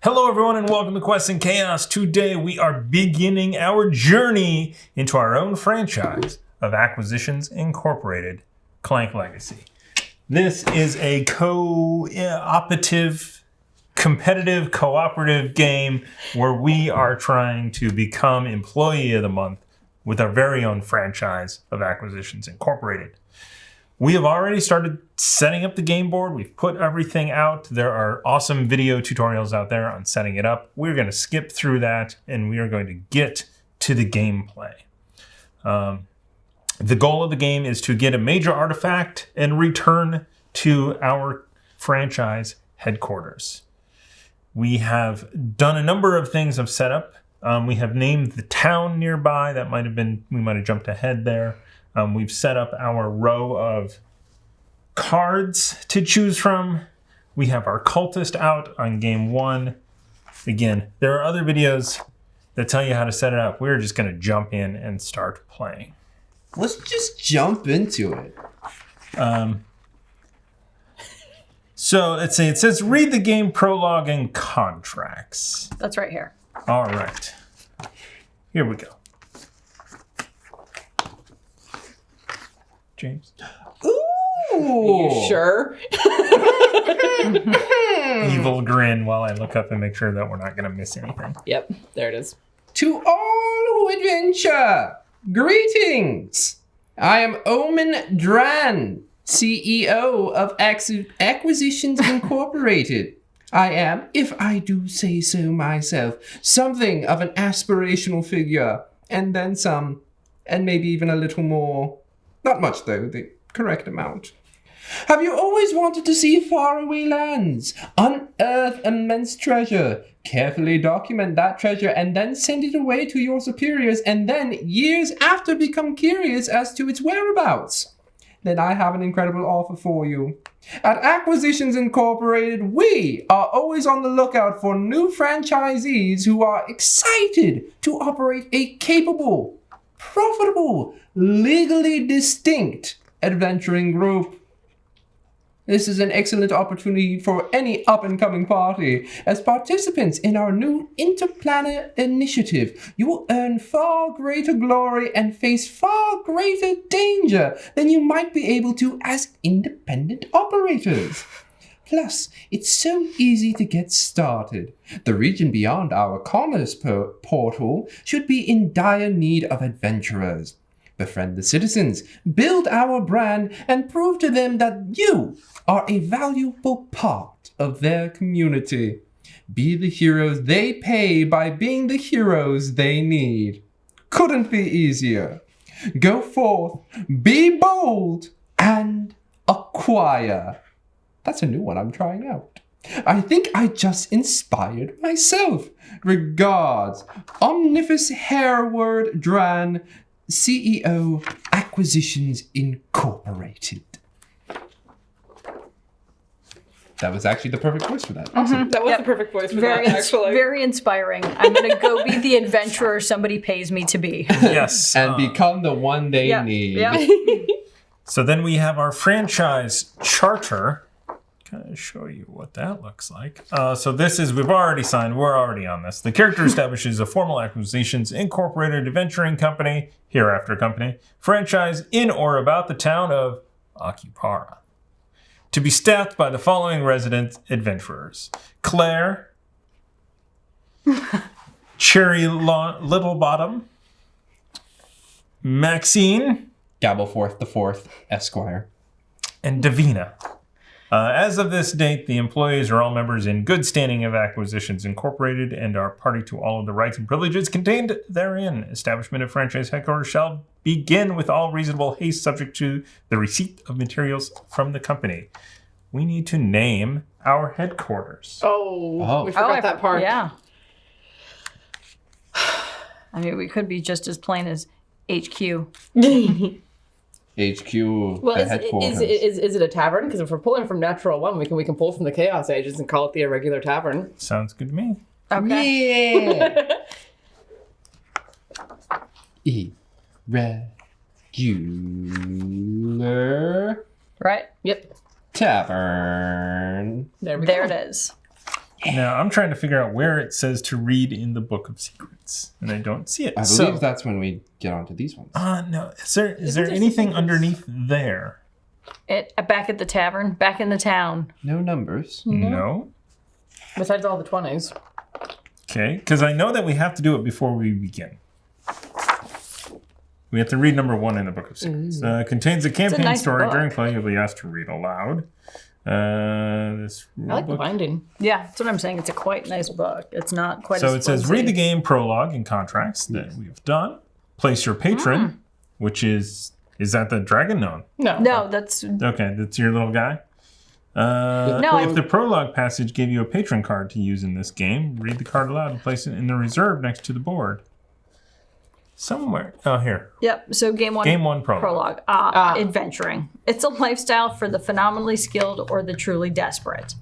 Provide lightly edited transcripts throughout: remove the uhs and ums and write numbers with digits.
Hello everyone and welcome to Quests and Chaos. Today we are beginning our journey into our own franchise of Acquisitions Incorporated, Clank Legacy. This is a competitive cooperative game where we are trying to become Employee of the Month with our very own franchise of Acquisitions Incorporated. We have already started setting up the game board. We've put everything out. There are awesome video tutorials out there on setting it up. We're going to skip through that and we are going to get to the gameplay. The goal of the game is to get a major artifact and return to our franchise headquarters. We have done a number of things of setup. We have named the town nearby. That might have been, we might have jumped ahead there. We've set up our row of cards to choose from. We have our cultist out on game one. Again, there are other videos that tell you how to set it up. We're just going to jump in and start playing. Let's just jump into it. So let's see. It says read the game prologue and contracts. That's right here. All right. Here we go. James. Ooh! You sure? Evil grin while I look up and make sure that we're not going to miss anything. Yep, there it is. To all who adventure, greetings! I am Omen Dran, CEO of Acquisitions Incorporated. I am, if I do say so myself, something of an aspirational figure, and then some, and maybe even a little more. Not much, though, the correct amount. Have you always wanted to see faraway lands, unearth immense treasure, carefully document that treasure, and then send it away to your superiors, and then, years after, become curious as to its whereabouts? Then I have an incredible offer for you. At Acquisitions Incorporated, we are always on the lookout for new franchisees who are excited to operate a capable, profitable, legally distinct adventuring group. This is an excellent opportunity for any up-and-coming party. As participants in our new Interplanet initiative, you will earn far greater glory and face far greater danger than you might be able to as independent operators. Plus, it's so easy to get started. The region beyond our commerce portal should be in dire need of adventurers. Befriend the citizens, build our brand, and prove to them that you are a valuable part of their community. Be the heroes they pay by being the heroes they need. Couldn't be easier. Go forth, be bold, and acquire. That's a new one I'm trying out. I think I just inspired myself. Regards, Omnifus Hairword Dran, CEO, Acquisitions Incorporated. That was actually the perfect voice for that. Awesome. That was the perfect voice for that, actually. Very inspiring. I'm going to go be the adventurer somebody pays me to be. Yes. And become the one they need. Yeah. So then we have our franchise charter. Kind of show you what that looks like. So this is, we've already signed, we're already on this. The character establishes a formal Acquisitions Incorporated adventuring company, hereafter company, franchise in or about the town of Akupara, to be staffed by the following resident adventurers: Claire, Cherry Littlebottom, Maxine, Gabbleforth the Fourth, Esquire, and Davina. As of this date, the employees are all members in good standing of Acquisitions Incorporated and are party to all of the rights and privileges contained therein. Establishment of franchise headquarters shall begin with all reasonable haste, subject to the receipt of materials from the company. We need to name our headquarters. Oh. We forgot that part. Yeah. I mean, we could be just as plain as HQ. HQ, Well, the headquarters. is it a tavern? Because if we're pulling from Natural One, we can pull from the Chaos Ages and call it the irregular tavern. Sounds good to me. Okay. Yeah. Irregular Right? Yep. tavern. There we There go. it is. Now, I'm trying to figure out where it says to read in the Book of Secrets, and I don't see it. I believe that's when we get onto these ones. No. Is there anything underneath there? Back at the tavern, back in the town. No numbers. No. Besides all the 20s. Okay, because I know that we have to do it before we begin. We have to read number 1 in the Book of Secrets. Contains a campaign nice story. book. During play, you'll be asked to read aloud. This I like the book. binding. Yeah, that's what I'm saying. It's a quite nice book. It's not quite So as it says, flimsy. read the game prologue and contracts that we have done. Place your patron, which is that the dragon? No. No, that's... Okay, that's your little guy. No, If the prologue passage gave you a patron card to use in this game, read the card aloud and place it in the reserve next to the board. Somewhere. Oh, here. Yep, so game 1. Game 1 prologue. Adventuring. It's a lifestyle for the phenomenally skilled or the truly desperate.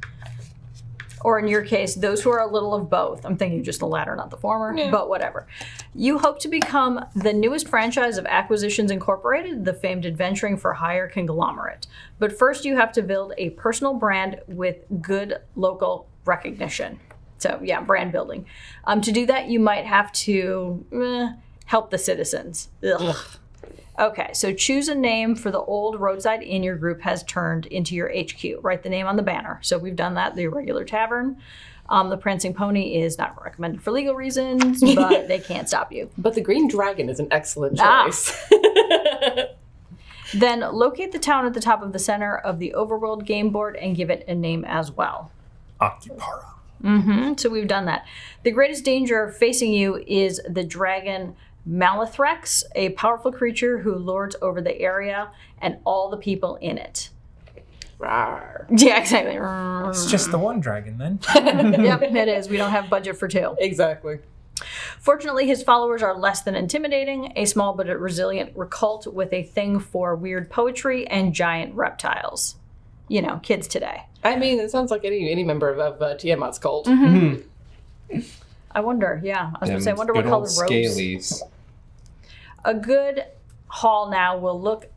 Or in your case, those who are a little of both. I'm thinking just the latter, not the former, but whatever. You hope to become the newest franchise of Acquisitions Incorporated, the famed adventuring for hire conglomerate. But first you have to build a personal brand with good local recognition. So yeah, brand building. To do that, you might have to help the citizens. Ugh. Okay, so choose a name for the old roadside inn your group has turned into your HQ. Write the name on the banner. So we've done that, the Irregular Tavern. The Prancing Pony is not recommended for legal reasons, but they can't stop you. But the Green Dragon is an excellent choice. Then locate the town at the top of the center of the overworld game board and give it a name as well. Akupara. So we've done that. The greatest danger facing you is the dragon Malithrex, a powerful creature who lords over the area and all the people in it. Rawr. Yeah, exactly. It's just the one dragon then. Yep, it is. We don't have budget for 2. Exactly. Fortunately, his followers are less than intimidating, a small but resilient cult with a thing for weird poetry and giant reptiles. You know, kids today. I mean, it sounds like any member of Tiamat's cult. I wonder, yeah. I was going to say, I wonder what Good color old robes. Scalies. A good hall now will look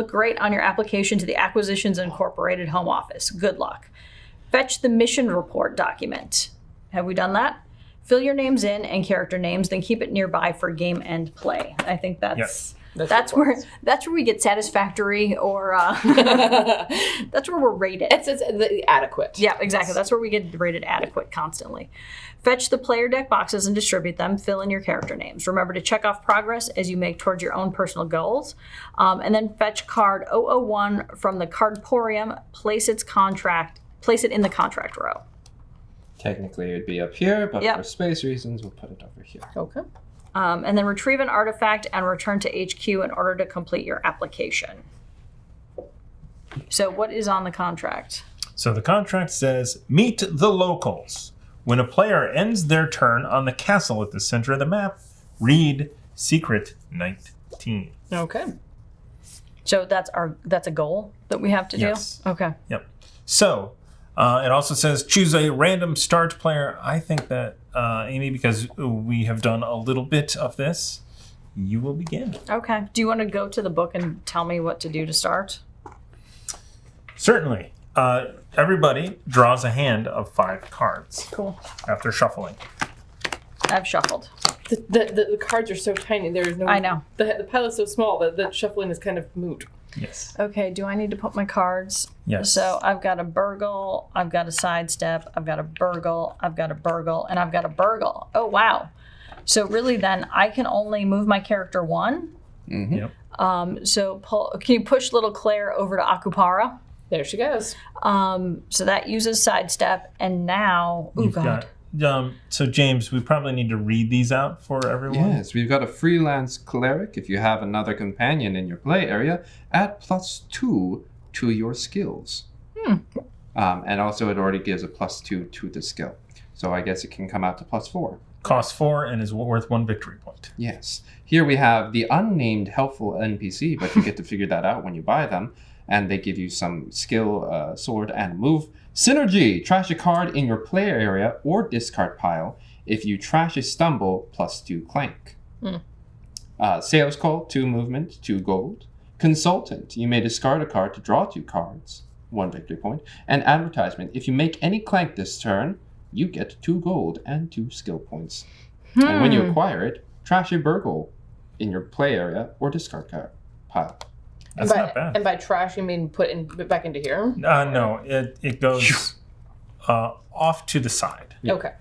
great on your application to the Acquisitions Incorporated home office. Good luck. Fetch the mission report document. Have we done that? Fill your names in and character names, then keep it nearby for game end play. I think that's where we get satisfactory, or that's where we're rated. It's adequate. Yeah, exactly. That's where we get rated adequate constantly. Fetch the player deck boxes and distribute them. Fill in your character names. Remember to check off progress as you make towards your own personal goals. And then fetch card 001 from the Cardporium. Place it in the contract row. Technically, it would be up here, but Yep. for space reasons, we'll put it over here. Okay. And then retrieve an artifact and return to HQ in order to complete your application. So what is on the contract? So the contract says, meet the locals. When a player ends their turn on the castle at the center of the map, read Secret 19. Okay. So that's a goal that we have to Yes. do? Okay. Yep. So it also says, choose a random start player. I think that, Amy, because we have done a little bit of this, you will begin. Okay. Do you want to go to the book and tell me what to do to start? Certainly. Everybody draws a hand of 5 cards Cool. after shuffling. I've shuffled. The cards are so tiny. There is no. I know. The pile is so small that the shuffling is kind of moot. Yes. Okay, do I need to put my cards? Yes. So I've got a burgle, I've got a sidestep, I've got a burgle, I've got a burgle, and I've got a burgle. Oh, wow. So really then I can only move my character 1. Yep. Can you push little Claire over to Akupara? There she goes. So that uses sidestep, and now, oh You've god. got, so James, we probably need to read these out for everyone. Yes, we've got a freelance cleric. If you have another companion in your play area, add +2 to your skills. And also it already gives a +2 to the skill. So I guess it can come out to +4. Costs 4 and is worth 1 victory point. Yes. Here we have the unnamed helpful NPC, but you get to figure that out when you buy them. And they give you some skill, sword, and move. Synergy! Trash a card in your player area or discard pile. If you trash a stumble, +2 clank. Sales call, 2 movement, 2 gold. Consultant. You may discard a card to draw 2 cards. 1 victory point. And advertisement. If you make any clank this turn, you get 2 gold and 2 skill points. And when you acquire it, trash a burgle in your play area or discard card pile. That's not bad. And by trash, you mean back into here? No, it goes off to the side. Yeah. Okay.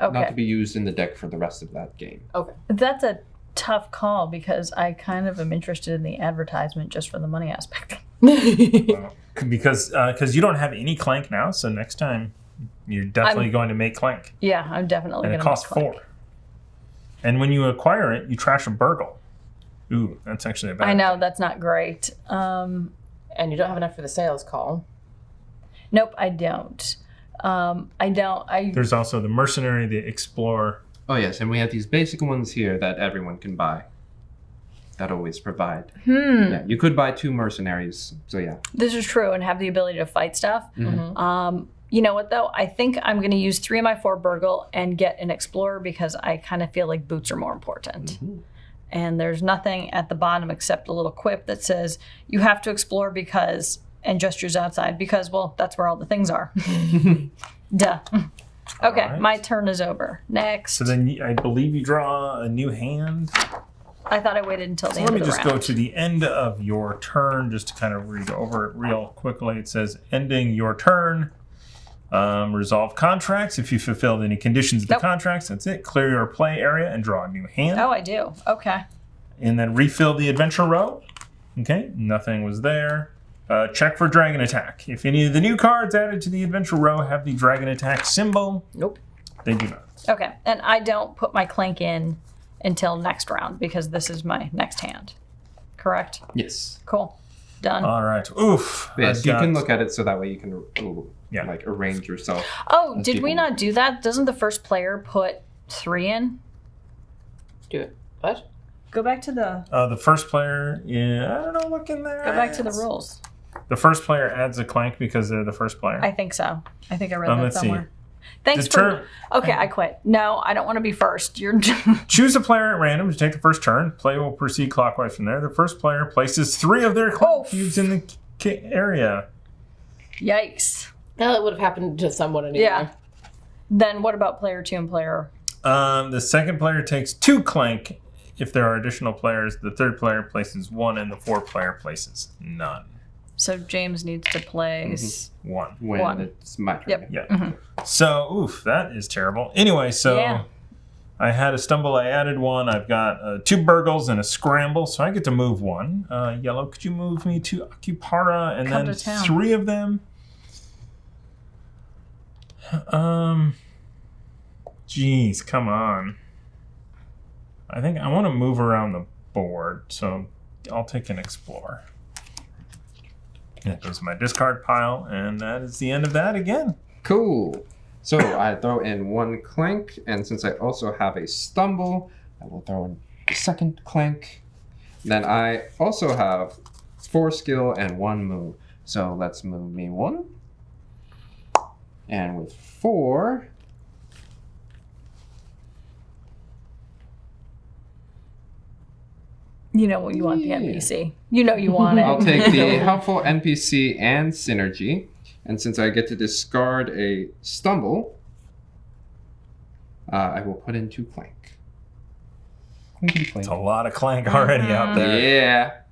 Not to be used in the deck for the rest of that game. Okay. That's a tough call because I kind of am interested in the advertisement just for the money aspect. Because you don't have any clank now, so next time you're definitely going to make clank. Yeah, I'm definitely And going it to costs 4. And when you acquire it, you trash a burgle. Ooh, that's actually a bad I know, that's not great. And you don't have enough for the sales call. Nope, I don't. There's also the mercenary, the explorer. Oh, yes, and we have these basic ones here that everyone can buy. That always provide. Yeah, you could buy 2 mercenaries, so yeah. This is true, and have the ability to fight stuff. Mm-hmm. You know what, though? I think I'm going to use 3 of my 4 burgle and get an explorer because I kind of feel like boots are more important. And there's nothing at the bottom except a little quip that says, you have to explore because, and gestures outside, because, well, that's where all the things are. Duh. Okay, All right. my turn is over. Next. So then I believe you draw a new hand. I thought I waited until the So end let me of the just round. go to the end of your turn just to kind of read over it real quickly. It says, ending your turn. Resolve contracts. If you fulfilled any conditions of the Nope. contracts, that's it. Clear your play area and draw a new hand. Oh, I do. Okay. And then refill the adventure row. Okay, nothing was there. Check for dragon attack. If any of the new cards added to the adventure row have the dragon attack symbol, Nope. they do not. Okay, and I don't put my clank in until next round because this is my next hand. Correct? Yes. Cool. Done. All right. Oof. Yes, I've you got- can look at it so that way you can Yeah. like arrange yourself. Oh, as did we people- not do that? Doesn't the first player put 3 in? Do it. What? Go back to the The first player, yeah, I don't know, look in there. go back to the rules. The first player adds a clank because they're the first player. I think so. I think I read that let's see. somewhere. Thanks The for. turn- Okay, I quit. No, I don't want to be first. You're. Choose a player at random to take the first turn. Play will proceed clockwise from there. The first player places 3 of their clank cubes in the area. Yikes. Well, it would have happened to someone anyway. Yeah. Then what about player 2 and player? The second player takes 2 clank. If there are additional players, the third player places 1 and the fourth player places none. So James needs to place. 1. When 1. it's my turn. Yep. Yeah. So, oof, that is terrible. Anyway, so Yeah. I had a stumble. I added 1. I've got 2 burgles and a scramble, so I get to move 1. Yellow, could you move me to Akupara and Come then to town. 3 of them? Jeez, come on. I think I want to move around the board, so I'll take an explorer. That goes my discard pile, and that is the end of that again. Cool. So I throw in 1 clank, and since I also have a stumble, I will throw in the second clank. Then I also have 4 skill and 1 move. So let's move me 1. And with 4, You know what you want the NPC. You know you want it. I'll take the helpful NPC and synergy. And since I get to discard a stumble, I will put in 2 clank. Clankety clank. It's a lot of clank already out there.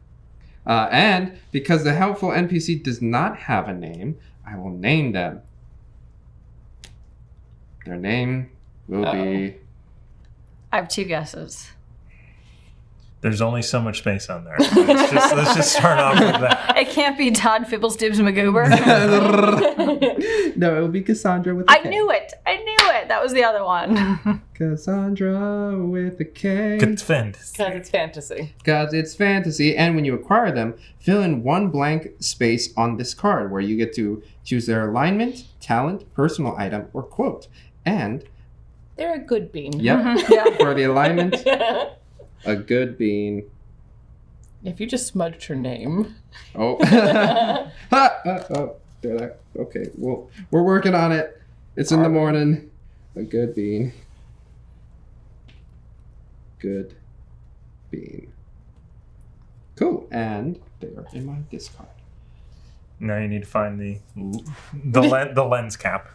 Yeah. And because the helpful NPC does not have a name, I will name them. Their name will be... I have 2 guesses. There's only so much space on there. Let's just start off with that. It can't be Todd Fibblestibbs McGoober. No, it will be Cassandra with a I K. knew it. That was the other one. Cassandra with a K. Good defend. Because it's fantasy. Because it's fantasy, and when you acquire them, fill in 1 blank space on this card where you get to choose their alignment, talent, personal item, or quote. And, They're a good bean. yep, Yeah. for the alignment, a good bean. If you just smudged her name. Oh. Oh, they're like, okay, well, we're working on it. It's in the morning. A good bean. Good bean. Cool. And they are in my discard. Now you need to find the lens cap.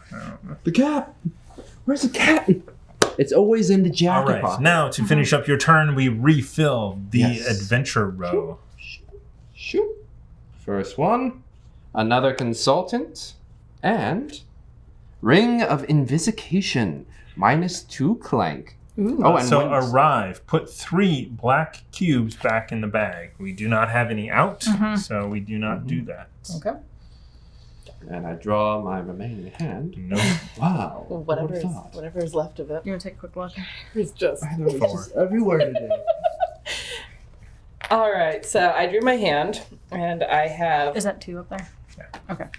The cap. Where's the cap? It's always in the All jacket right. pocket. Now to finish up your turn, we refill the Yes. adventure row. Shoot. First one. Another consultant. And Ring of Invisication. -2 Clank. Oh, and So wins. arrive. Put 3 black cubes back in the bag. We do not have any out, so we do not do that. Okay. And I draw my remaining hand. No. Wow. Whatever Who would've thought? whatever is left of it. You want to take a quick look? It's just. I know, it's just everywhere today. All right, so I drew my hand, and I have Is that 2 up there?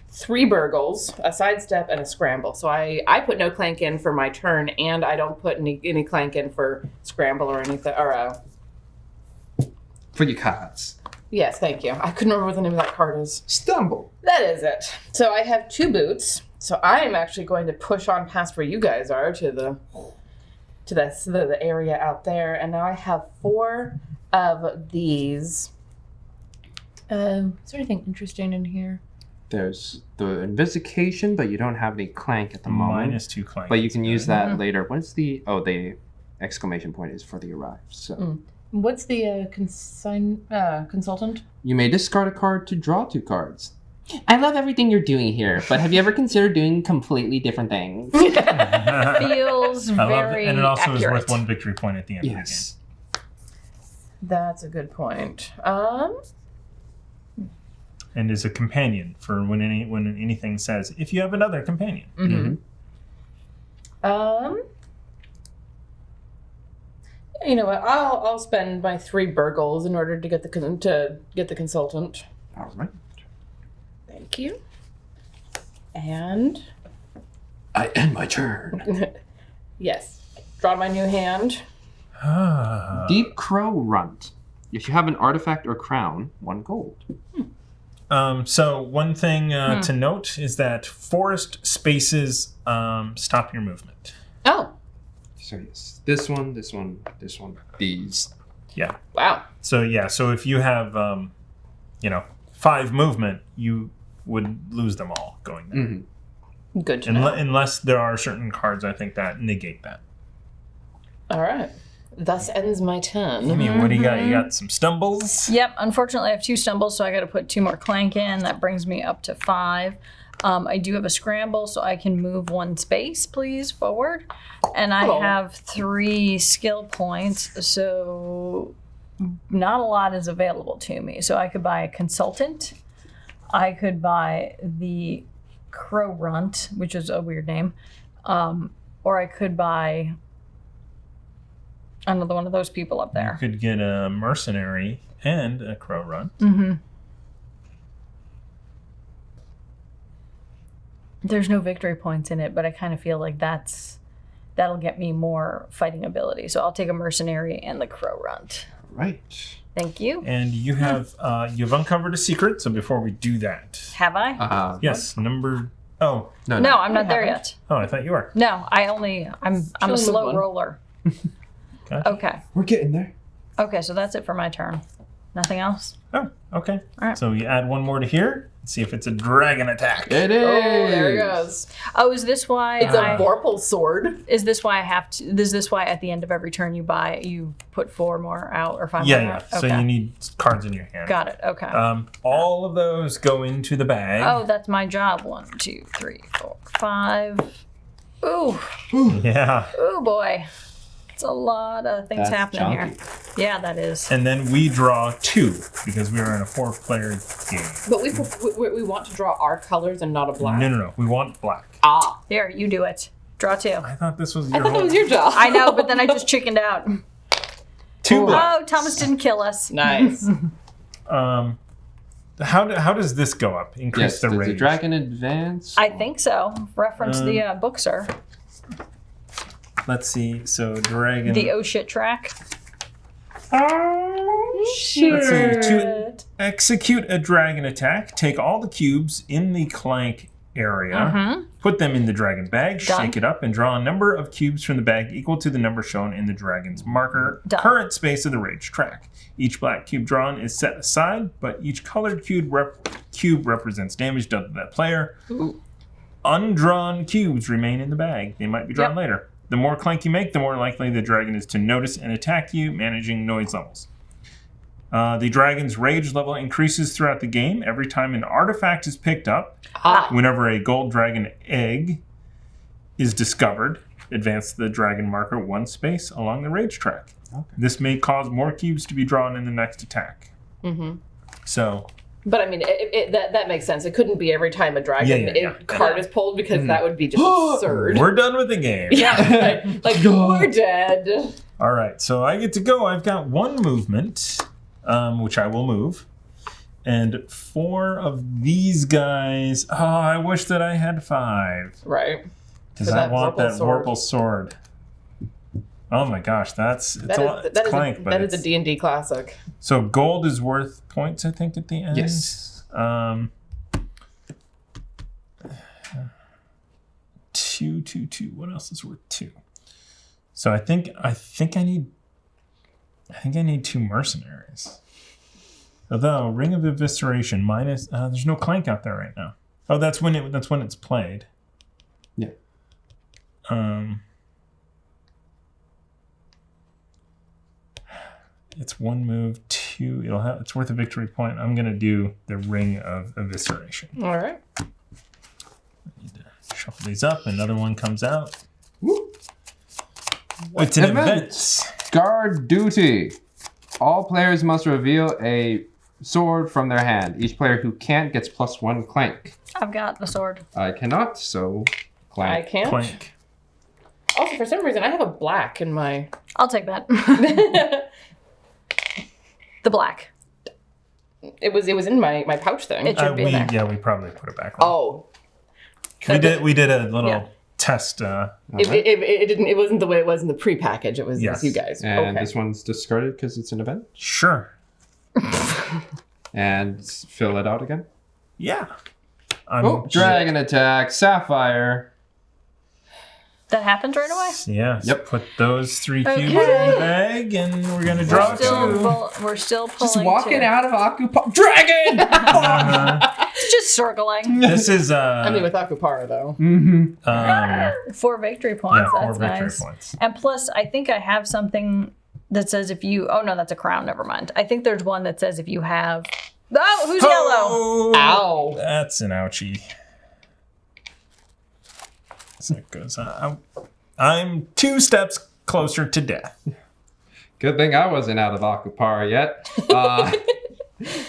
3 burgles, a sidestep, and a scramble. So I put no clank in for my turn, and I don't put any clank in for scramble or anything. Or For your cards. yes, thank you. I couldn't remember what the name of that card is. Stumble. That is it. So I have 2 boots. So I am actually going to push on past where you guys are to the area out there, and now I have 4 of these. Is there anything interesting in here? There's the Invisication, but you don't have any clank at the moment. -2 clank. But you can use that later. What is the... Oh, the exclamation point is for the arrive. So What's the consultant? you may discard a card to draw 2 cards. I love everything you're doing here, but have you ever considered doing completely different things? Feels I love very it. And it also accurate. is worth 1 victory point at the end Yes. That's a good point. of the game. And is a companion for when anything says, if you have another companion. You know what? I'll spend my 3 burgles in order to get the consultant. All right. Thank you. And I end my turn. yes, draw my new hand. Deep Crow Runt. If you have an artifact or crown, 1 gold. So one thing to note is that forest spaces stop your movement. Oh, So yes, this one, these. Yeah. wow. So yeah. So if you have 5 movement, you would lose them all going there. Mm-hmm. Good to know. Unless there are certain cards, I think that negate that. All right. Thus ends my turn. I mean, what do you got? You got some stumbles. Yep, unfortunately I have 2 stumbles, so I got to put 2 more clank in. That brings me up to 5. I do have a scramble, so I can move 1 space, please, forward. And I have 3 skill points, so not a lot is available to me. So I could buy a consultant. I could buy the Crow Runt, which is a weird name. Or I could buy another one of those people up there. You could get a mercenary and a crow run. There's no victory points in it, but I kind of feel like that'll get me more fighting ability. So I'll take a mercenary and the crow runt. Right. Thank you. And you have you've uncovered a secret. So before we do that, Have I? yes, number. Oh No, I'm not there yet. oh, I thought you were. No, I'm a move slow one. roller. Gotcha. Okay. We're getting there. Okay, so that's it for my turn. Nothing else? Oh, okay. All right. So you add 1 more to here. Let's see if it's a dragon attack. It is. Oh, there it goes. Oh, is this why It's a Vorpal sword. Is this why I have to? Is this why at the end of every turn you put 4 more out or 5 more Yeah. out? So Okay. you need cards in your hand. Got it. Okay. All of those go into the bag. Oh, that's my job. 1, 2, 3, 4, 5. Ooh, Yeah. ooh, boy. It's a lot of things That's happening chunky. here. Yeah, that is. And then we draw 2 because we are in a 4-player game. But we want to draw our colors and not a black. No. We want black. Ah, Here, you do it. Draw 2. I thought this was I your thought that whole... was your job. I know, but then I just chickened out. 2 black. Oh, Thomas didn't kill us. Nice. How does this go up? Increase Yes, the does rage. the dragon advance? I think so. Reference the book, sir. Let's see. So dragon. The oh shit track. Let's see. To execute a dragon attack, take all the cubes in the clank area. Put them in the dragon bag, shake it up, and draw a number of cubes from the bag equal to the number shown in the dragon's marker current space of the rage track. Each black cube drawn is set aside, but each colored cube represents damage done to that player. Undrawn cubes remain in the bag. They might be drawn later. The more clank you make, the more likely the dragon is to notice and attack you, managing noise levels. The dragon's rage level increases throughout the game every time an artifact is picked up. Whenever a gold dragon egg is discovered, advance the dragon marker 1 space along the rage track. Okay. This may cause more cubes to be drawn in the next attack. So... But I mean, that makes sense. It couldn't be every time a dragon card is pulled because that would be just absurd. We're done with the game. We're dead. All right, so I get to go. I've got 1 movement, which I will move. And 4 of these guys. Oh, I wish that I had 5. Right. Because I want that Vorpal sword. Oh my gosh, it's Clank. That is a D&D classic. So gold is worth points, I think, at the end. Yes. 2, 2, 2. What else is worth 2? So I think I need 2 mercenaries. Although Ring of Evisceration minus there's no Clank out there right now. Oh, that's when it's played. Yeah. It's 1 move, 2. It's worth a victory point. I'm gonna do the Ring of Evisceration. All right. I need to shuffle these up. Another one comes out. Woo. It's an event. Guard duty. All players must reveal a sword from their hand. Each player who can't gets +1 clank. I've got the sword. I cannot, so clank. I can't. Clank. Also, for some reason, I have a black in my... I'll take that. The black. It was in my pouch thing. It should be in there. Yeah, we probably put it back. Oh. We did a little test. It wasn't the way it was in the pre-package. It was you guys. And this one's discarded because it's an event. Sure. And fill it out again. Yeah. Dragon attack, Sapphire. That happens right away? Yeah. Yep. Put those 3 cubes in the bag, and we're gonna draw 2. We're still pulling. Just walking 2. out of Akupara. Dragon! It's just circling. This is I mean, with Akupara, though. 4 victory points. Yeah, 4 that's victory nice. points. And plus, I think I have something that says if you... Oh, no, that's a crown. Never mind. I think there's one that says if you have... Oh, who's yellow? Ow. That's an ouchie. So it goes. I'm 2 steps closer to death. Good thing I wasn't out of Akupara yet.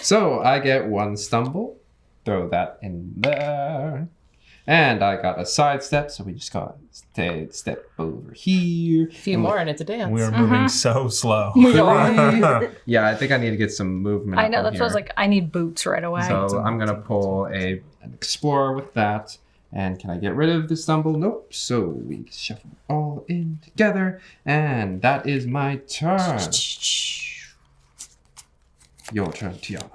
So I get 1 stumble. Throw that in there. And I got a sidestep, so we just got to step over here. A few more and it's a dance. We are moving so slow. Yeah, I think I need to get some movement. I know. up That's in what I was here. like, I need boots right away. So I'm going to pull an explorer with that. And can I get rid of the stumble? Nope. So we shuffle all in together. And that is my turn. Your turn, Tiana.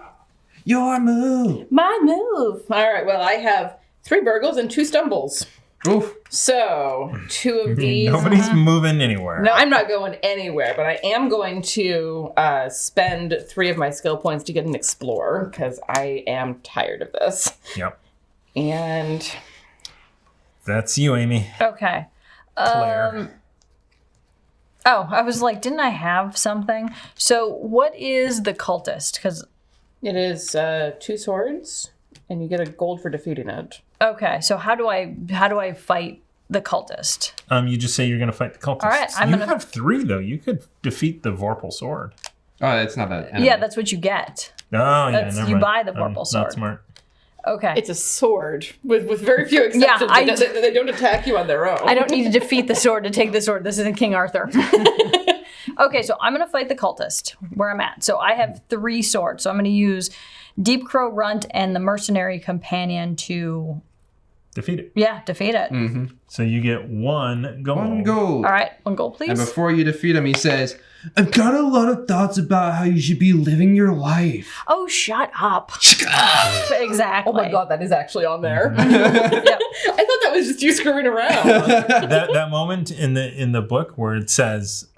Your move. My move. All right. Well, I have 3 burgles and 2 stumbles. Oof. So 2 of these. Nobody's moving anywhere. No, I'm not going anywhere, but I am going to spend 3 of my skill points to get an explorer because I am tired of this. Yep. And that's you, Amy. Okay. Claire. Oh, I was like, didn't I have something? So what is the cultist? Because it is 2 swords, and you get a gold for defeating it. Okay, so how do I fight the cultist? You just say you're going to fight the cultists. All right, you have 3 though. You could defeat the Vorpal sword. Oh, it's not an enemy. Yeah, that's what you get. Oh, That's- yeah. Never you mind. buy the Vorpal sword. Not smart. Okay. It's a sword with very few exceptions. Yeah, they don't attack you on their own. I don't need to defeat the sword to take the sword. This isn't King Arthur. Okay, so I'm going to fight the cultist where I'm at. So I have 3 swords. So I'm going to use Deep Crow Runt and the Mercenary Companion to defeat it. Yeah, defeat it. So you get 1 gold. 1 gold. All right, 1 gold, please. And before you defeat him, he says, I've got a lot of thoughts about how you should be living your life. Oh, shut up. Exactly. Oh my god, that is actually on there. Yep. I thought that was just you screwing around. that moment in the book where it says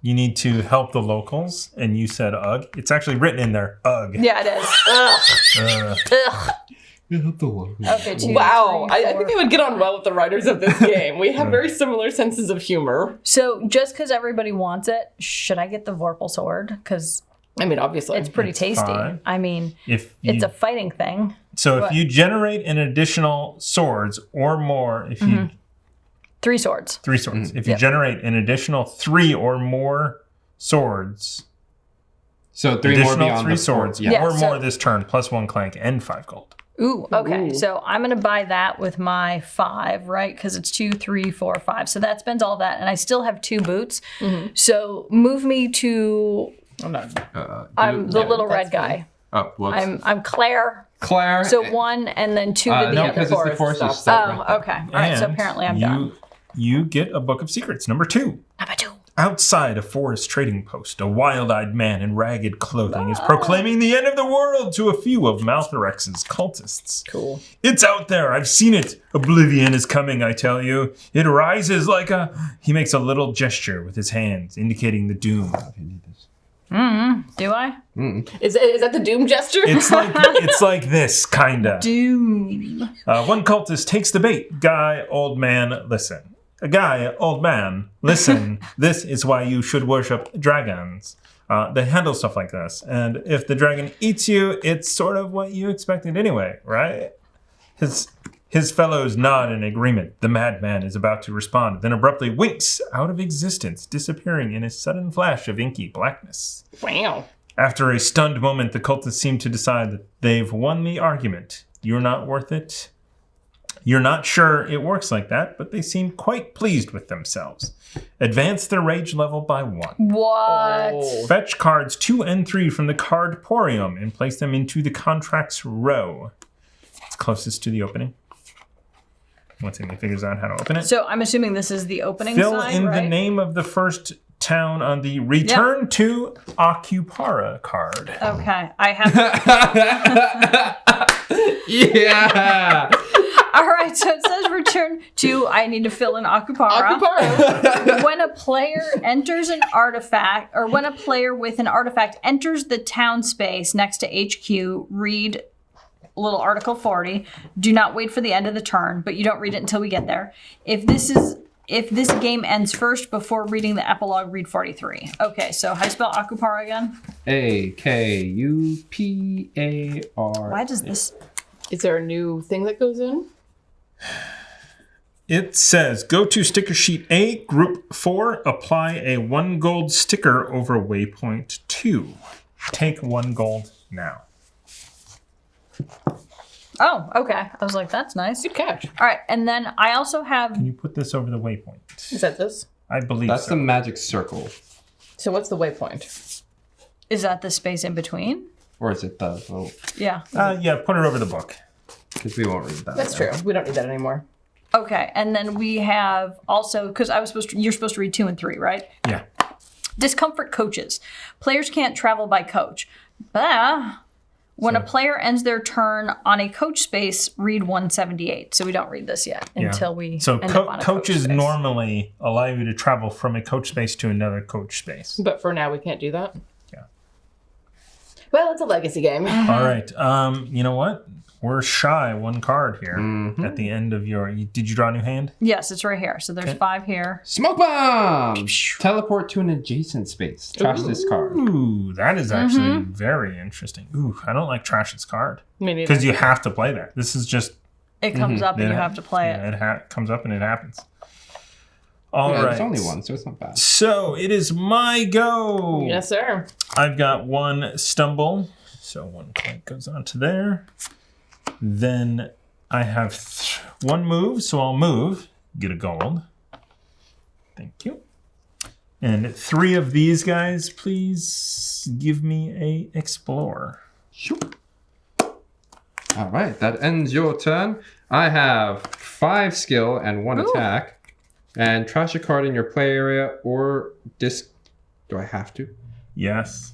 you need to help the locals, and you said ugh. It's actually written in there, ugh. Yeah, it is. Ugh. Ugh. Help the locals. Okay, 2, Wow, 3, I 4. think I would get on well with the writers of this game. We have very similar senses of humor. So just because everybody wants it, should I get the Vorpal sword? Because I mean, obviously. it's pretty tasty. fine. I mean, If it's you, a fighting thing. if you generate an additional swords or more, if you 3 swords. 3 swords, if you Yep. generate an additional 3 or more swords, So 3 more additional beyond 3 the swords Yeah, or so- more this turn, plus 1 clank and 5 gold. Ooh, okay. Ooh. So I'm going to buy that with my 5, right? Because it's 2, 3, 4, 5. So that spends all that. And I still have 2 boots. So move me to... I'm not. I'm the little that's red guy. Oh, whoops. I'm Claire. Claire. So 1 and then 2 to the no, other because it's the forest. force. Stop. Oh, okay. All right. So And apparently I'm done. You get a book of secrets. Number 2. Number 2. Outside a forest trading post, a wild-eyed man in ragged clothing is proclaiming the end of the world to a few of Malthorex's cultists. Cool. It's out there. I've seen it. Oblivion is coming, I tell you. It rises like a... He makes a little gesture with his hands, indicating the doom. Do I? Is that the Doom gesture? It's like this, kinda. Doom. One cultist takes the bait. Guy, old man, listen. A guy, old man, listen. This is why you should worship dragons. They handle stuff like this. And if the dragon eats you, it's sort of what you expected anyway, right? His fellows nod in agreement. The madman is about to respond, then abruptly winks out of existence, disappearing in a sudden flash of inky blackness. Wow. After a stunned moment, the cultists seem to decide that they've won the argument. You're not worth it. You're not sure it works like that, but they seem quite pleased with themselves. Advance their rage level by 1. What? Oh. Fetch cards 2 and 3 from the cardporium and place them into the contracts row. It's closest to the opening. Once he figures out how to open it. So I'm assuming this is the opening Fill side, in right? the name of the first town on the Return to Akupara card. Okay. I have... Yeah. All right. So it says return to... I need to fill in Akupara. Akupara. When a player enters an artifact, or when a player with an artifact enters the town space next to HQ, read little article 40. Do not wait for the end of the turn, but you don't read it until we get there. If this game ends first before reading the epilogue, read 43. Okay, so how do you spell Akupara again? Akupar. Why does this... Is there a new thing that goes in? It says, go to sticker sheet A, group 4, apply a 1 gold sticker over waypoint 2. Take 1 gold now. Oh, okay. I was like, that's nice. Good catch. All right, and then I also have... Can you put this over the waypoint? Is that this? I believe That's so. the magic circle. So what's the waypoint? Is that the space in between? Or is it the little... Yeah. Yeah, put it over the book. Because we won't read that. That's true. We don't need that anymore. Okay, and then we have also, because you're supposed to read 2 and 3, right? Yeah. Discomfort coaches. Players can't travel by coach. But when a player ends their turn on a coach space, read 178. So we don't read this yet until we So end up on a coach coaches space. normally allow you to travel from a coach space to another coach space. But for now, we can't do that. Yeah. Well, it's a legacy game. All right. You know what? We're shy 1 card here at the end of your... Did you draw a new hand? Yes, it's right here. So there's 5 here. Smoke bomb! Teleport to an adjacent space. Trash this card. Ooh, that is actually very interesting. Ooh, I don't like trash this card. Me neither. Because you have to play that. This is just... It comes up and you have to play it. Yeah, it comes up and it happens. All Yeah, right. There's only 1, so it's not bad. So it is my go. Yes, sir. I've got 1 stumble. So 1 clank goes onto there. Then I have 1 move, so I'll move. Get a gold. Thank you. And 3 of these guys, please give me a explore. Sure. All right, that ends your turn. I have 5 skill and 1 attack. And trash a card in your play area or disc. Do I have to? Yes.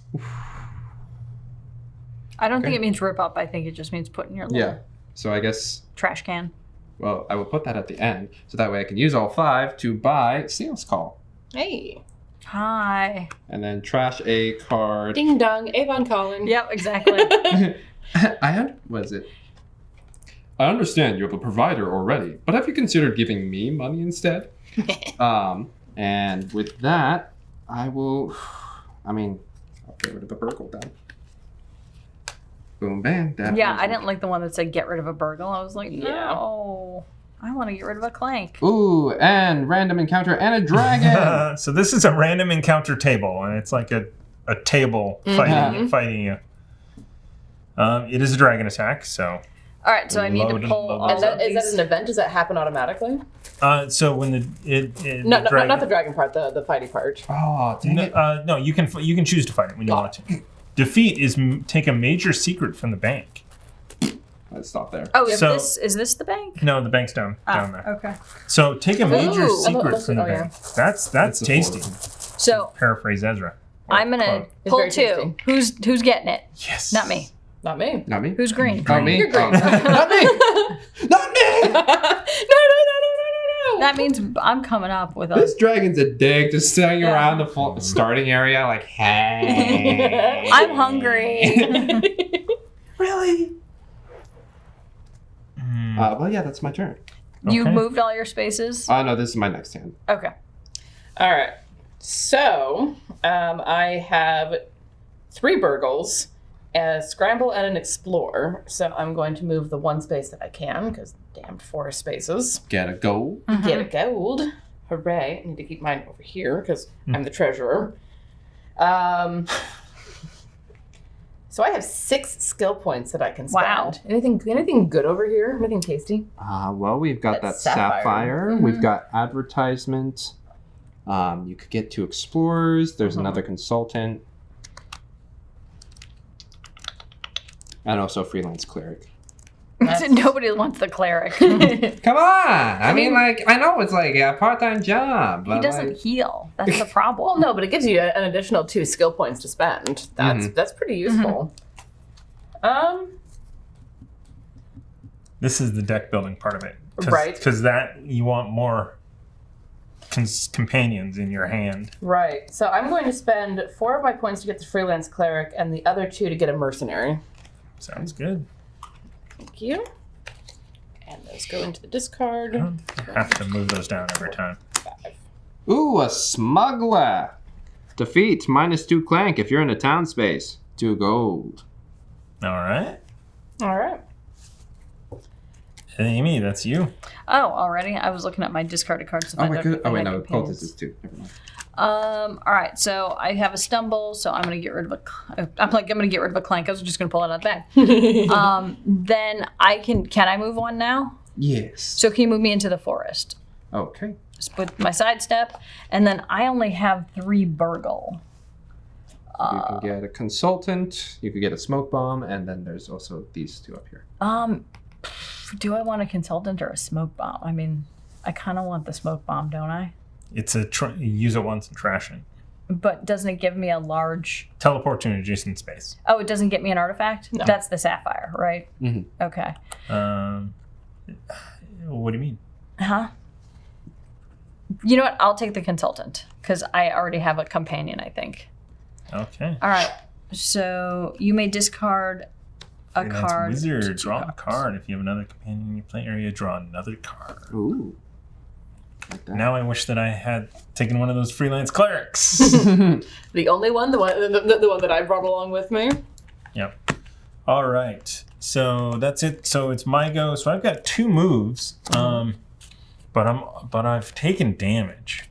I don't think it means rip up. I think it just means put in your little So I guess, trash can. well, I will put that at the end. So that way I can use all 5 to buy Sales Call. Hey. Hi. And then trash a card. Ding dong. Avon calling. Yep, exactly. What is it? I understand you have a provider already, but have you considered giving me money instead? And with that, I'll get rid of the burgle then. Boom, bam. Yeah, I didn't like the one that said get rid of a burgle. I was like, no. I want to get rid of a clank. Ooh, and random encounter and a dragon. So this is a random encounter table, and it's like a table fighting you. It is a dragon attack, so. All right, so I need to pull all Is of that these. an event? Does that happen automatically? So when No, not the dragon part, the fighty part. Oh, dang it. No, you can choose to fight it when you want to. Defeat is take a major secret from the bank. Let's stop there. Oh, So- is this the bank? No, the bank's down there. Okay. So take a major Ooh. secret from the bank. That's tasty. So Paraphrase Ezra. Or I'm gonna quote. pull very 2. Who's getting it? Yes. Not me. Not me. Not me? Who's green? Not me? You're green. Not me! Not me! No. That means I'm coming up with This a. dragon's a dick, just standing around the starting area like, hey. I'm hungry. Really? Well, yeah, that's my turn. You Okay. moved all your spaces. No, this is my next hand. Okay. All right. So I have 3 burgles, a scramble, and an explore. So I'm going to move the 1 space that I can, because damned 4 spaces. Get a gold. Get a gold. Hooray. I need to keep mine over here, because I'm the treasurer. So I have 6 skill points that I can spend. Wow. Anything good over here? Anything tasty? Well, we've got that That's sapphire. We've got advertisement. You could get 2 explorers. There's another consultant. And also freelance cleric. Nobody wants the cleric. Come on! I mean, like, I know it's like a part-time job, but He doesn't heal. That's the Well, problem. no, but it gives you an additional 2 skill points to spend. That's pretty useful. This is the deck building part of it. Right. Because that you want more companions in your hand. Right. So I'm going to spend 4 of my points to get the freelance cleric and the other 2 to get a mercenary. Sounds good. Thank you. And those go into the discard. You have to move those down every time. 5. Ooh, a smuggler. Defeat, -2 clank if you're in a town space. 2 gold. All right. All right. Amy, that's you. Oh, already? I was looking at my discarded cards to Oh, find wait, out. good. Oh, wait, my no, companions. cultist is 2. Never mind. All right, so I have a stumble, so I'm gonna get rid of I'm gonna get rid of a clank. I was just gonna pull it out of the bag. Then can I move 1 now? Yes. So can you move me into the forest? Okay. Just with my sidestep, and then I only have 3 burgle. You can get a consultant, you could get a smoke bomb, and then there's also these 2 up here. Do I want a consultant or a smoke bomb? I mean, I kind of want the smoke bomb, don't I? It's you use it once and trash it. But doesn't it give me a large... Teleport to an adjacent space. Oh, it doesn't get me an artifact? No. That's the sapphire, right? Mm-hmm. Okay. What do you mean? Huh? You know what? I'll take the consultant, because I already have a companion, I think. Okay. All right. So you may discard a And that's card. Wizard, to draw a 2 card. If you have another companion in your play area, draw another card. Ooh. Like that. Now I wish that I had taken one of those freelance clerics. The only one, the one that I brought along with me. Yep. All right. So that's it. So it's my go. So I've got 2 moves, but I've taken damage.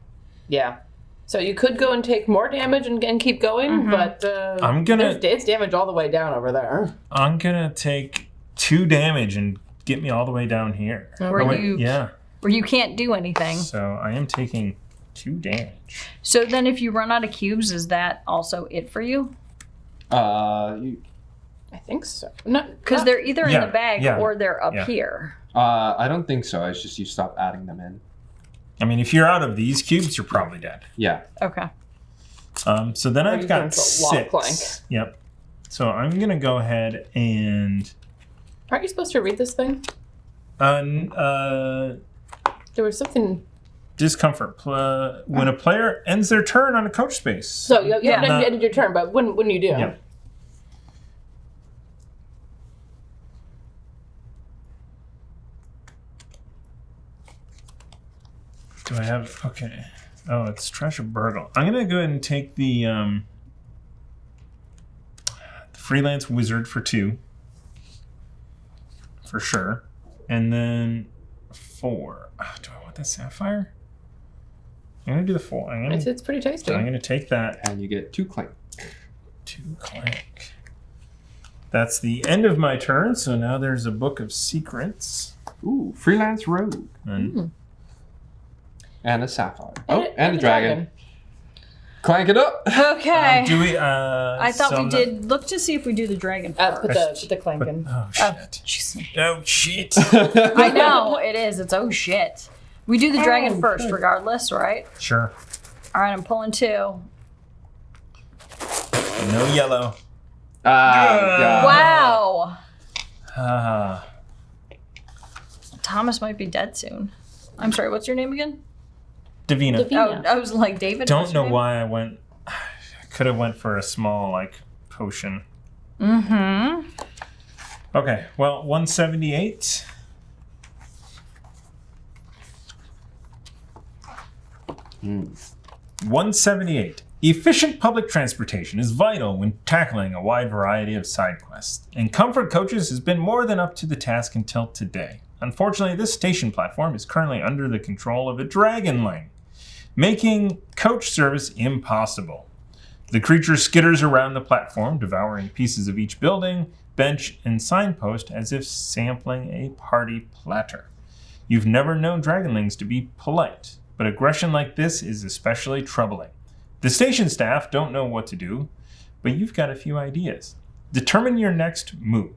Yeah. So you could go and take more damage and keep going, but I'm gonna- it's damage all the way down over there. I'm gonna take 2 damage and get me all the way down here. Where you can't do anything. So I am taking 2 damage. So then if you run out of cubes, is that also it for you? I think so. No, Because they're either in Yeah, the bag yeah, or they're up yeah. here. I don't think so. It's just you stop adding them in. I mean, if you're out of these cubes, you're probably dead. Yeah. Okay. So then I've you're got going for a lot of Clank. 6. Yep. So I'm going to go ahead and... Aren't you supposed to read this thing? There was something. Discomfort. When a player ends their turn on a coach space. So you Yeah. haven't ended your turn, but when you do. Yeah. Do I have... Okay. Oh, it's Treasure Burgle. I'm going to go ahead and take the Freelance Wizard for 2. For sure. And then 4. Do I want the Sapphire? I'm going to do the 4. It's pretty tasty. I'm going to take that. And you get 2 Clank. 2 Clank. That's the end of my turn, so now there's a Book of Secrets. Ooh, Freelance Rogue. And And a Sapphire. And And a dragon. Clank it up! Okay. do we... I thought we did look to see if we do the dragon first. Put the Clank in. Oh, shit. Jeez. Oh, shit. I know, it is. It's oh shit. We do the dragon first regardless, right? Sure. All right, I'm pulling 2. No yellow. God. Wow. Thomas might be dead soon. I'm sorry, what's your name again? Davina. Oh, I was like, David? Don't what's your know name? why I went... I could have went for a small, potion. Mm-hmm. Okay, well, 178. Hmm. 178. Efficient public transportation is vital when tackling a wide variety of side quests, and Comfort Coaches has been more than up to the task until today. Unfortunately, this station platform is currently under the control of a dragonling, making coach service impossible. The creature skitters around the platform, devouring pieces of each building, bench, and signpost as if sampling a party platter. You've never known dragonlings to be polite, but aggression like this is especially troubling. The station staff don't know what to do, but you've got a few ideas. Determine your next move.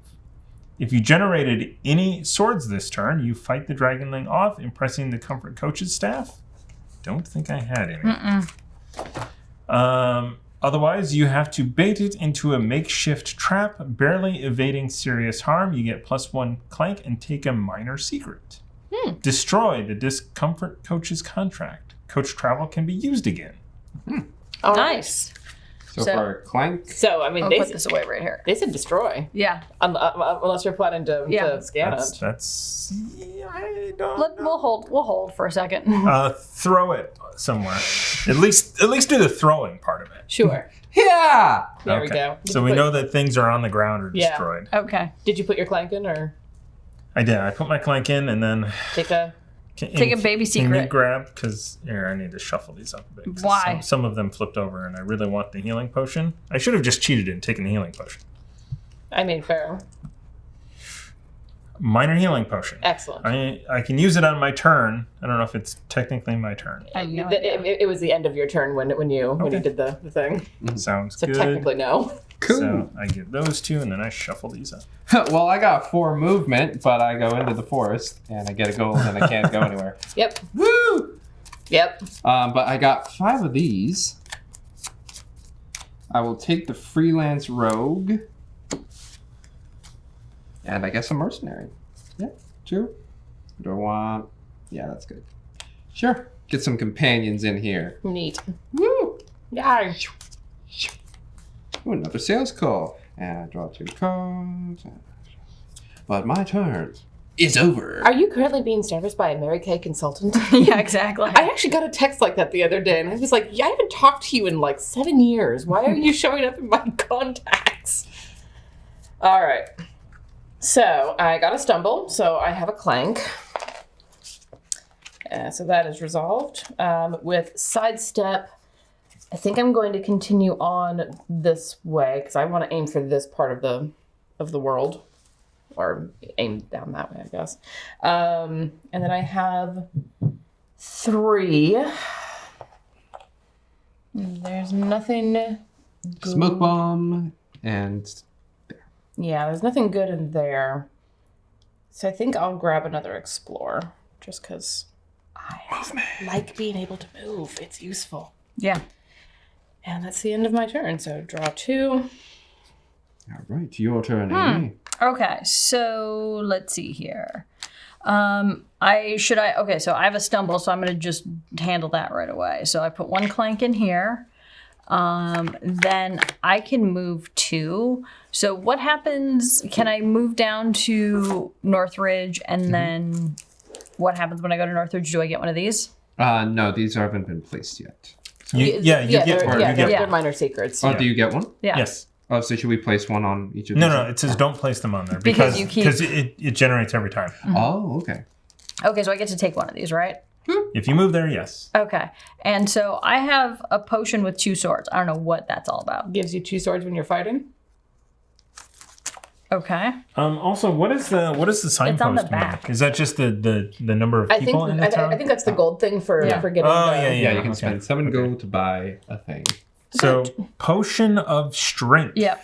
If you generated any swords this turn, you fight the dragonling off, impressing the Comfort Coach's staff. Don't think I had any. Otherwise, you have to bait it into a makeshift trap, barely evading serious harm. You get +1 Clank and take a minor secret. Destroy the Discomfort Coach's contract. Coach travel can be used again. All right. Nice. So So- for Clank, So I mean, I'll put this away right here. they said destroy, Yeah. unless you're planning to scan That's yeah, I don't We'll hold for a second. throw it somewhere. At least do the throwing part of it. Sure. yeah! There we Okay. go. So we know that things are on the ground or Yeah. destroyed. Okay. Did you put your Clank in or I did. I put my Clank in and then take a? Take a baby Can you secret. grab? Because here, I need to shuffle these up a bit. 'cause Why? Some of them flipped over, and I really want the healing potion. I should have just cheated and taken the healing potion. I mean, fair. Minor healing potion. Excellent. I can use it on my turn. I don't know if it's technically my turn. I have no The- idea. it was the end of your turn when you did the thing. Sounds So good. technically no. Cool. So I get those two, and then I shuffle these up. Well, I got 4 movement, but I go into the forest and I get a gold and I can't go anywhere. Yep. Woo! Yep. But I got 5 of these. I will take the Freelance Rogue. And I guess a mercenary. Yeah, true. Do I want... Yeah, that's good. Sure. Get some companions in here. Neat. Woo! Yeah. Ooh, another sales call. And I draw 2 cards. But my turn is over. Are you currently being serviced by a Mary Kay consultant? Yeah, exactly. I actually got a text like that the other day, and I was like, yeah, I haven't talked to you in like 7 years. Why are you showing up in my contacts? All right. So I got a stumble, so I have a Clank. So that is resolved. With sidestep, I think I'm going to continue on this way because I want to aim for this part of the world, or aim down that way, I guess. And then I have 3. There's nothing. Smoke bomb and... Yeah, there's nothing good in there. So I think I'll grab another Explore, just because I like being able to move. It's useful. Yeah. And that's the end of my turn. So draw 2. All right, your turn, Amy. Okay, so let's see here. Okay, so I have a stumble, so I'm going to just handle that right away. So I put 1 clank in here. Then I can move 2. So what happens? Can I move down to Northridge, and then what happens when I go to Northridge? Do I get one of these? No, these haven't been placed yet. You get one. They're minor secrets. Oh, do you get one? Yeah. Yes. Oh, so should we place one on each of these? No, it says don't place them on there Because you keep- because it generates every time. Oh, okay. Okay, so I get to take one of these, right? If you move there, yes. Okay. And so I have a potion with 2 swords. I don't know what that's all about. Gives you 2 swords when you're fighting. Okay. Also, what is the signpost? It's on the mean? back. Is that just the number of people in the town? I think that's the gold thing for getting Yeah, you can okay. spend 7 gold to buy a thing. So, potion of strength. Yep.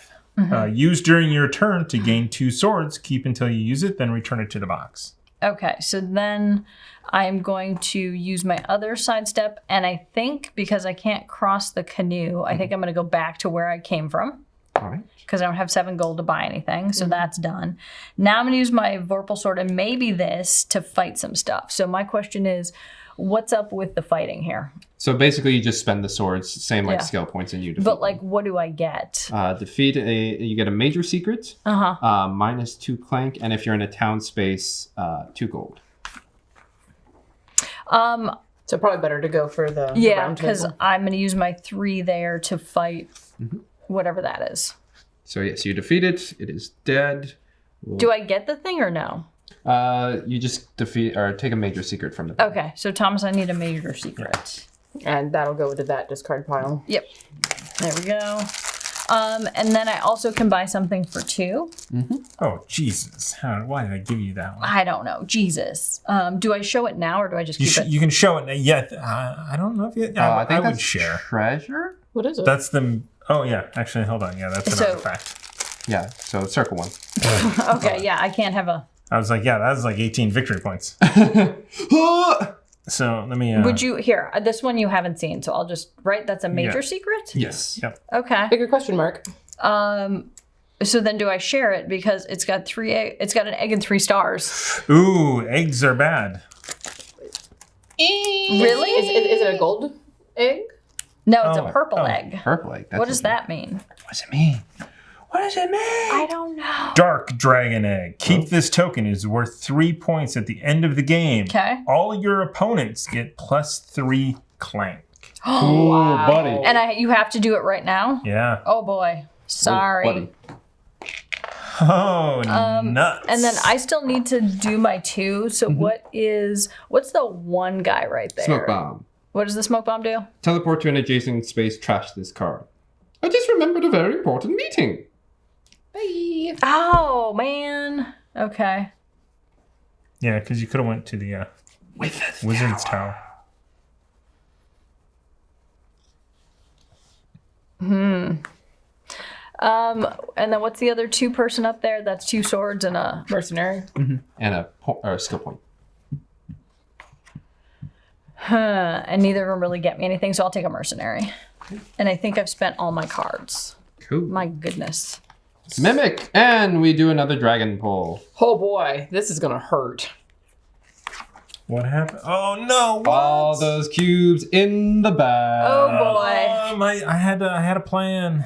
Used during your turn to gain 2 swords. Keep until you use it, then return it to the box. Okay, so then I'm going to use my other sidestep, and I think because I can't cross the canoe, I think I'm going to go back to where I came from. All right. Because I don't have 7 gold to buy anything, so that's done. Now I'm going to use my Vorpal Sword and maybe this to fight some stuff. So my question is, what's up with the fighting here? So basically, you just spend the swords, same like Yeah. skill points, and you defeat. But like, what do I get? You get a major secret, minus 2 clank, and if you're in a town space, 2 gold. So probably better to go for the Yeah, round because table. I'm going to use my 3 there to fight whatever that is. So yes, you defeat it. It is dead. Do I get the thing or no? You just defeat or take a major secret from the. Okay, so Thomas, I need a major secret. And that'll go into that discard pile. Yep. There we go. And then I also can buy something for 2. Oh, Jesus. Why did I give you that one? I don't know. Jesus. Do I show it now or do I just keep it? You can show it. Yeah, I don't know if you... I think would that's share. Treasure? What is it? That's the... Oh, yeah. Actually, hold on. Yeah, that's an artifact. Yeah. So circle 1. Okay, yeah, I can't have a... I was like, yeah, that's like 18 victory points. So let me... Would you... Here, this one you haven't seen, so I'll just... Right? That's a major secret? Yes. Yep. Okay. Bigger question mark. So then do I share it because it's got 3 it's got an egg and 3 stars. Ooh, eggs are bad. Really? Is it a gold egg? No, it's a purple egg. Purple egg. What does that mean? What does it mean? What does it mean? I don't know. Dark dragon egg. Keep this token. It is worth 3 points at the end of the game. Okay. All your opponents get +3 clank. Ooh, buddy. And you have to do it right now? Yeah. Oh boy. Sorry. Buddy. Oh, nuts. And then I still need to do my 2. So what's the one guy right there? Smoke bomb. What does the smoke bomb do? Teleport to an adjacent space. Trash this card. I just remembered a very important meeting. Bye. Oh man. Okay. Yeah, because you could have went to the Wizard's Tower. And then what's the other 2 person up there? That's 2 swords and a... Mercenary. And a skill point. And neither of them really get me anything, so I'll take a mercenary. And I think I've spent all my cards. Cool. My goodness. Mimic, and we do another dragon pull. Oh boy, this is gonna hurt. What happened? Oh no! What? All those cubes in the bag. Oh boy. I had a plan.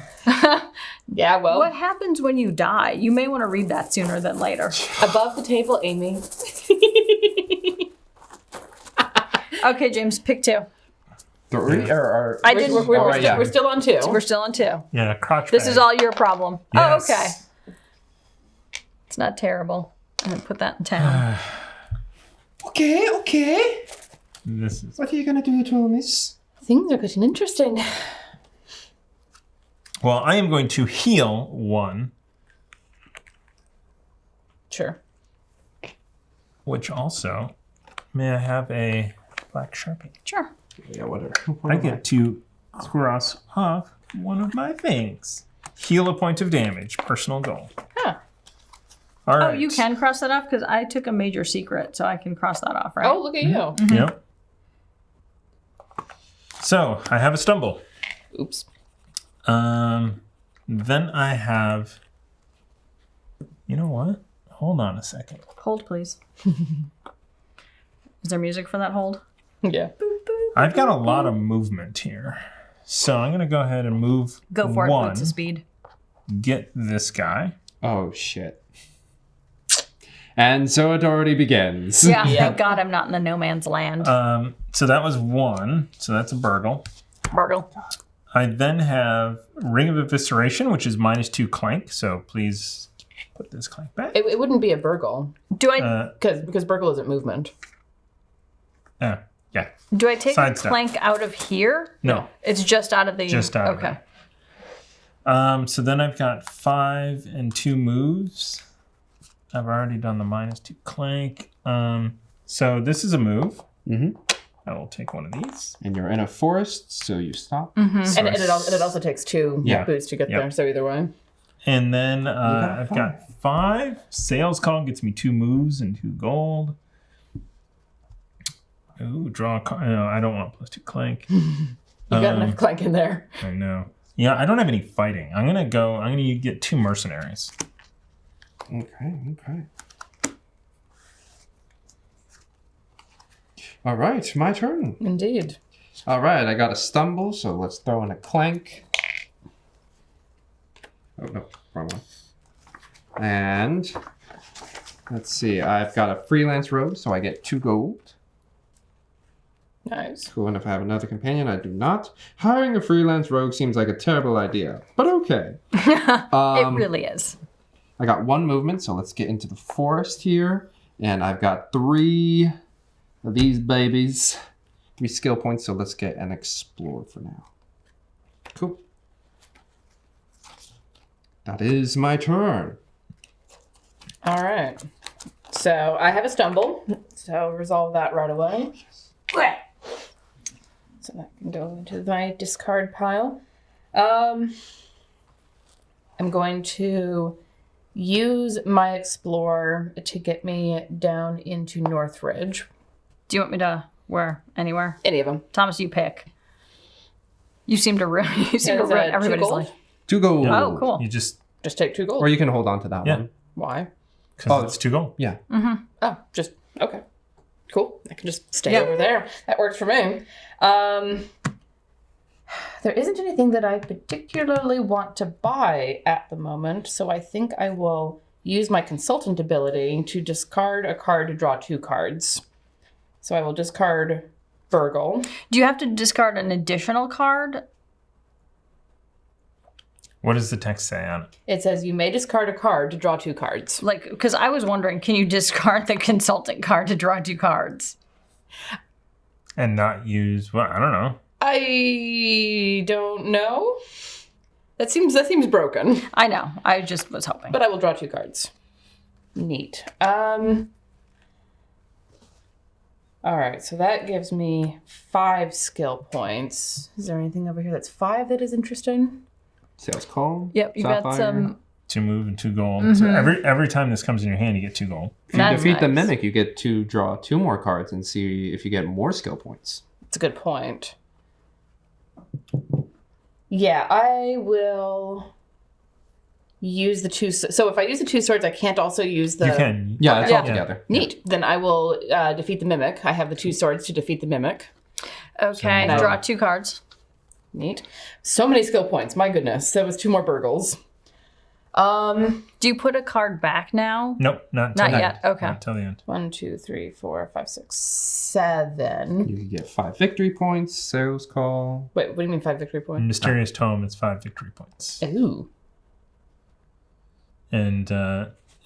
Yeah, well, What happens when you die? You may want to read that sooner than later. above the table, Amy. Okay, James, pick 2. 3 or I didn't. We're still on 2. We're still on 2. Yeah, crotch. This bag. is all your problem. Yes. Oh, okay. It's not terrible. I'm gonna put that in town. Okay. This is. What are you gonna do, Thomas? Things are getting interesting. Well, I am going to heal 1, Sure. which also may I have a black sharpie. Sure. Yeah, whatever. I get to cross off one of my things. Heal a point of damage. Personal goal. Huh. All right. Oh, you can cross that off because I took a major secret, so I can cross that off, right? Oh, look at you. Yep. So I have a stumble. Oops. Then I have. You know what? Hold on a second. Hold, please. Is there music for that hold? Yeah. I've got a lot of movement here, so I'm gonna go ahead and move. Go for it, one. boots of speed. Get this guy. Oh, shit. And so it already begins. Yeah, thank God I'm not in the no man's land. So that was one. So that's a burgle. Burgle. I then have Ring of Evisceration, which is -2 clank. So please put this clank back. It wouldn't be a burgle Do I because burgle isn't movement. Yeah. do I take a Sidestep. clank out of here? No. It's just out of the Just out of Okay. So then I've got 5 and 2 moves. I've already done the -2 clank. So this is a move. Mm-hmm. I will take one of these. And you're in a forest, so you stop. So And it also takes 2 Yeah. boots to get Yep. there. So either way. And then got I've got 5. Sales call gets me 2 moves and 2 gold. Ooh, draw a card. No, I don't want +2 clank. You got enough clank in there. I know. Yeah, I don't have any fighting. I'm gonna get 2 mercenaries. Okay. All right, my turn. Indeed. All right, I got a stumble, so let's throw in a clank. Oh, no, wrong one. And let's see, I've got a freelance robe, so I get 2 gold. Nice. Cool, and if I have another companion, I do not. Hiring a freelance rogue seems like a terrible idea, but okay. It really is. I got 1 movement, so let's get into the forest here. And I've got 3 of these babies. 3 skill points, so let's get an explore for now. Cool. That is my turn. All right. So I have a stumble. So resolve that right away. So that can go into my discard pile. I'm going to use my explore to get me down into Northridge. Do you want me to where? Anywhere? Any of them. Thomas, you pick. You seem to ruin Is ruin that 2 everybody's gold? life. 2 gold. Oh, cool. You just Just take 2 gold. Or you can hold on to that Yeah. one. Why? because it's 2 gold. Yeah. Oh, just okay. Cool. I can just stay Yeah. over there. That works for me. There isn't anything that I particularly want to buy at the moment, so I think I will use my consultant ability to discard a card to draw 2 cards. So I will discard Burgle. Do you have to discard an additional card? What does the text say on it? It says you may discard a card to draw 2 cards. Like, because I was wondering, can you discard the consultant card to draw 2 cards? And not use, well, I don't know. I don't know. That seems broken. I know. I just was hoping. But I will draw 2 cards. Neat. All right, so that gives me 5 skill points. Is there anything over here that's 5 that is interesting? Sales call. Yep, you got Sapphire. some. 2 move and 2 gold. So every time this comes in your hand, you get 2 gold. If you That's defeat the nice. mimic, you get to draw 2 more cards and see if you get more skill points. That's a good point. Yeah, I will use the 2. So if I use the 2 swords, I can't also use the. You can. Yeah, it's Yeah. all together. Neat. Then I will defeat the mimic. I have the 2 swords to defeat the mimic. Okay, So- draw 2 cards. Neat. So many skill points. My goodness. That was 2 more burgles. Do you put a card back now? Nope, not till Not the yet. end. Okay. Not till the end. 1, 2, 3, 4, 5, 6, 7. You can get 5 victory points, sales call. Wait, what do you mean 5 victory points? Mysterious Tome is 5 victory points. Ooh. And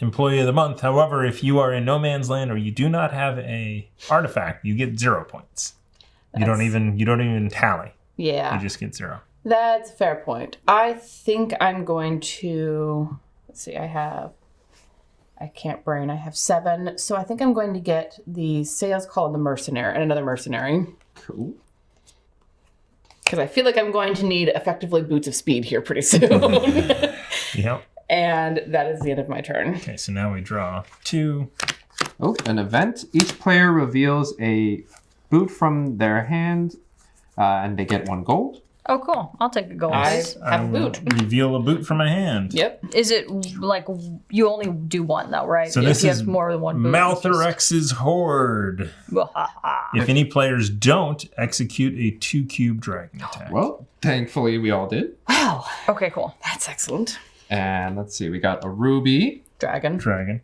Employee of the Month. However, if you are in no man's land or you do not have a artifact, you get 0 points. You don't even tally. Yeah. You just get 0. That's a fair point. I think I'm going to, let's see, I can't brain, I have 7. So I think I'm going to get the sales call and the mercenary and another mercenary. Cool. Because I feel like I'm going to need effectively boots of speed here pretty soon. Yep. And that is the end of my turn. Okay, so now we draw 2. Oh, an event. Each player reveals a boot from their hand, and they get 1 gold. Oh, cool. I'll take a gold. I have a will boot. Reveal a boot from my hand. Yep. Is it like you only do one though, right? So If this you is have more than one boot. Malthorex's Horde. If any players don't, execute a 2-cube dragon attack. Well, thankfully we all did. Wow. Okay, cool. That's excellent. And let's see, we got a ruby. Dragon. Dragon.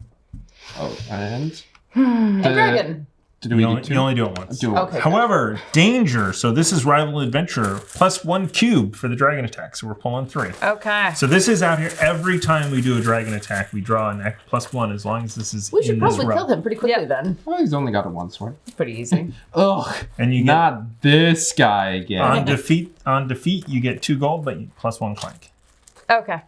Oh, and... A dragon. Did we You do only, 2? you only do it once. Do it. Okay. However, danger. So this is rival adventure plus 1 cube for the dragon attack. So we're pulling 3. Okay. So this is out here every time we do a dragon attack. We draw an +1 as long as this is We should in this probably row. kill him pretty quickly Yep. then. Oh, he's only got a 1 sword. Pretty easy. Ugh, And you get not this guy again. on defeat you get 2 gold, but +1 clank. Okay.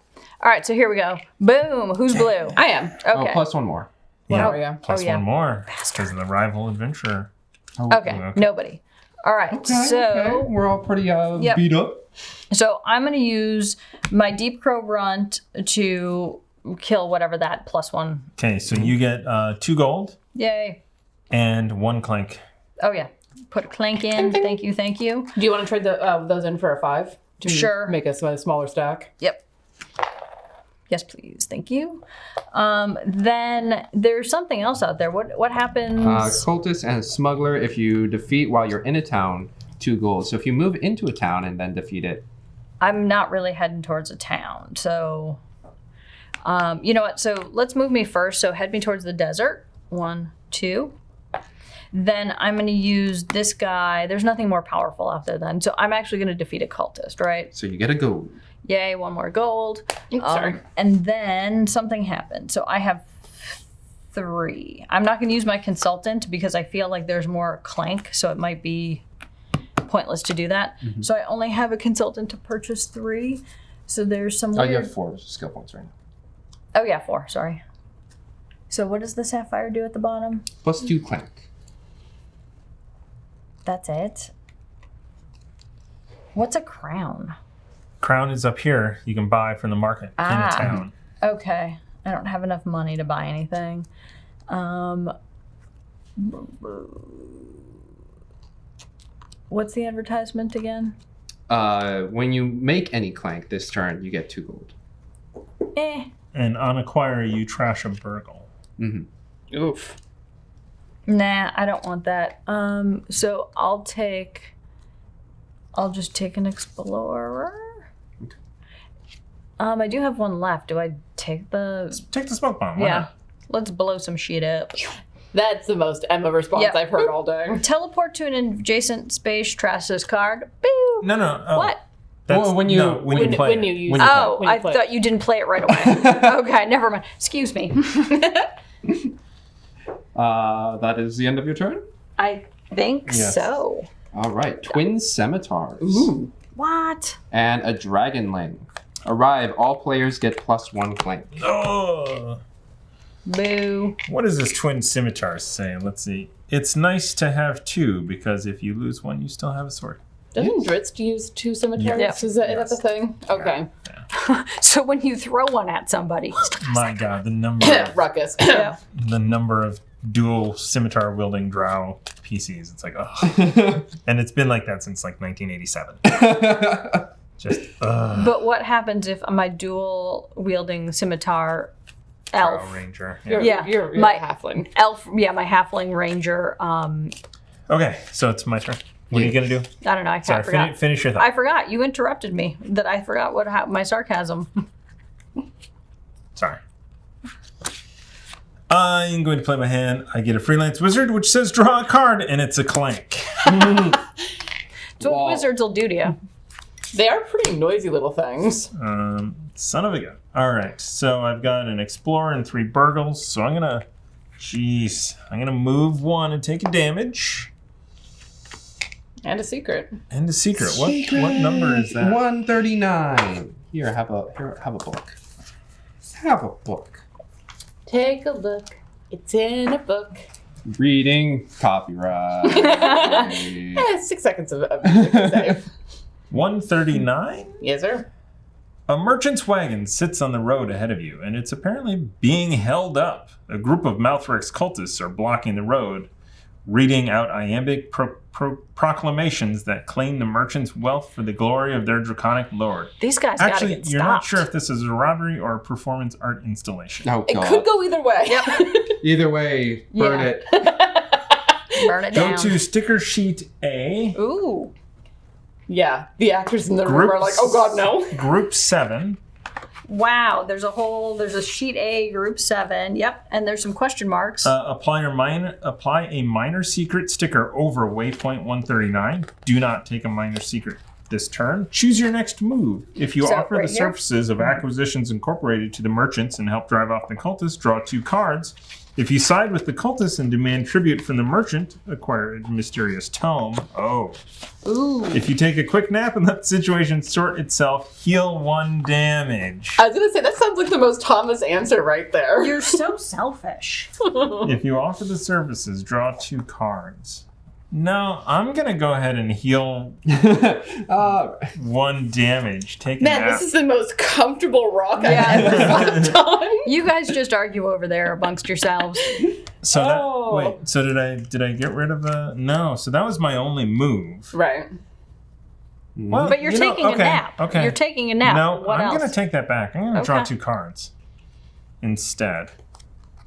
All right, so here we go. Boom. Who's blue? I am. Okay. Oh, plus 1 more. Yeah. are you? Plus Oh, yeah. 1 more because of the rival adventure. Oh, Okay. Nobody. All right. So we're all pretty Yep. beat up. So I'm going to use my Deep Crow Grunt to kill whatever that +1. Okay, so you get 2 gold Yay. and 1 clank. Oh, yeah. Put a clank in. Thank you. Thank you. Do you want to trade those in for a 5? To Sure. Make a smaller stack? Yep. Yes, please. Thank you. Then there's something else out there. What happens? Cultist and smuggler, if you defeat while you're in a town, 2 gold. So if you move into a town and then defeat it. I'm not really heading towards a town. So, you know what? So let's move me first. So head me towards the desert. 1, 2. Then I'm going to use this guy. There's nothing more powerful out there then. So I'm actually going to defeat a cultist, right? So you get a gold. Yay, 1 more gold. Sorry. And then something happened. So I have 3. I'm not going to use my consultant because I feel like there's more clank. So it might be pointless to do that. Mm-hmm. So I only have a consultant to purchase 3. So there's some Oh, weird... you have 4 skill points right now. Oh, yeah, 4. Sorry. So what does the sapphire do at the bottom? Plus 2 clank. That's it. What's a crown? Crown is up here. You can buy from the market in a town. Okay. I don't have enough money to buy anything. What's the advertisement again? When you make any clank this turn, you get 2 gold. And on acquire, you trash a burgle. Mm-hmm. Oof. Nah, I don't want that. So I'll just take an explorer. Okay. I do have 1 left. Do I take the... Take the smoke bomb. Why Yeah. not? Let's blow some shit up. That's the most Emma response Yeah. I've heard all day. Teleport to an adjacent space, trash this card. Boo! No. Oh, What? That's, Well, when you- no, when you play when it. you use When it. you Oh, When you I play thought you didn't play it right away. Okay, never mind. Excuse me. That is the end of your turn? I think Yes. so. All right. Twin scimitars. Ooh. What? And a dragonling. Arrive. All players get plus 1 clank. Oh. Boo. What does this twin scimitar say? Let's see. It's nice to have 2 because if you lose 1, you still have a sword. Doesn't Dritz use 2 scimitars? Yeah. Is that the thing? Okay. So when you throw one at somebody, My God, the number Ruckus. yeah. the number of dual scimitar wielding drow PCs. It's like, oh. And it's been like that since like 1987. Just, But what happens if my dual wielding scimitar elf? Drow ranger. You're, Yeah, you're my- a halfling. Elf, yeah, my halfling ranger. Okay, so it's my turn. What are you gonna do? I don't know. I Sorry, forgot. finish your I thought. forgot. You interrupted me. That I forgot my sarcasm. Sorry. I'm going to play my hand. I get a freelance wizard, which says draw a card, and it's a clank. It's what wizards will do to you. They are pretty noisy little things. Son of a gun. All right, so I've got an explorer and 3 burgles. So I'm gonna move 1 and take a damage. And a secret. And a secret. What number is that? 139. Here, have a book. Have a book. Take a look. It's in a book. Reading copyright. 6 seconds of music to save. 139. Yes, sir. A merchant's wagon sits on the road ahead of you, and it's apparently being held up. A group of Malthorix cultists are blocking the road, reading out iambic proclamations that claim the merchant's wealth for the glory of their draconic lord. These guys gotta Actually, get you're not stopped. sure if this is a robbery or a performance art installation. Oh, It God. could go either way. Either way, burn Yeah. it. Burn it Go down. to sticker sheet A, Ooh. Yeah, the actors in the room are like, oh god, no. Group 7. Wow, there's a sheet A, group 7. Yep, and there's some question marks. Apply a minor secret sticker over waypoint 139. Do not take a minor secret this turn. Choose your next move. If you So, offer right the here? services of Acquisitions Incorporated to the merchants and help drive off the cultists, draw 2 cards. If you side with the cultists and demand tribute from the merchant, acquire a mysterious tome. Oh. Ooh. If you take a quick nap and let the situation sort itself, heal 1 damage. I was gonna say, that sounds like the most Thomas answer right there. You're so selfish. If you offer the services, draw 2 cards. No, I'm going to go ahead and heal 1 damage. Take a Man, nap. this is the most comfortable rock Yeah. I've ever slept on. You guys just argue over there amongst yourselves. So that Oh. wait. So did I get rid of the? No. So that was my only move. Right. Well, But you're you know, taking a nap. Okay. You're taking a nap. No, What I'm else? gonna take that back. I'm gonna draw Okay. 2 cards instead.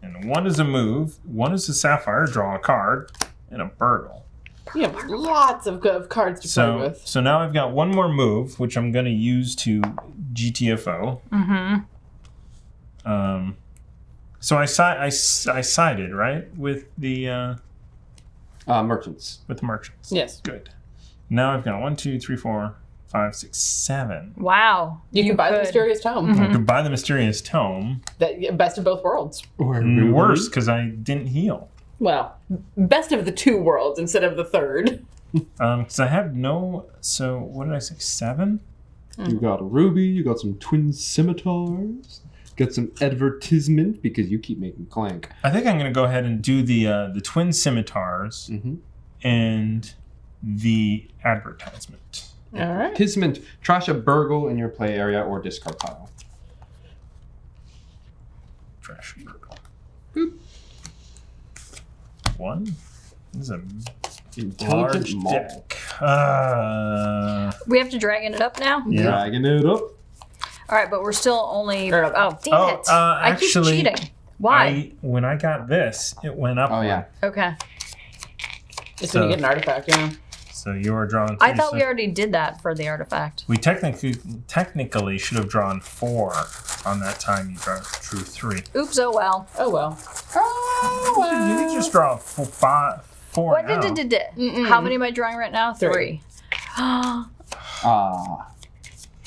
And one is a move. One is a sapphire. Draw a card and a burgle. You have lots of good cards to play So with. so now I've got one more move, which I'm gonna use to GTFO. Mm-hmm. So I sided right with the Merchants. merchants. Yes. Good. Now I've got 1, 2, 3, 4, 5, 6, 7. Wow. You can buy the could. mysterious tome. I could buy the mysterious tome. That best of both worlds. Or Worse, because I didn't heal. Well, best of the 2 worlds instead of the 3rd. Because I have no. So what did I say? 7. You got a ruby, you got some twin scimitars, got some advertisement because you keep making Clank. I think I'm going to go ahead and do the twin scimitars and the advertisement. All right. Advertisement, trash a burgle in your play area or discard pile. Trash burgle. 1. This is a Intelligent large maul. deck. We have to dragon it up now? Yeah. Dragging it up. All right, but we're still only... Or- Oh, damn Oh, it. I keep actually, cheating. Why? When I got this, it went up. Oh, one. yeah. Okay. It's when you get an artifact, yeah. So you were drawing 3. I thought we so already did that for the artifact. we technically should have drawn 4 on that time. You drew 3. Oops, oh well. Oh, well. Oh, well. You could just draw 4 What now. How many am I drawing right now? 3.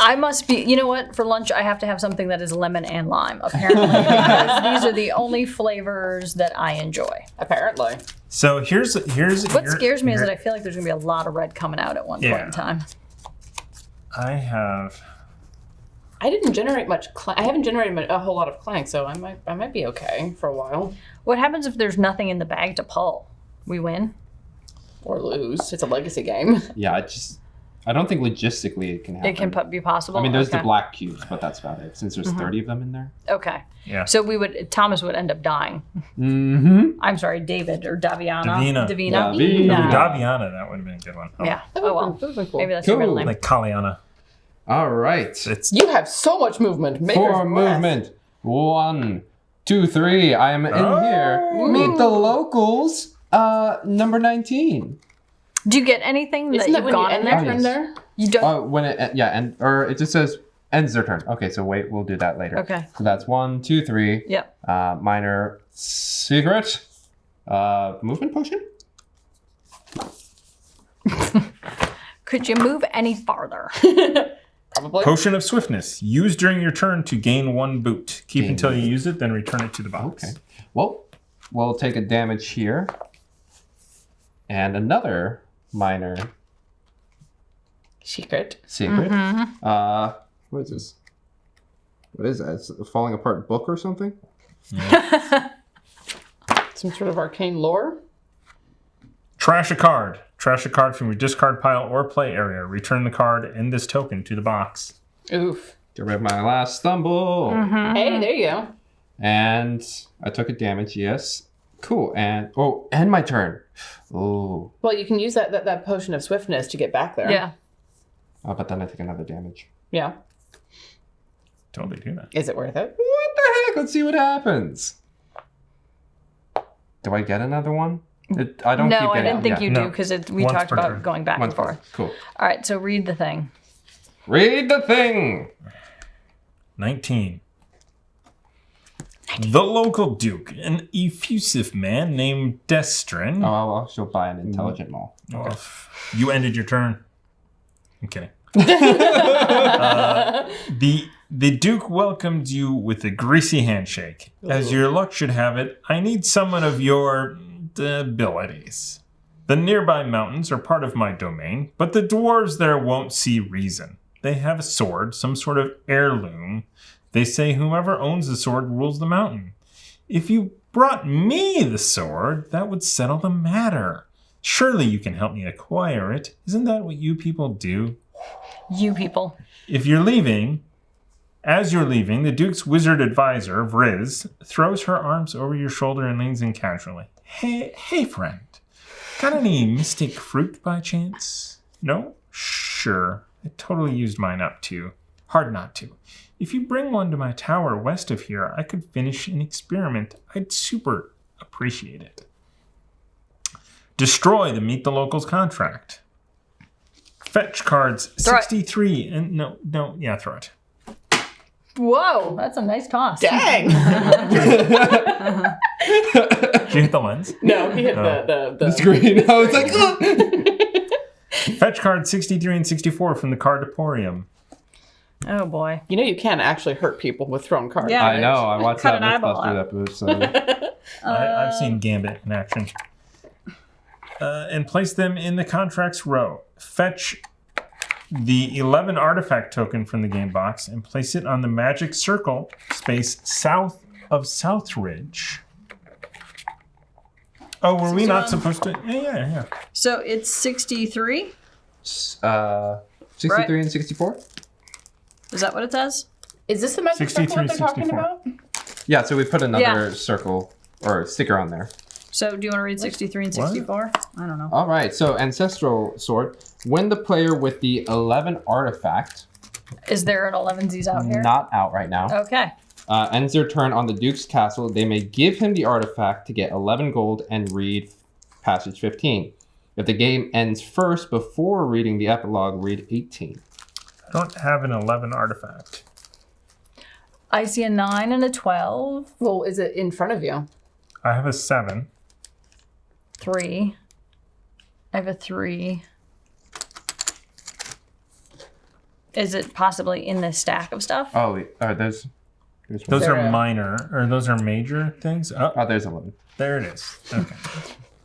I must be, you know what? For lunch, I have to have something that is lemon and lime, apparently. Because these are the only flavors that I enjoy. Apparently. So here's What scares me is that I feel like there's going to be a lot of red coming out at one point Yeah. in time. I have. I didn't generate much Clank. I haven't generated a whole lot of Clank, so I might be okay for a while. What happens if there's nothing in the bag to pull? We win? Or lose. It's a legacy game. Yeah, I don't think logistically it can happen. It can be possible? I mean, there's okay. the black cubes, but that's about it. Since there's 30 of them in there. Okay. Yeah. So Thomas would end up dying. Mm-hmm. I'm sorry, David or Daviana. Davina. Davina. Davina. No. Daviana, that would have been a good one. Yeah. That Oh well. would've been cool. Maybe that's your middle Cool. name. Like Kaliana. All right. It's You have so much movement. Maker's For breath. movement. 1, 2, 3. I am in here. Meet the locals. Number 19. Do you get anything that Isn't that you've when you gone in end there? your turn there? You don't. When it or it just says ends their turn. Okay, so wait, we'll do that later. Okay. So that's 1, 2, 3. Yep. Minor secret. Movement potion. Could you move any farther? Probably. Potion of Swiftness. Used during your turn to gain 1 boot. Keep Gain until one you use it, then return it to the box. Okay. Well, we'll take a damage here. And another minor Secret. secret. What is this? What is that? It's a falling apart book or something? Some sort of arcane lore. Trash a card. Trash a card from your discard pile or play area. Return the card and this token to the box. Oof. Get rid of my last stumble. Hey, there you go. And I took a damage, yes. Cool. And my turn. Oh. Well, you can use that potion of swiftness to get back there. Yeah. Oh, but then I take another damage. Yeah. Totally do that. Is it worth it? What the heck? Let's see what happens. Do I get another one? I don't keep No, I getting didn't think you do No. because we Once talked per about turn. going back and forth. Cool. All right, so read the thing. Read the thing. 19. The local duke, an effusive man named Destrin. Oh, I'll also buy an intelligent mall. Oh, you ended your turn. I'm kidding. The Duke welcomed you with a greasy handshake. As your luck should have it, I need someone of your abilities. The nearby mountains are part of my domain, but the dwarves there won't see reason. They have a sword, some sort of heirloom. They say whomever owns the sword rules the mountain. If you brought me the sword, that would settle the matter. Surely you can help me acquire it. Isn't that what you people do? You people. If you're leaving, as you're leaving, the Duke's wizard advisor, Vriz, throws her arms over your shoulder and leans in casually. Hey, friend. Got any mystic fruit by chance? No? Sure. I totally used mine up too. Hard not to. If you bring one to my tower west of here, I could finish an experiment. I'd super appreciate it. Destroy the Meet the Locals contract. Fetch cards Throw it. 63 and throw it. Whoa, that's a nice toss. Dang! Did you hit the lens? No, he hit Oh. the Screen. I was like, Fetch cards 63 and 64 from the Cardiporium. Oh boy. You know you can actually hurt people with thrown cards. Yeah. I know. I watched Cut that an eyeball Mythbusters episode. I've seen Gambit in action. And place them in the contracts row. Fetch the 11 artifact token from the game box and place it on the magic circle space south of Southridge. Oh, were we not supposed to? Yeah. So it's 63? 63 Right. and 64? Is that what it says? Is this the magic circle that 63, they're talking 64. about? Yeah, so we put another Yeah. circle or sticker on there. So do you want to read 63 and What? 64? I don't know. All right, so Ancestral Sword. When the player with the 11 artifact, Is there an 11Zs out here? not out right now, Okay. ends their turn on the Duke's castle, they may give him the artifact to get 11 gold and read passage 15. If the game ends first before reading the epilogue, read 18. I don't have an 11 artifact. I see a 9 and a 12. Well, is it in front of you? I have a 7. 3. I have a 3. Is it possibly in this stack of stuff? Oh, wait, there's one. Those There are are- minor, or those are major things. Oh, Oh, there's 11. there it is. Okay.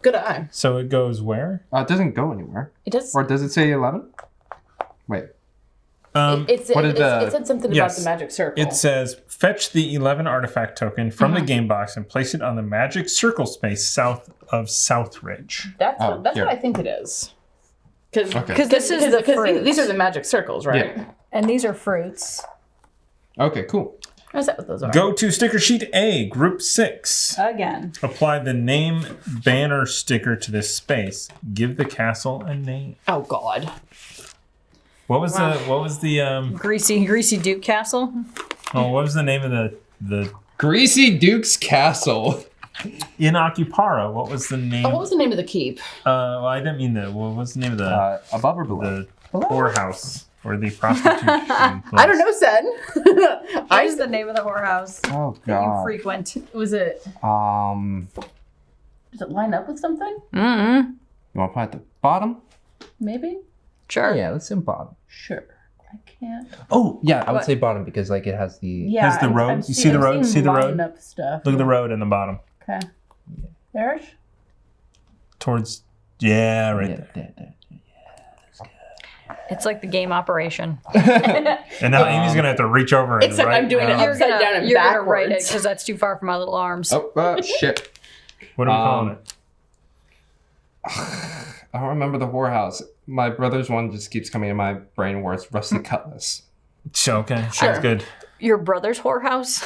Good eye. So it goes where? It doesn't go anywhere. It does. Or does it say 11? Wait. It what is the- said something yes. about the magic circle. It says, fetch the 11 artifact token from the game box and place it on the magic circle space south of Southridge. That's Oh, what here. I think it is. Because Okay. This is the fruits. these are the magic circles, right? Yeah. And these are fruits. Okay, cool. Is that what those are? Go to sticker sheet A, group 6. Again. Apply the name banner sticker to this space. Give the castle a name. Oh God. What was the Greasy Duke Castle. what was the name of the Greasy Duke's Castle. in Akupara? What was the name? Oh, what was the name of the keep? Well, I didn't mean that. What was the name of the Above or below? whorehouse or the prostitution? I don't know, Sen. What is the name of the whorehouse Oh, that you God. frequent? Was it? Does it line up with something? Mm-hmm. You want to put it at the bottom? Maybe. Sure. Yeah, let's say bottom. Sure. I can't. Oh, yeah, I would What? say bottom because like it has the... Yeah. Has the road? You see the road? See the road? Up stuff. Look at the road in the bottom. Okay. There's. Towards right there. It's like the game operation. And now Amy's gonna have to reach over and Except write. I'm doing it You're upside gonna, down and you're gonna write it backwards. because that's too far for my little arms. Oh, shit. What are we calling it? I don't remember the whorehouse. My brother's one just keeps coming in my brain where it's Rusty Cutlass. Okay, sounds good. Your brother's whorehouse?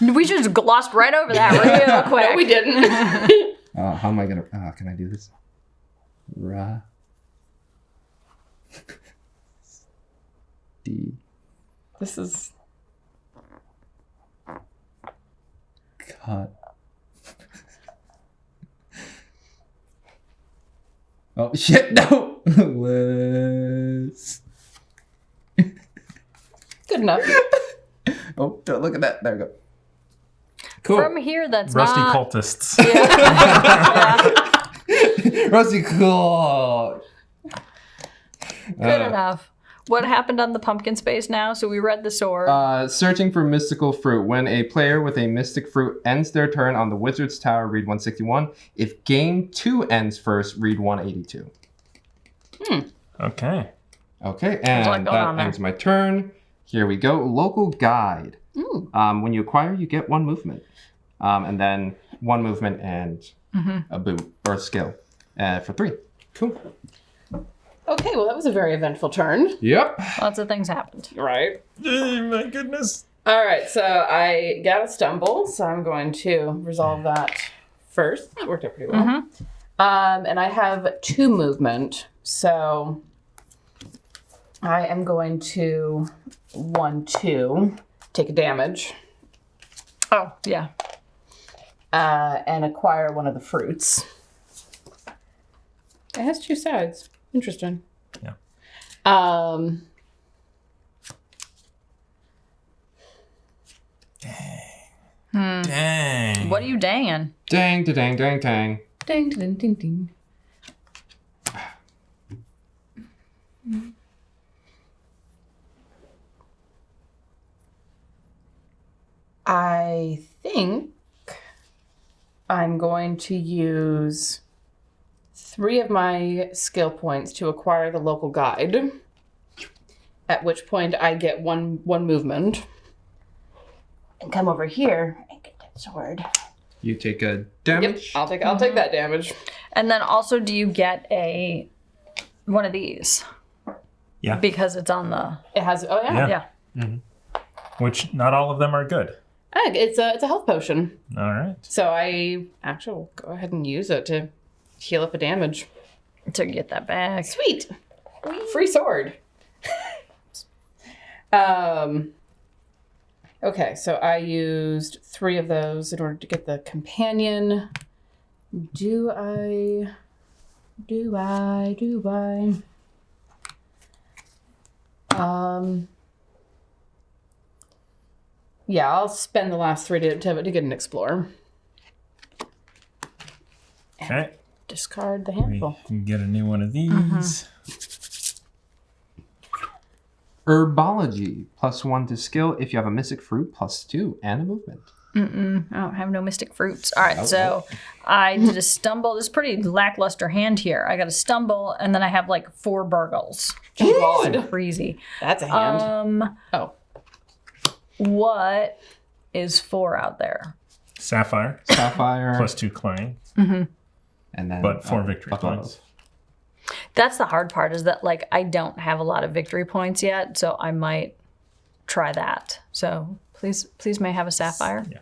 We just glossed right over that real quick. No, we didn't. How am I gonna? Can I do this? Ra. D. This is Cut. Oh shit! No. Let's. good enough. Oh, don't look at that. There we go. Cool. From here, that's Rusty not... cultists. Rusty cool. Good enough. What happened on the pumpkin space now? So we read the sword. Searching for mystical fruit. When a player with a mystic fruit ends their turn on the wizard's tower, read 161. If game 2 ends first, read 182. Okay. Okay, a lot and going on that there. ends my turn. Here we go. Local guide. When you acquire, you get 1 movement. And then 1 movement and a boot or a skill for 3. Cool. Okay, well, that was a very eventful turn. Yep. Lots of things happened. Right. Oh, my goodness. All right, so I got a stumble, so I'm going to resolve that first. That worked out pretty well. And I have 2 movement, so I am going to 1-2, take a damage, Oh, yeah. and acquire 1 of the fruits. It has 2 sides. Interesting. Yeah. Dang. What are you danging? Dang, dang, dang, dang. Ding, ding, ding, ding. I think I'm going to use 3 of my skill points to acquire the local guide, at which point I get one movement. And come over here and get that sword. You take a Yep, damage. I'll take that damage. And then also, do you get one of these? Yeah. Because it's on the... It has Yeah. Yeah. Which not all of them are good. It's a health potion. All right. So I actually will go ahead and use it to heal up a damage. To get that back. Sweet. Free sword. Okay, so I used 3 of those in order to get the companion. Do I? Yeah, I'll spend the last 3 to get an explorer. Okay. Discard the We handful. can get a new one of these. Herbology. +1 to skill if you have a mystic fruit. +2 and a movement. I don't have no mystic fruits. All right, so I did a stumble. This is pretty lackluster hand here. I got a stumble, and then I have like 4 burgles. Oh, God. Crazy. That's a hand. Oh. What is 4 out there? Sapphire. Sapphire. +2 Clank. And then But 4 victory buckle points. That's the hard part, is that like I don't have a lot of victory points yet, so I might try that. So please may I have a sapphire. Yeah.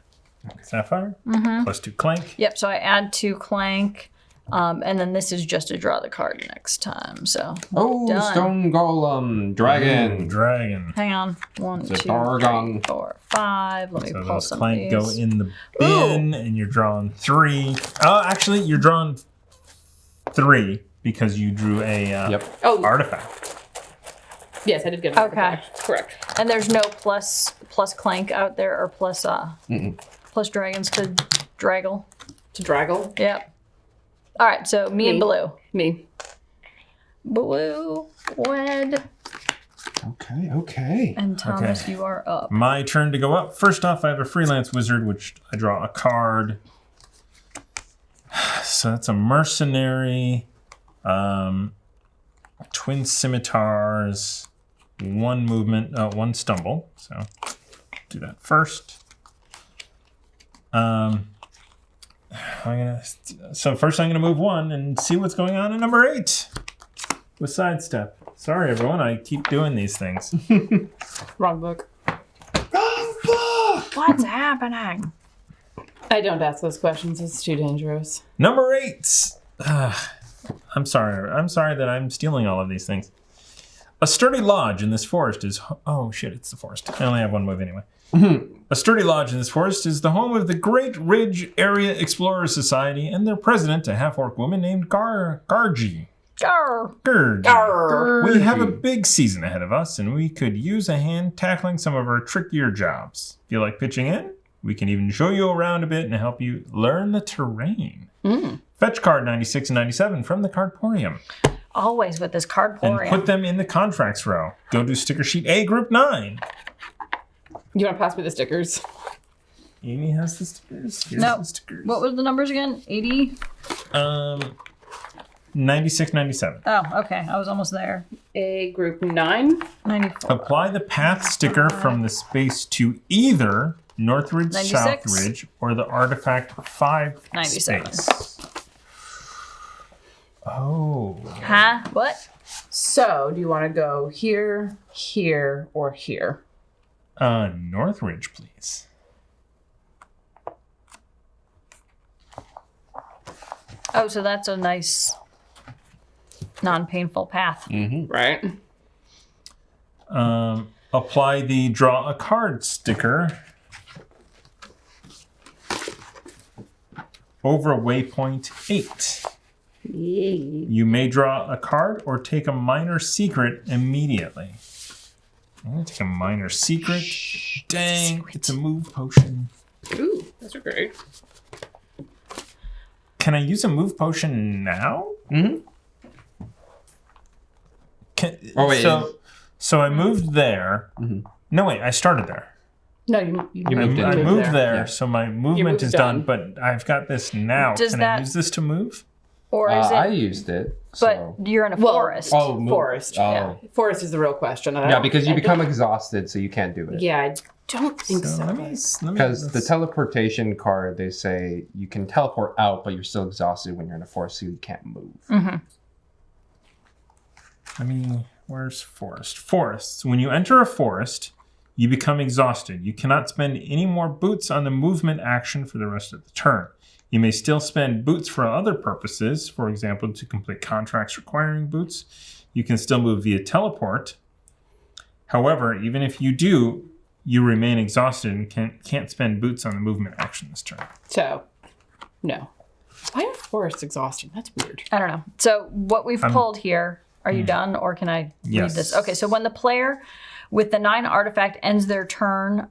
Sapphire. +2 Clank. Yep, so I add 2 Clank, and then this is just to draw the card next time. So Oh, done. stone golem. Dragon. Dragon. Hang on. 1, It's a 2, Dargon. 3, 4, 5. Let me So pull those some Clank of go these. in the bin, and you're drawing 3. Oh, actually, you're drawing 3 because you drew a Yep. Oh, artifact. yes, I did get an artifact. Correct. And there's no plus Clank out there, or plus dragons to draggle. To draggle. Yep. All right, so me and Blue. Me. Blue, Wed, Okay. and Thomas, Okay. you are up. My turn to go up. First off, I have a freelance wizard, which I draw a card. So that's a mercenary, twin scimitars, 1 movement, 1 stumble. So do that first. So first I'm gonna move 1 and see what's going on in number 8 with sidestep. Sorry, everyone. I keep doing these things. Wrong book. What's happening? I don't ask those questions. It's too dangerous. Number 8. I'm sorry. I'm sorry that I'm stealing all of these things. A sturdy lodge in this forest is... Oh, shit, it's the forest. I only have one move anyway. A sturdy lodge in this forest is the home of the Great Ridge Area Explorers Society and their president, a half-orc woman named Gargi. Gargi. We have a big season ahead of us, and we could use a hand tackling some of our trickier jobs. Feel like pitching in? We can even show you around a bit and help you learn the terrain. Fetch card 96 and 97 from the Cardporium. Always with this Cardporium. And put them in the contracts row. Go to sticker sheet A, group 9. You want to pass me the stickers? Amy has the stickers. Here's No. the stickers. What were the numbers again? 80? 96, 97. Oh, okay. I was almost there. A group 9. 94. Apply the path sticker from the space to either Northridge, 96. Southridge, or the artifact 5 97. space. Oh. Huh? What? So, do you want to go here, here, or here? Northridge, please. Oh, so that's a nice non-painful path. Right. Apply the draw a card sticker over waypoint 8. You may draw a card or take a minor secret immediately. I'm going to take a minor secret. Dang, it's a move potion. Ooh, those are great. Can I use a move potion now? Oh, wait. So I moved there. No, wait, I started there. No, you moved I it. moved there, Yeah. so my movement move's is done, done. but I've got this now. Does Can that- I use this to move? Or is I it... used it. But So. you're in a Well, forest. Forest. Oh. Yeah. Forest is the real question. Yeah, because you become exhausted, so you can't do it. Yeah, I don't think so. Let me Because the teleportation card, they say you can teleport out, but you're still exhausted when you're in a forest, so you can't move. where's forest? Forests. When you enter a forest, you become exhausted. You cannot spend any more boots on the movement action for the rest of the turn. You may still spend boots for other purposes, for example, to complete contracts requiring boots. You can still move via teleport. However, even if you do, you remain exhausted and can't spend boots on the movement action this turn. So, no. Why are forests exhausting? That's weird. I don't know. So what we've pulled here, are you done or can I read Yes. this? Okay, so when the player with the 9 artifact ends their turn,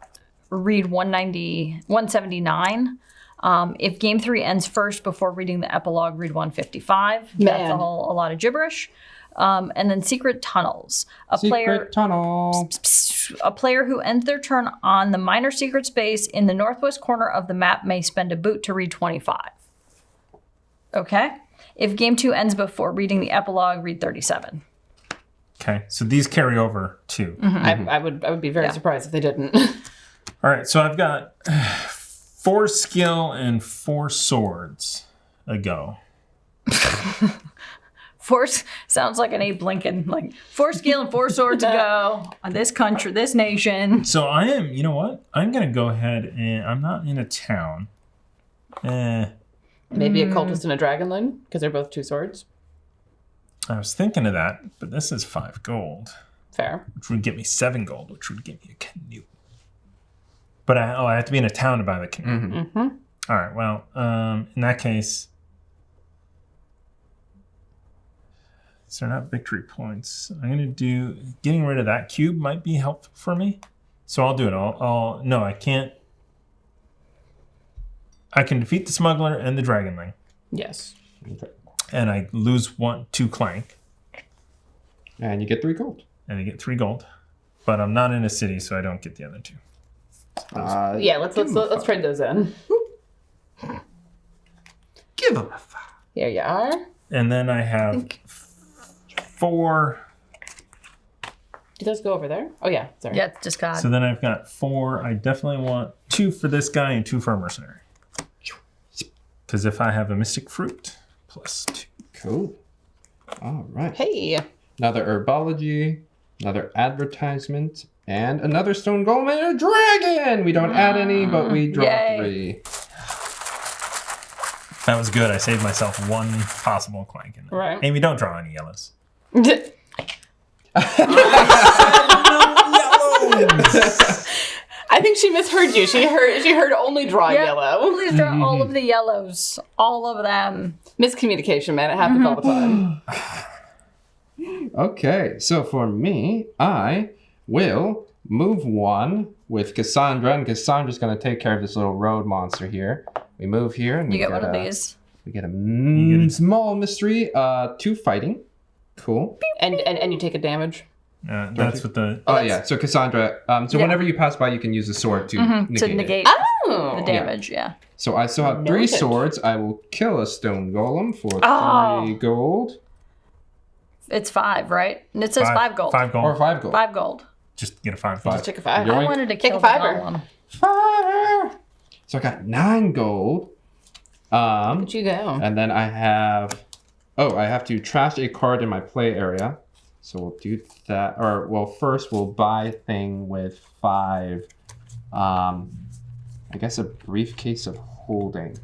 read 179. If game 3 ends first before reading the epilogue, read 155. That's Man. a lot of gibberish. And then secret tunnels. A player who ends their turn on the minor secret space in the northwest corner of the map may spend a boot to read 25. Okay? If game 2 ends before reading the epilogue, read 37. Okay, so these carry over too. I would be very Yeah. surprised if they didn't. All right, so I've got 4 skill and 4 swords a go. Force sounds like an Abe Lincoln, like 4 skill and 4 swords ago on this country, this nation. So I am, you know what? I'm going to go ahead and I'm not in a town. Maybe a cultist and a dragonling, because they're both 2 swords. I was thinking of that, but this is 5 gold, Fair. which would get me 7 gold, which would get me a canoe. But I have to be in a town to buy the canoe. All right, well, in that case, these are not victory points. I'm going to do, getting rid of that cube might be helpful for me. So I'll do it. No, I can't. I can defeat the smuggler and the dragonling. Yes. And I lose 2 clank. And you get 3 gold. And I get 3 gold. But I'm not in a city, so I don't get the other 2. Yeah, let's trade those in. Give them a 5. Here you are. And then I have 4. Did those go over there? Oh yeah, sorry. Yeah, just God. So then I've got 4. I definitely want 2 for this guy and 2 for a mercenary. Because if I have a mystic fruit, +2. Cool. All right. Hey. another herbology, another advertisement, and another stone golem and a dragon! We don't add any, but we draw Yay. 3. That was good. I saved myself one possible clank in there. Right. Amy, don't draw any yellows. I think she misheard you. She heard only draw Yeah, yellow. Please draw all of the yellows. All of them. Miscommunication, man. It happens all the time. Okay, so for me, I will move 1 with Cassandra, and Cassandra's going to take care of this little road monster here. We move here, and You get one of these. We get a small mystery, 2 fighting. Cool. And you take a damage. That's what the... Oh, yeah. So, Cassandra, whenever you pass by, you can use the sword to negate To it. negate Oh. the damage, yeah. So, I still have 3 Noted. swords. I will kill a stone golem for 3 gold. It's 5, right? And it says 5 gold. 5 gold. Or 5 gold. 5 gold. Just get a 5. Just take a 5. Yoink. I wanted to Take kill a the fiver. golem. Fire! So, I got 9 gold. Where'd you go? And then I have... Oh, I have to trash a card in my play area. So we'll do that. Or, well, first we'll buy a thing with 5... I guess a briefcase of holding.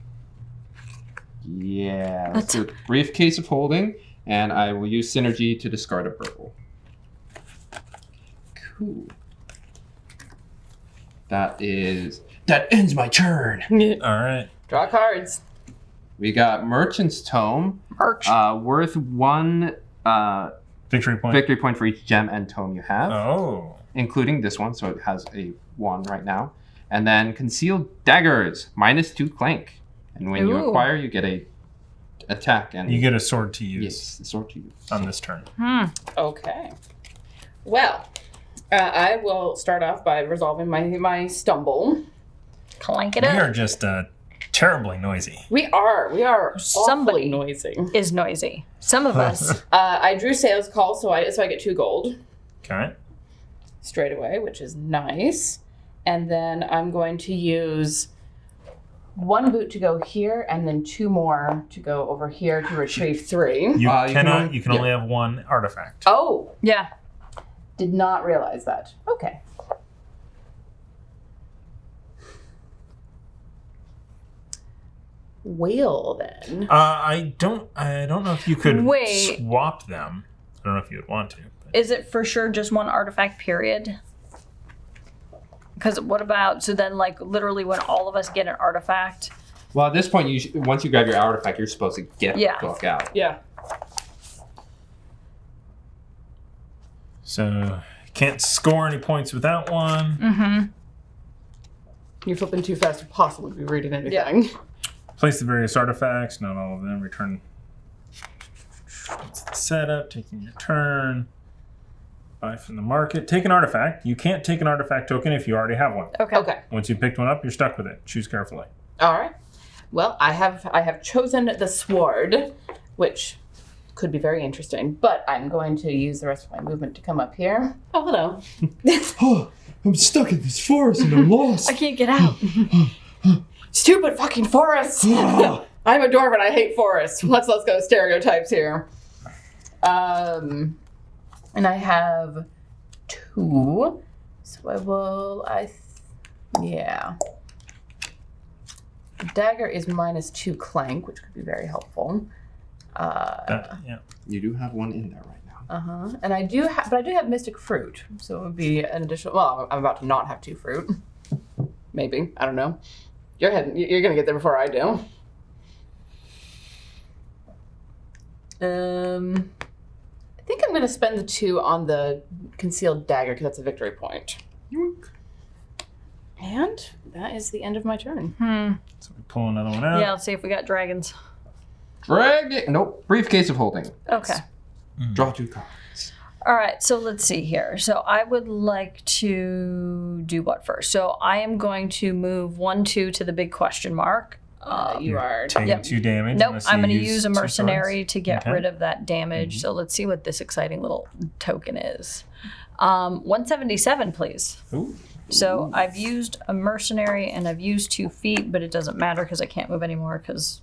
Yeah. Let's do a briefcase of holding. And I will use synergy to discard a burble. Cool. That ends my turn. All right. Draw cards. We got Merchant's Tome. Merch. Worth 1 Victory point. victory point for each gem and tome you have, Oh. including this one, so it has a 1 right now. And then Concealed Daggers, -2 clank. And when you Ooh. acquire, you get a attack. And You get a sword to use yes, the sword to use. on this turn. Okay. Well, I will start off by resolving my stumble. Clank it We up. are just terribly noisy. We are Somebody. awfully noisy. Is noisy. Some of us. I drew sales call, so I get 2 gold Okay. straight away, which is nice. And then I'm going to use 1 boot to go here, and then 2 more to go over here to retrieve 3. You can you can only have 1 artifact. Oh, Yeah. did not realize that. Okay. Well then. I don't know if you could Wait. swap them. I don't know if you would want to. But Is it for sure just 1 artifact, period? Because what about, so then like literally when all of us get an artifact, Well, at this point, once you grab your artifact, you're supposed to get Yeah. the book out. Yeah. so can't score any points without one. You're flipping too fast to possibly be reading anything. Place the various artifacts, not all of them. Return. It's the setup, taking your turn. Buy from the market. Take an artifact. You can't take an artifact token if you already have one. okay. Okay. Once you picked one up, you're stuck with it. Choose carefully. All right. Well, I have chosen the sword, which could be very interesting, but I'm going to use the rest of my movement to come up here. Oh, hello. Oh, I'm stuck in this forest and I'm lost. I can't get out. Stupid fucking forests. I'm a dwarf and I hate forests. Let's go stereotypes here. And I have 2, so I will. Yeah. The dagger is -2 clank, which could be very helpful. Yeah. You do have 1 in there right now. And I do have mystic fruit, so it would be an additional. Well, I'm about to not have 2 fruit. Maybe, I don't know. You're gonna get there before I do. I think I'm gonna spend the 2 on the concealed dagger because that's a victory point. And that is the end of my turn. So we pull another one out. Yeah, let's see if we got dragons. Nope. Briefcase of holding. Okay. Draw 2 cards. All right, so let's see here. So I would like to do what first? So I am going to move 1, 2 to the big question mark. You are. Taking Yep. 2 damage. Nope, unless I'm you going to use a 2 swords. mercenary to get Okay. rid of that damage. So let's see what this exciting little token is. 177, please. Ooh. So I've used a mercenary and I've used 2 feet, but it doesn't matter because I can't move anymore because.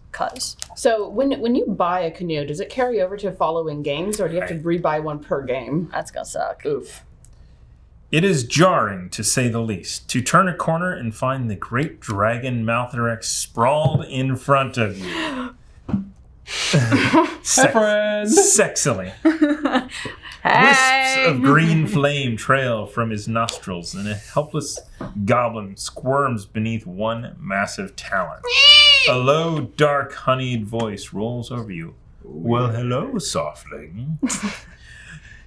So when you buy a canoe, does it carry over to following games, or do you have to rebuy one per game? That's going to suck. Oof. It is jarring, to say the least, to turn a corner and find the great dragon Malthorex sprawled in front of you. Sexily. Wisps of green flame trail from his nostrils, and a helpless goblin squirms beneath one massive talon. A low, dark, honeyed voice rolls over you. Well, hello, softling.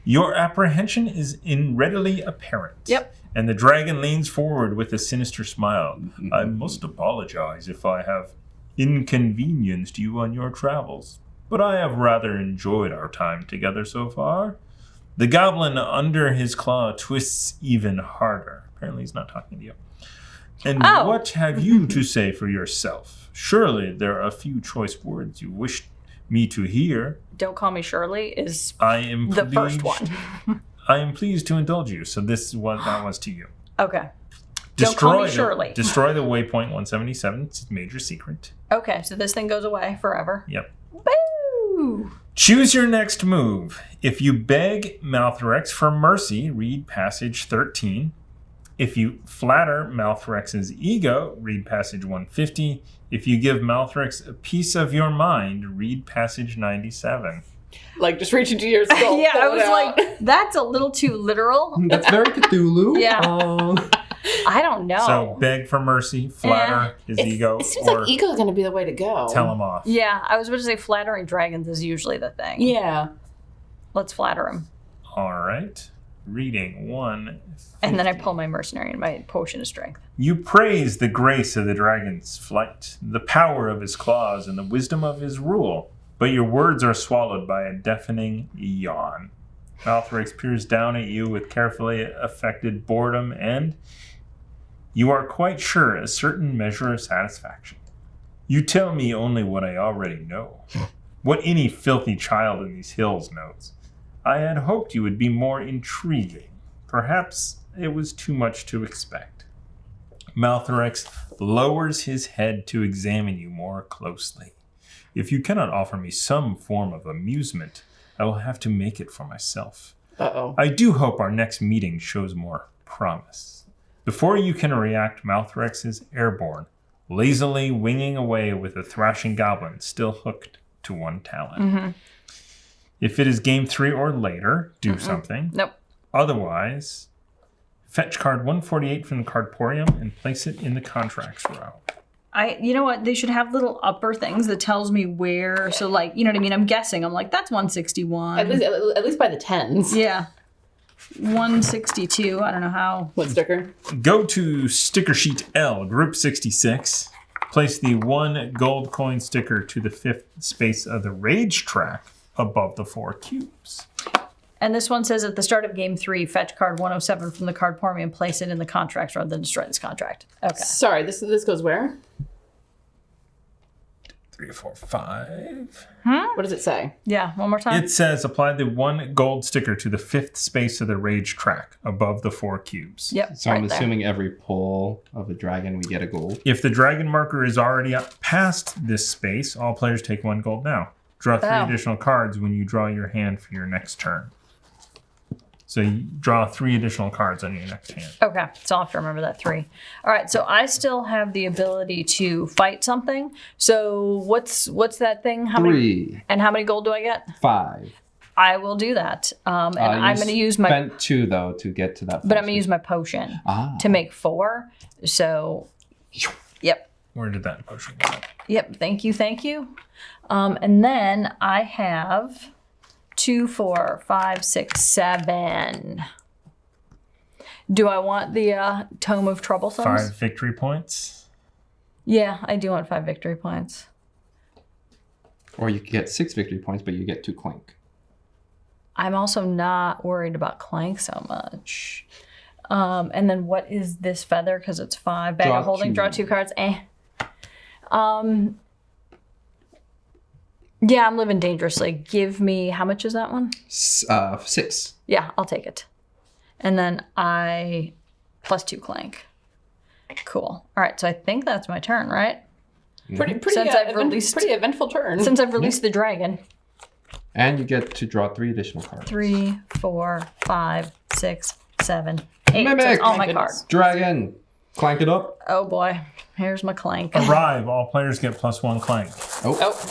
Your apprehension is readily apparent. Yep. And the dragon leans forward with a sinister smile. I must apologize if I have inconvenienced you on your travels, but I have rather enjoyed our time together so far. The goblin under his claw twists even harder. Apparently he's not talking to you. And what have you to say for yourself? Surely there are a few choice words you wish me to hear. Don't call me Shirley is I am the first one. I am pleased to indulge you. So this is what that was to you. Okay. Don't call me Shirley. Destroy the waypoint 177. It's a major secret. Okay, so this thing goes away forever. Yep. Boo! Choose your next move. If you beg Malthorex for mercy, read passage 13. If you flatter Malthorex's ego, read passage 150. If you give Malthorex a piece of your mind, read passage 97. Like just reach into your skull. Yeah, I pull it was out. like, that's a little too literal. That's very Cthulhu. Yeah. I don't know. So beg for mercy, flatter his ego, It seems or like ego is going to be the way to go. tell him off. Yeah, I was about to say flattering dragons is usually the thing. Yeah. Let's flatter him. All right. Reading 1. And then I pull my mercenary and my potion of strength. You praise the grace of the dragon's flight, the power of his claws, and the wisdom of his rule, but your words are swallowed by a deafening yawn. Malthorex peers down at you with carefully affected boredom, and you are quite sure a certain measure of satisfaction. You tell me only what I already know, what any filthy child in these hills knows. I had hoped you would be more intriguing. Perhaps it was too much to expect. Malthorex lowers his head to examine you more closely. If you cannot offer me some form of amusement, I will have to make it for myself. Uh-oh. I do hope our next meeting shows more promise. Before you can react, Malthorex is airborne, lazily winging away with a thrashing goblin still hooked to one talon. Mm-hmm. If it is game 3 or later, do something. Nope. Otherwise, fetch card 148 from the cardporium and place it in the contracts row. You know what? They should have little upper things that tells me where. So, like, you know what I mean? I'm guessing. I'm like, that's 161. At least by the tens. Yeah. 162. I don't know how. What sticker? Go to sticker sheet L, group 66. Place the 1 gold coin sticker to the 5th space of the rage track above the 4 cubes. And this one says at the start of game 3, fetch card 107 from the card portfolio and place it in the contracts rather than destroy this contract. Okay. Sorry, this goes where? 3, 4, 5. What does it say? Yeah, one more time. It says apply the 1 gold sticker to the 5th space of the rage track above the 4 cubes. Yep. So I'm right there. assuming every pull of a dragon we get a gold. If the dragon marker is already up past this space, all players take 1 gold now. Draw 3 additional cards when you draw your hand for your next turn. So you draw 3 additional cards on your next hand. Okay, so I'll have to remember that 3. All right, so I still have the ability to fight something. So what's that thing? How 3, many? And how many gold do I get? 5. I will do that. And I'm going to use my. Spent 2 though to get to that. But I'm going to use my potion to make 4. So, yep. Where did that potion go? Yep, thank you. And then I have 2, 4, 5, 6, 7. Do I want the Tome of Troublesomes? 5 victory points. Yeah, I do want 5 victory points. Or you could get 6 victory points, but you get 2 clank. I'm also not worried about Clank so much. And then what is this feather? Because it's 5. Bag Draw of holding, 2. draw 2 cards. Yeah, I'm living dangerously. Give me, how much is that one? 6. Yeah, I'll take it. And then I +2 clank. Cool. All right, so I think that's my turn, right? Pretty Since I've released- pretty eventful turn. Since I've released the dragon. And you get to draw 3 additional cards. 3, 4, 5, 6, 7, 8. So Mimic! it's all my My cards. Dragon! Clank it up. Oh boy, here's my clank. Arrive. All players get +1 clank. Oh,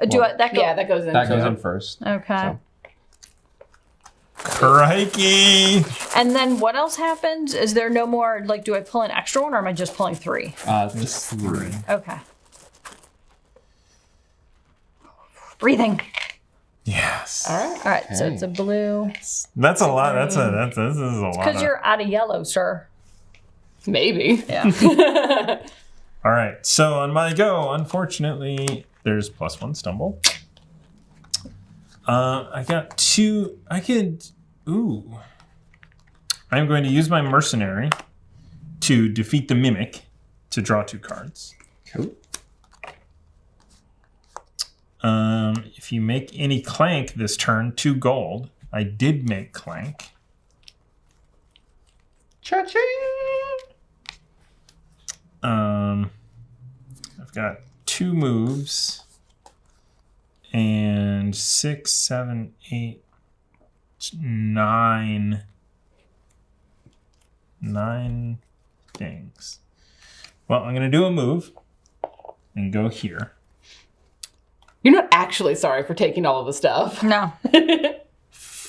Do I, that go? Yeah, that goes in. that goes in first. Okay. So. Crikey! And then what else happens? Is there no more, like, do I pull an extra one or am I just pulling 3? Just 3. Okay. Breathing. Yes. All right. All right, so it's a blue. That's a lot. This is a lot. Because you're out of yellow, sir. Maybe. Yeah. All right. So on my go, unfortunately, there's +1 stumble. I got 2. I could. Ooh. I'm going to use my mercenary to defeat the mimic to draw 2 cards. Cool. If you make any clank this turn, 2 gold. I did make clank. Cha-ching! I've got 2 moves and 6, 7, 8, 9 things. Well, I'm going to do a move and go here. You're not actually sorry for taking all of the stuff. No.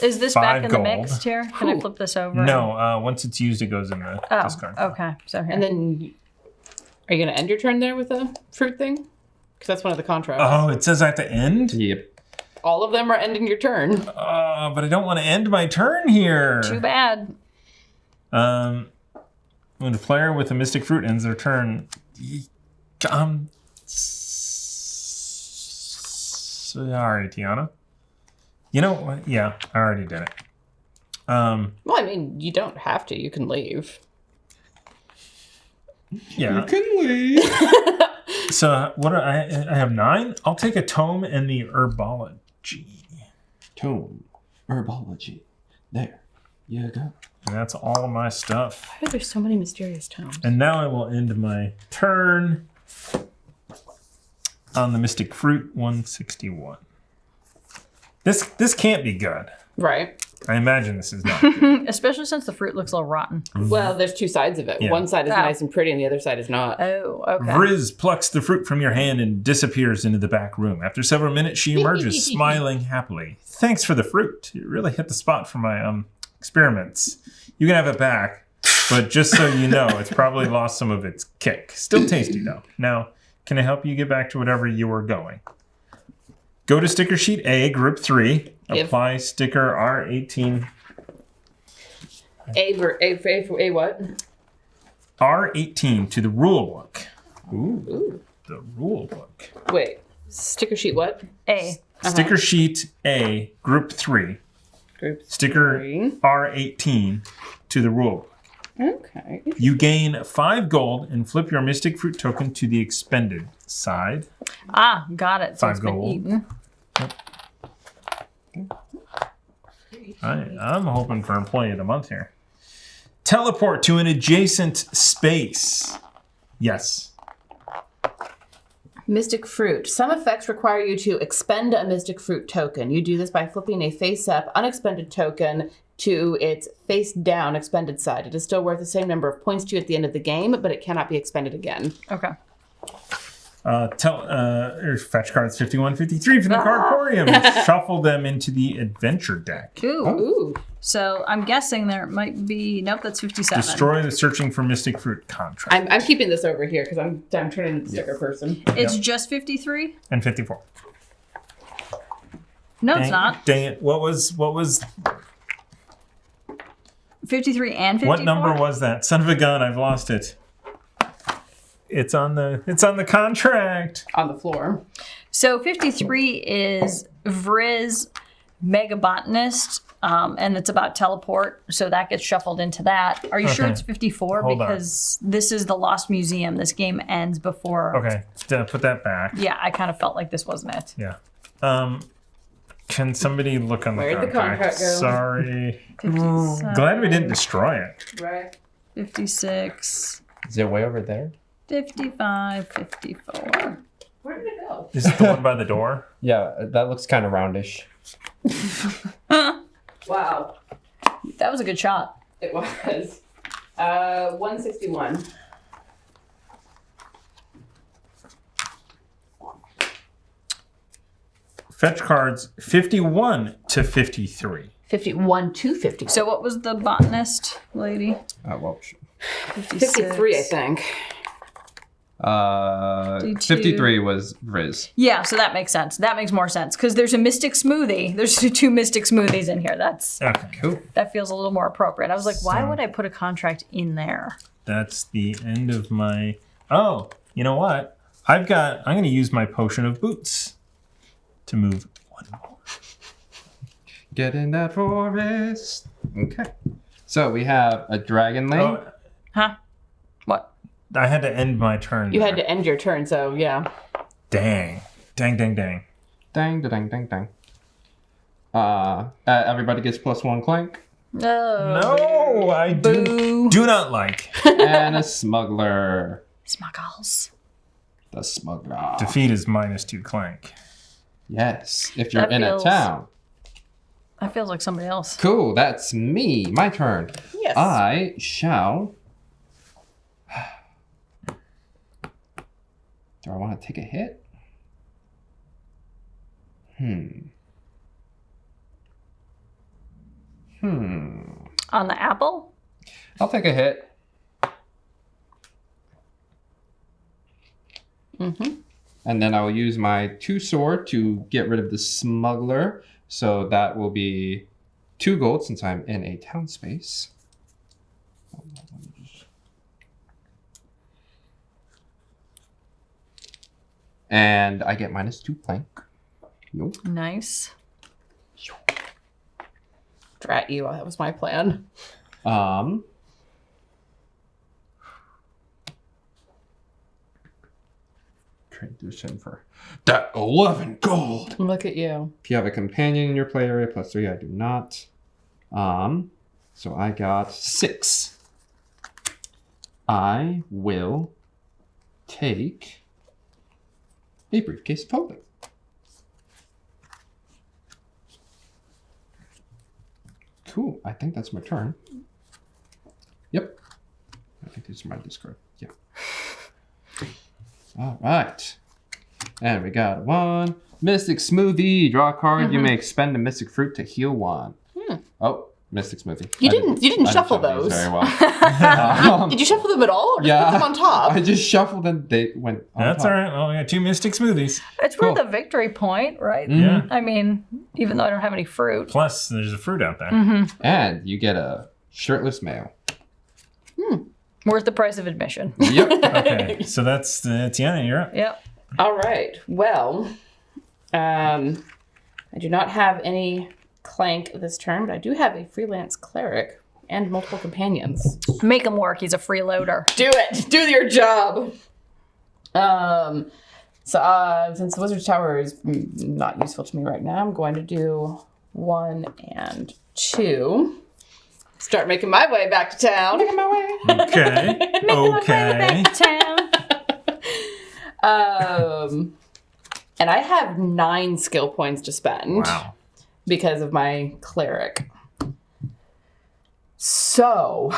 Is this 5 back in the gold. mix here? Can I flip this over? No, once it's used, it goes in the Oh, discard. pile. okay. So here. And then, are you going to end your turn there with a fruit thing? Because that's one of the contracts. Oh, it says at the end? Yep. All of them are ending your turn. But I don't want to end my turn here. Too bad. When a player with a mystic fruit ends their turn, sorry, Tiana. You know what? Yeah, I already did it. Well, I mean, you don't have to. You can leave. Yeah. You can leave. So what? I have 9. I'll take a tome and the herbology, Tome. Herbology. There. You go. and that's all of my stuff. Why are there so many mysterious tomes? And now I will end my turn on the mystic fruit 161. This can't be good. Right. I imagine this is not good. Especially since the fruit looks a little rotten. Well, there's 2 sides of it. Yeah. One side is Oh. nice and pretty, and the other side is not. Oh, okay. Vriz plucks the fruit from your hand and disappears into the back room. After several minutes, she emerges, smiling happily. Thanks for the fruit. You really hit the spot for my experiments. You can have it back, but just so you know, it's probably lost some of its kick. Still tasty, though. Now, can I help you get back to whatever you were going? Go to sticker sheet A, group 3. Yep. Apply sticker R18. A what? R18 to the rule book. Ooh. The rule book. Wait. Sticker sheet what? A. Sticker sheet A, group 3. Group Sticker 3. R18 to the rule book. Okay. You gain 5 gold and flip your mystic fruit token to the expended side. Ah, got it. So 5 it's been gold. eaten. I'm hoping for employee of the month here. Teleport to an adjacent space. Yes. Mystic fruit. Some effects require you to expend a mystic fruit token. You do this by flipping a face-up unexpended token to its face-down expended side. It is still worth the same number of points to you at the end of the game, but it cannot be expended again. Okay. Fetch cards 51, 53 from the Carporium. Shuffle them into the adventure deck. Ooh. Ooh. So I'm guessing there might be. Nope, that's 57. Destroy the searching for mystic fruit contract. I'm keeping this over here because I'm turning into the sticker person. It's just 53? And 54. No, Dang, it's not. Dang it. What was 53 and 54? what number was that? Son of a gun, I've lost it. It's on the contract. On the floor. So 53 is Vriz Megabotanist and it's about teleport, so that gets shuffled into that. Are you sure Okay. it's 54? Hold on. Because this is the Lost Museum. This game ends before. Okay, put that back. Yeah, I kind of felt like this wasn't it. Yeah. Can somebody look on the Where'd the contract go? Sorry. 57, Glad we didn't destroy it. Right. 56, Is it way over there? 55, 54. Where did it go? Is it the one by the door? Yeah, that looks kind of roundish. Wow. That was a good shot. It was. 161. Fetch cards 51 to 53. 51 to 50. So what was the botanist lady? Well, 56. 53, I think. D2. 53 was Riz. Yeah, so that makes sense. That makes more sense because there's a mystic smoothie. There's 2 mystic smoothies in here. Okay. Cool. That feels a little more appropriate. I was like, why would I put a contract in there? That's the end of my... Oh, you know what? I'm going to use my potion of boots to move one more. Get in that forest. Okay. So we have a dragon lane. Oh, Huh? What? I had to end my turn. You had there. to end your turn, so yeah. Dang. Dang. Dang, dang, dang, dang. Everybody gets +1 clank. No, I do not like. And a smuggler. Smuggles. The smuggler. Defeat is -2 clank. Yes, if you're That in feels- a town. That feels like somebody else. Cool, that's me. My turn. Yes. I shall... Do I want to take a hit? On the apple? I'll take a hit. And then I will use my 2 sword to get rid of the smuggler. So that will be 2 gold since I'm in a town space. And I get -2 plank. Yo. Nice. Drat you. That was my plan. Trade this in for that 11 gold. Look at you. If you have a companion in your play area, +3, I do not. So I got 6. I will take a briefcase of holding. Cool. I think that's my turn. Yep. I think this is my discard. Yeah. All right. And we got 1 Mystic Smoothie. Draw a card. You may expend a Mystic Fruit to heal 1. Oh, Mystic Smoothie. You didn't I shuffle these those. very well. Did you shuffle them at all, or just Yeah. put them on top? I just shuffled and they went on That's top. all right. Well, I got 2 mystic smoothies. It's Cool. worth a victory point, right? Yeah. I mean, even though I don't have any fruit. Plus, there's a fruit out there. And you get a shirtless male. Worth the price of admission. Yep. Okay, so that's Tiana. You're up. Yep. All right. Well, I do not have any clank this turn, but I do have a freelance cleric and multiple companions. Make him work. He's a freeloader. Do it. Do your job. So since the Wizard's Tower is not useful to me right now, I'm going to do 1 and 2. Start making my way back to town. Making my way. Okay. Okay. Town. And I have 9 skill points to spend. Wow. Because of my cleric. So.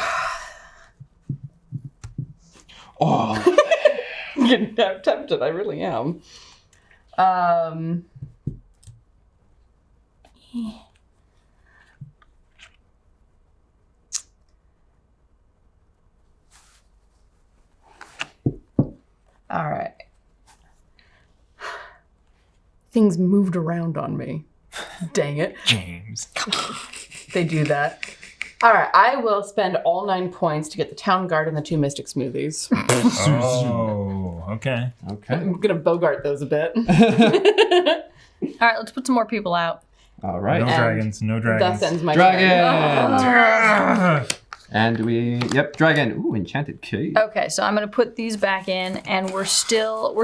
Oh. I'm getting tempted. I really am. All right. Things moved around on me. Dang it. James. They do that. All right, I will spend all 9 points to get the town guard and the 2 mystic smoothies. Oh, okay. Okay. I'm gonna bogart those a bit. All right, let's put some more people out. All right. No And dragons. No dragons. Thus ends my Dragon! Ah! And dragon. Ooh, enchanted key. Okay, so I'm gonna put these back in, and we're still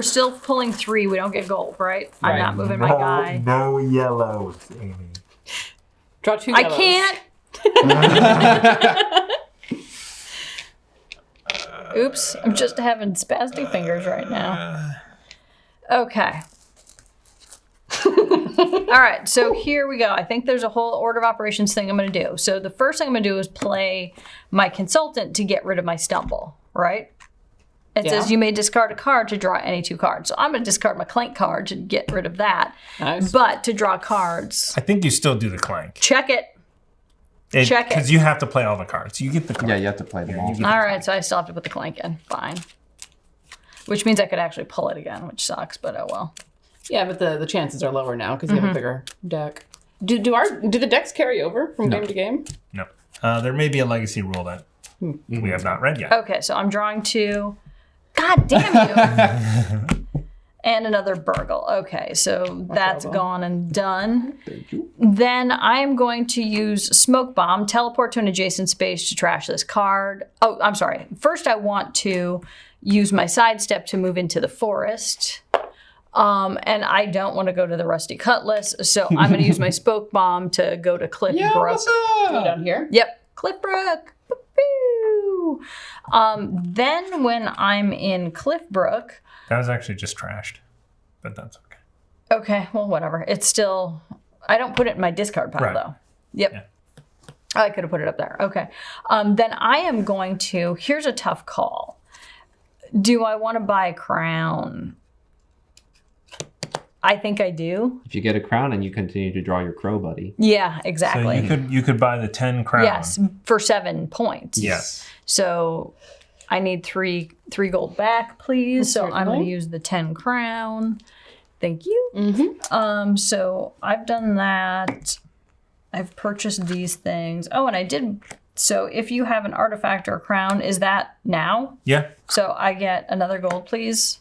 pulling 3. We don't get gold, right? I'm Right. not moving my guy. No yellows, Amy. Draw 2 I yellows. can't. Oops, I'm just having spastic fingers right now. Okay. All right, so here we go. I think there's a whole order of operations thing I'm going to do. So the first thing I'm going to do is play my consultant to get rid of my stumble, right? It says you may discard a card to draw any 2 cards. So I'm going to discard my Clank card to get rid of that. Nice. But to draw cards, I think you still do the Clank. check it. Check it. Because you have to play all the cards. You get the Clank. Yeah, you have to play them all. All right, so I still have to put the Clank in. Fine. Which means I could actually pull it again, which sucks, but oh well. Yeah, but the chances are lower now because you have a bigger deck. Do the decks carry over from game to game? No. There may be a legacy rule that we have not read yet. Okay, so I'm drawing 2. God damn you! And another burgle. Okay, so that's gone and done. Thank you. Then I am going to use Smoke Bomb, teleport to an adjacent space to trash this card. Oh, I'm sorry. First, I want to use my sidestep to move into the forest. And I don't want to go to the Rusty Cutlass, so I'm going to use my Smoke Bomb to go to Cliff Brook. Go down here. Yep, Cliff Brook. Woo-hoo. Then when I'm in Cliff Brook, That was actually just trashed, but that's okay. okay, well, whatever. It's still, I don't put it in my discard pile, Right. though. Yep. Yeah. I could have put it up there. Okay. Then I am going to, here's a tough call. Do I want to buy a crown? I think I do. If you get a crown and you continue to draw your crow buddy. Yeah, exactly. So you could buy the 10 crown. Yes, for 7 points. Yes. So I need three gold back, please. So I'm going to Certainly. use the 10 crown. Thank you. Mm-hmm. So I've done that. I've purchased these things. Oh, and I did. So if you have an artifact or a crown, is that now? Yeah. So I get another gold, please.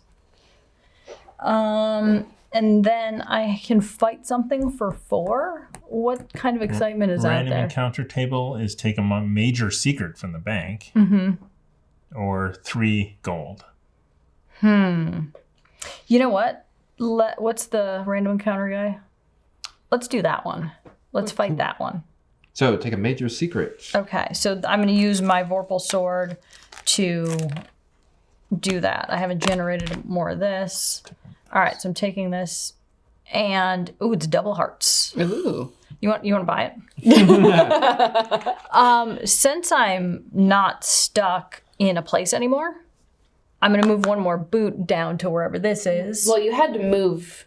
And then I can fight something for 4. What kind of excitement is out Random there? encounter table is take a major secret from the bank. Or 3 gold. You know what? What's the random encounter guy? Let's do that one. Let's fight that one. So take a major secret. Okay, so I'm going to use my Vorpal Sword to do that. I haven't generated more of this. All right, so I'm taking this, and ooh, it's double hearts. Ooh. You want to buy it? Since I'm not stuck in a place anymore, I'm going to move one more boot down to wherever this is, Well, you had to move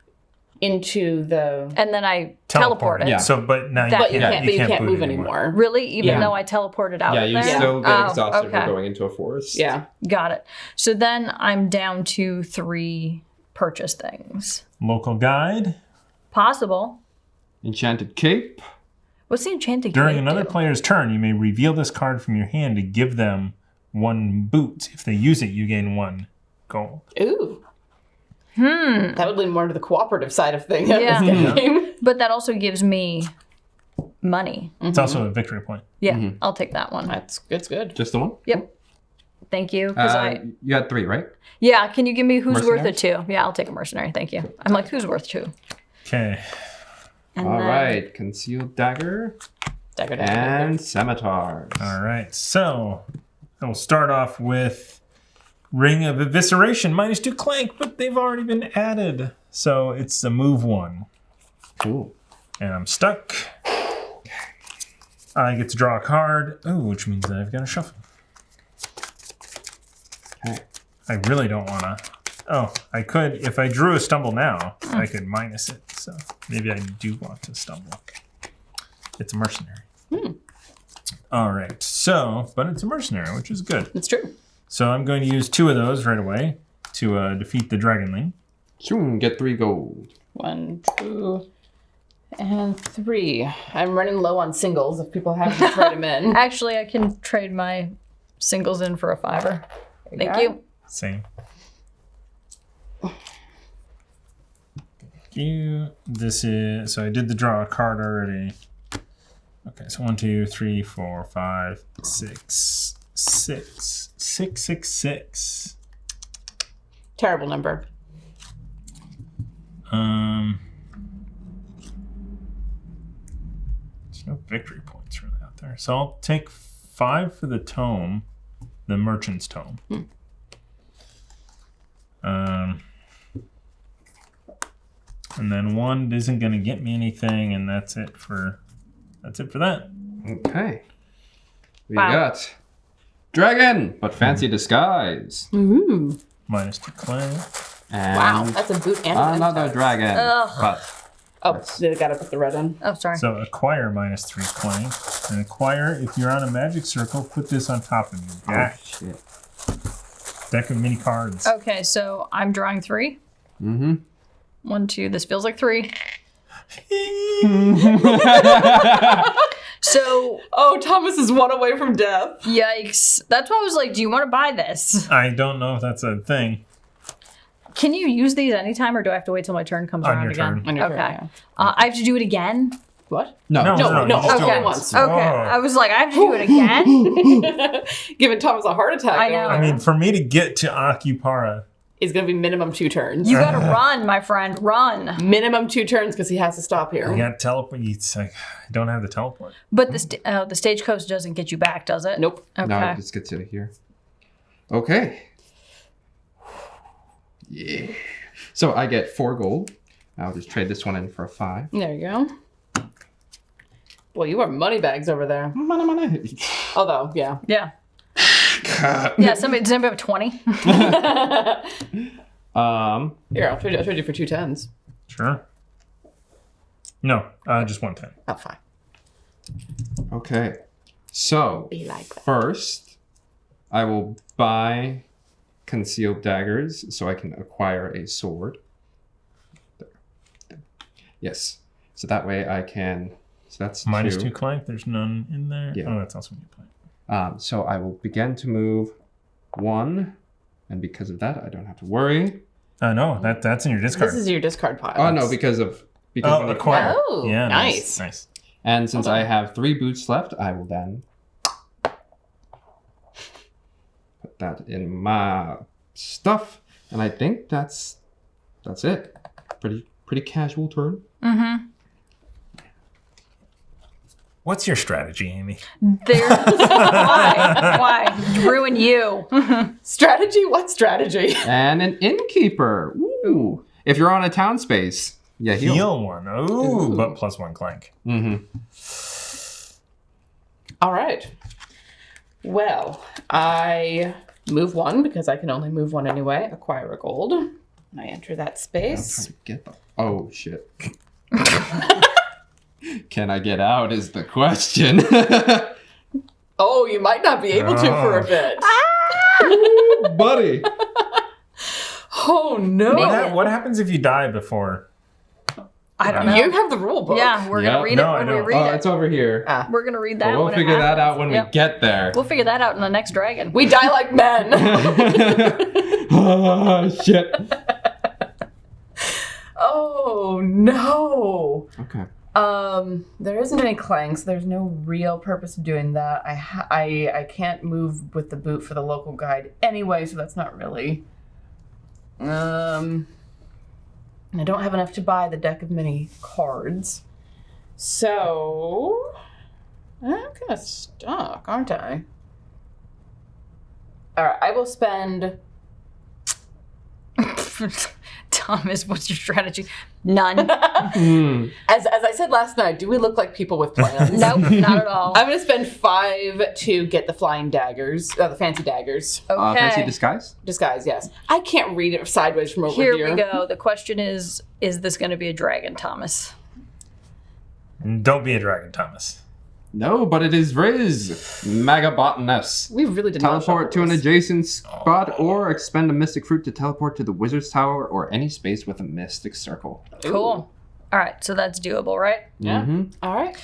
into the. and then I teleport it. Yeah. So, but now That- you can't, But you can't boot move anymore. anymore. Really, even Yeah. though I teleported out Yeah, of you there? still get exhausted okay. for going into a forest. Yeah. Got it. So then I'm down to 3 purchase things. Local guide. Possible. Enchanted cape. What's the enchanted During cape another do? player's turn, you may reveal this card from your hand to give them 1 boot. If they use it, you gain 1 gold. Ooh. That would lean more to the cooperative side of things. Yeah. This game. But that also gives me money. It's also a victory point. Yeah, I'll take that one. It's good. Just the one? Yep. Thank you. 'Cause You had 3, right? yeah, can you give me who's worth Mercenary? it 2? Yeah, I'll take a mercenary. Thank you. I'm like, who's worth 2? Okay. And All then- right. Concealed dagger Dagger. and scimitars. All right. So we'll start off with Ring of Evisceration, -2 Clank, but they've already been added. So it's a move 1. Cool. And I'm stuck. I get to draw a card. Oh, which means that I've got to shuffle. Okay. I really don't want to. Oh, I could. If I drew a stumble now, I could minus it. So maybe I do want to stumble. It's a mercenary. All right. So, but it's a mercenary, which is good. It's true. So I'm going to use 2 of those right away to defeat the Dragonling. Soon get 3 gold. 1, 2, and 3. I'm running low on singles if people have to trade them in. Actually, I can trade my singles in for a 5. Thank you. Same. This is so I did the draw card already. Okay, so 1, 2, 3, 4, 5, 6, 6, 6, 6, 6. Terrible number. There's no victory points really out there. So I'll take 5 for the tome, the merchant's tome. And then 1 isn't going to get me anything, and that's it for that. Okay. We Wow. got dragon, but fancy disguise. Ooh. -2 Clank. And Wow, that's a boot and an another impact. dragon. Ugh. But Oh, they gotta put the red in. Oh, sorry. So acquire -3 Clank. And acquire, if you're on a magic circle, put this on top of your deck. shit. Deck of mini cards. Okay, so I'm drawing 3. Mm-hmm. 1, 2. This feels like 3. So, Oh, Thomas is 1 away from death. yikes. That's why I was like, do you want to buy this? I don't know if that's a thing. Can you use these anytime, or do I have to wait till my turn comes On around your again? turn. On your Okay. turn, yeah. I have to do it again? What? No. No, No, you just do okay. it once. Okay. Oh. I was like, I have to do it again? Giving Thomas a heart attack. I know. I mean, for me to get to Akupara, It's gonna be minimum 2 turns. You gotta run, my friend. Run. Minimum 2 turns because he has to stop here. I got teleport. It's like, I don't have the teleport. But the stagecoach doesn't get you back, does it? Nope. Okay. No, it just gets you to here. Okay. Yeah. So I get 4 gold. I'll just trade this one in for a 5. There you go. Boy, you are money bags over there. Money. Although, yeah. Yeah. Yeah, does anybody have 20? Here, I'll trade you for 2 10s. Sure. No, just 1 10. Oh, fine. Okay. So Be like that. first, I will buy concealed daggers so I can acquire a sword. There. Yes. So that way I can. So that's -2 2. Clank. There's none in there. Yeah. Oh, that's also new Clank. So I will begin to move 1, and because of that, I don't have to worry. No, that's in your discard. This is your discard pile. Oh no, because Oh, when acquire. Oh, Yeah, nice. Nice. And since I have 3 boots left, I will then put that in my stuff, and I think that's it. Pretty casual turn. Mm-hmm. What's your strategy, Amy? Why? Ruin you. Strategy? What strategy? And an innkeeper. Ooh. If you're on a town space, yeah, Heal 1. Ooh, but +1 Clank. Mm-hmm. All right. Well, I move 1 because I can only move 1 anyway. Acquire a gold. And I enter that space. Oh shit. Can I get out is the question. Oh, you might not be able to for a bit. Ooh, buddy. Oh no! What happens if you die before? I don't know. You have the rule book. Yeah, we're Yeah. gonna read No, it I when we don't. read Oh, it. it's over here. We're gonna read that. But we'll when it figure that out happens. when Yep. we get there. We'll figure that out in the next dragon. We die like men. Oh shit. Oh no! Okay. There isn't any clanks. There's no real purpose of doing that. I can't move with the boot for the local guide anyway, so that's not really. And I don't have enough to buy the deck of mini cards, so I'm kind of stuck, aren't I? All right, I will spend. Thomas, what's your strategy? None. As I said last night, do we look like people with plans? Nope, not at all. I'm going to spend 5 to get the flying daggers, the fancy daggers. Okay. Fancy disguise? Disguise, yes. I can't read it sideways from over Here here. we go. The question is this going to be a dragon, Thomas? Don't be a dragon, Thomas. No, but it is Riz. Magabotanus. We really did not Teleport to an this. adjacent spot or expend a mystic fruit to teleport to the wizard's tower or any space with a mystic circle. Cool. All right, so that's doable, right? Yeah. Mm-hmm. All right.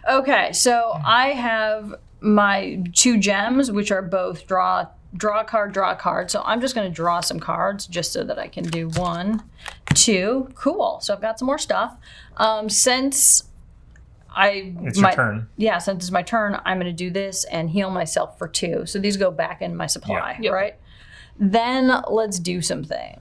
Okay, so I have my 2 gems, which are both draw draw a card, draw a card. So I'm just going to draw some cards just so that I can do 1, 2. Cool. So I've got some more stuff. Since It's your turn. Yeah, since it's my turn, I'm going to do this and heal myself for 2. So these go back in my supply, Yep. right? Then let's do some things.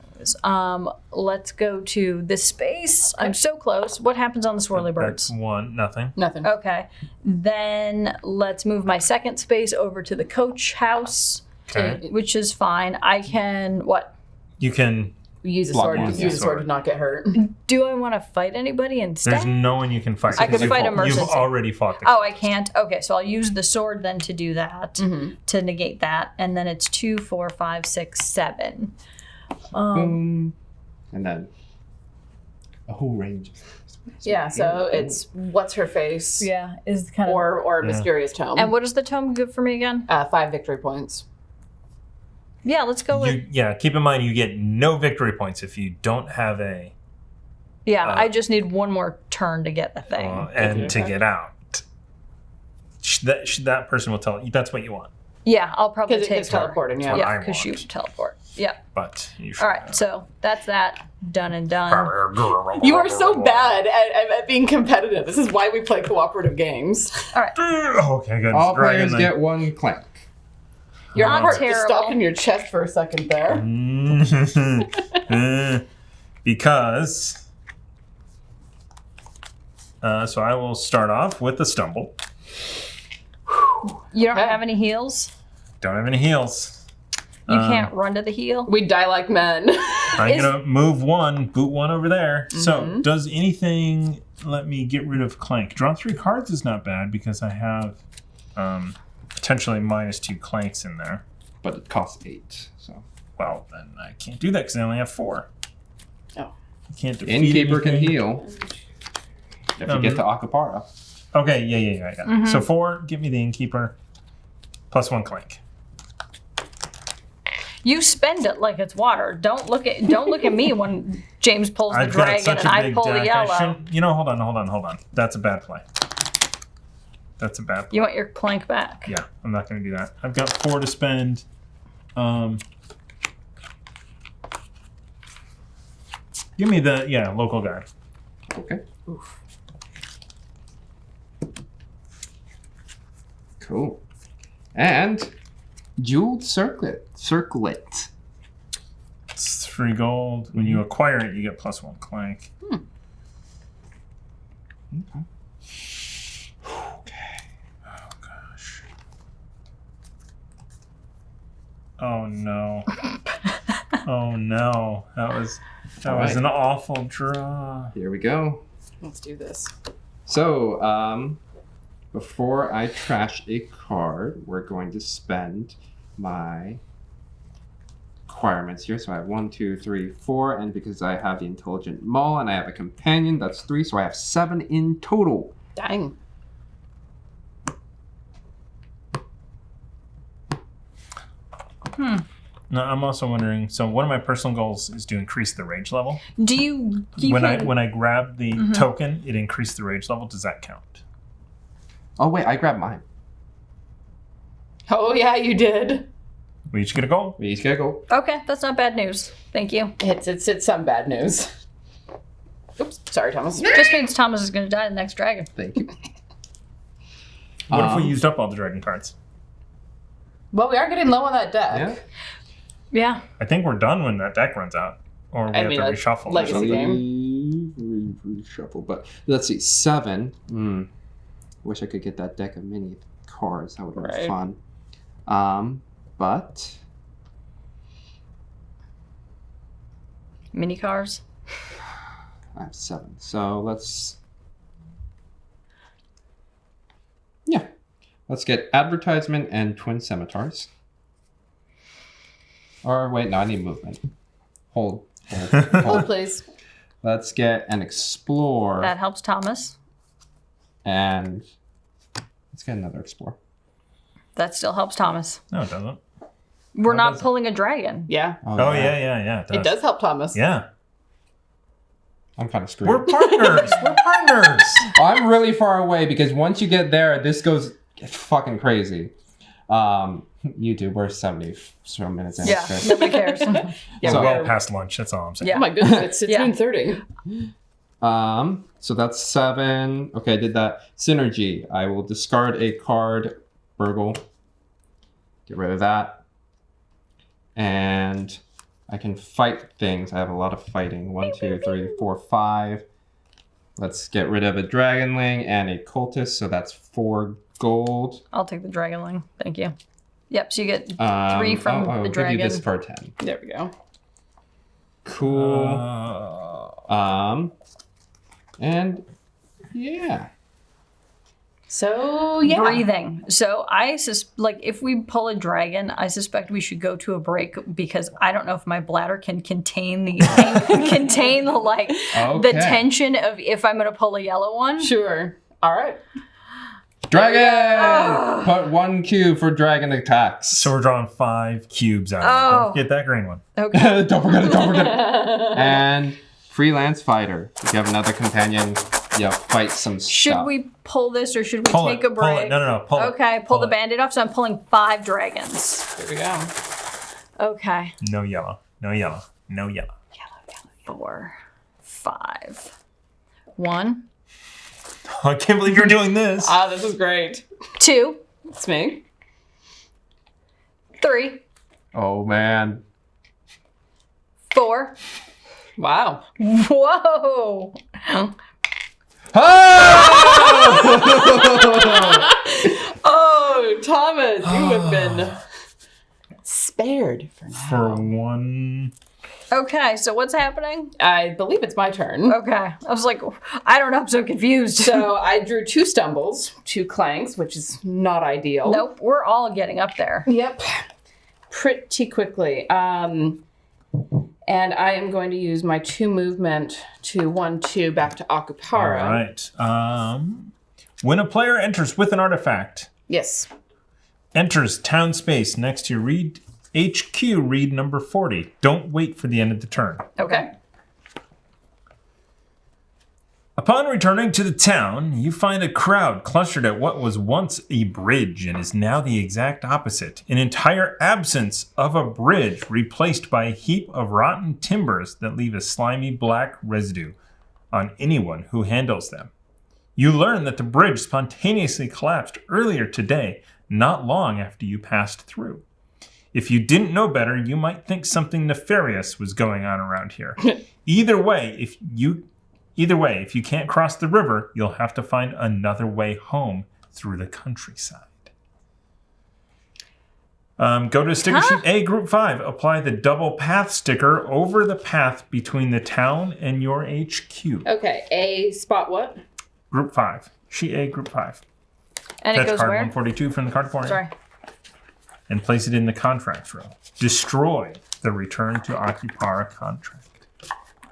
Let's go to this space. I'm so close. What happens on the swirly birds? That's 1, nothing. Nothing. Okay. Then let's move my second space over to the coach house, Okay. which is fine. I can, what? You can. Use a Block sword. one. Use a sword to not get hurt. Do I want to fight anybody instead? There's no one you can fight. I could because fight a you've mercenary. already fought the Oh, I can't? Okay, so I'll use the sword then to do that, to negate that. And then it's 2, 4, 5, 6, 7. Boom. And then a whole range. Yeah, so it's what's her face Yeah, is kind of. or a mysterious tome. And what does the tome give for me again? 5 victory points. Yeah, let's go with. Keep in mind you get no victory points if you don't have a Yeah, I just need one more turn to get the thing. and to get out. That person will tell you that's what you want. Yeah, I'll probably Because take it's teleporting, yeah. Yeah, I because you want. teleport. Yeah. But you should. All right, so that's that. Done and done. You are so bad at being competitive. This is why we play cooperative games. All right. Okay, good. All Dragon players then. get 1 clank. Your Not heart just terrible. stopped in your chest for a second there. Because. So I will start off with the stumble. You don't Okay. have any heals? Don't have any heals. You can't run to the heal? We die like men. I'm gonna move 1, boot 1 over there. So does anything let me get rid of Clank? Draw 3 cards is not bad because I have potentially -2 Clanks in there. But it costs 8. So Well, then I can't do that because I only have 4. Oh. I can't defeat Innkeeper can anything. heal. If you get to Akupara. Okay, yeah, I got it. So 4, give me the Innkeeper. +1 Clank. You spend it like it's water. Don't look at me when James pulls the I've got dragon such and a I big pull the deck. yellow. Hold on. That's a bad play. That's a bad play. You want your clank back. Yeah, I'm not going to do that. I've got 4 to spend. Give me the local guy. Okay. Cool. And jeweled circlet. It's 3 gold. When you acquire it, you get +1 Clank. Okay. Oh gosh. Oh no. Oh no. That was Alright. an awful draw. Here we go. Let's do this. So, before I trash a card, we're going to spend my requirements here. So I have 1, 2, 3, 4, and because I have the intelligent maul and I have a companion, that's 3. So I have 7 in total. Dang. Now I'm also wondering. So one of my personal goals is to increase the rage level. Do you When can- I grab the token, it increased the rage level. Does that count? Oh, wait, I grabbed mine. Oh, yeah, you did. We each get a goal. We each gotta go. Okay, that's not bad news. Thank you. It's some bad news. Oops, sorry, Thomas. Just means Thomas is going to die the next dragon. Thank you. What if we used up all the dragon cards? Well, we are getting low on that deck. Yeah. Yeah. I think we're done when that deck runs out, or we have to like, reshuffle. or legacy something. game. Reshuffle, but let's see, 7. Wish I could get that deck of mini cards. That would have been Right. fun. But Mini cars. I have 7. So let's get advertisement and twin scimitars. Or wait, no, I need movement. Hold. Hold, please. Let's get an explore That helps Thomas. and let's get another explore. That still helps Thomas. No, it doesn't. We're not does it? pulling a dragon. Yeah, Oh yeah. it does help Thomas. Yeah, I'm kind of screwed. we're partners. We're partners. I'm really far away because once you get there, this goes fucking crazy. You do. We're 70 some minutes in. Yeah, Okay. nobody cares. Yeah, So- Well past lunch, that's all I'm saying. Yeah. Oh my goodness, it's Yeah. 9:30. So that's 7. Okay, I did that. Synergy. I will discard a card. Burgle. Get rid of that. And I can fight things. I have a lot of fighting. 1, 2, 3, 4, 5. Let's get rid of a dragonling and a cultist. So that's 4 gold. I'll take the dragonling. Thank you. Yep, so you get 3 from I'll the give you dragon. this for 10. There we go. Cool. And yeah. So yeah. Breathing. So if we pull a dragon, I suspect we should go to a break because I don't know if my bladder can contain the the tension of if I'm going to pull a yellow one. Sure. All right. Dragon! Put 1 cube for dragon attacks. So we're drawing 5 cubes out. Oh. Don't forget that green one. Okay. Don't forget it. And freelance fighter. If you have another companion, fight some stuff. Should we pull this or should we Pull take it. a break? Pull it. No. Pull it. Okay, pull the it. band-aid off. So I'm pulling 5 dragons. Here we go. Okay. No yellow. No yellow. No yellow. 4, 5. 1, I can't believe you're doing this. This is great. 2, It's me. 3, Oh, man. 4. Wow. Whoa. Oh, Thomas, you have been spared for now. For 1. Okay, so what's happening? I believe it's my turn. Okay. I was like, I don't know, I'm so confused. So I drew 2 stumbles, 2 clanks, which is not ideal. Nope, we're all getting up there. Yep. Pretty quickly. And I am going to use my 2 movement to 1-2 back to Akupara. All right. When a player enters with an artifact, Yes. enters town space next to your read HQ read number 40. Don't wait for the end of the turn. Okay. Upon returning to the town, you find a crowd clustered at what was once a bridge and is now the exact opposite. An entire absence of a bridge replaced by a heap of rotten timbers that leave a slimy black residue on anyone who handles them. You learn that the bridge spontaneously collapsed earlier today, not long after you passed through. If you didn't know better, you might think something nefarious was going on around here. Either way, if you can't cross the river, you'll have to find another way home through the countryside. Go to sticker sheet A, group 5. Apply the double path sticker over the path between the town and your HQ. Okay. A spot what? Group 5. Sheet A, group 5. And it Fetch goes card where? 142 from the card corner. Sorry. And place it in the contracts row. Destroy the return to Akupara contract.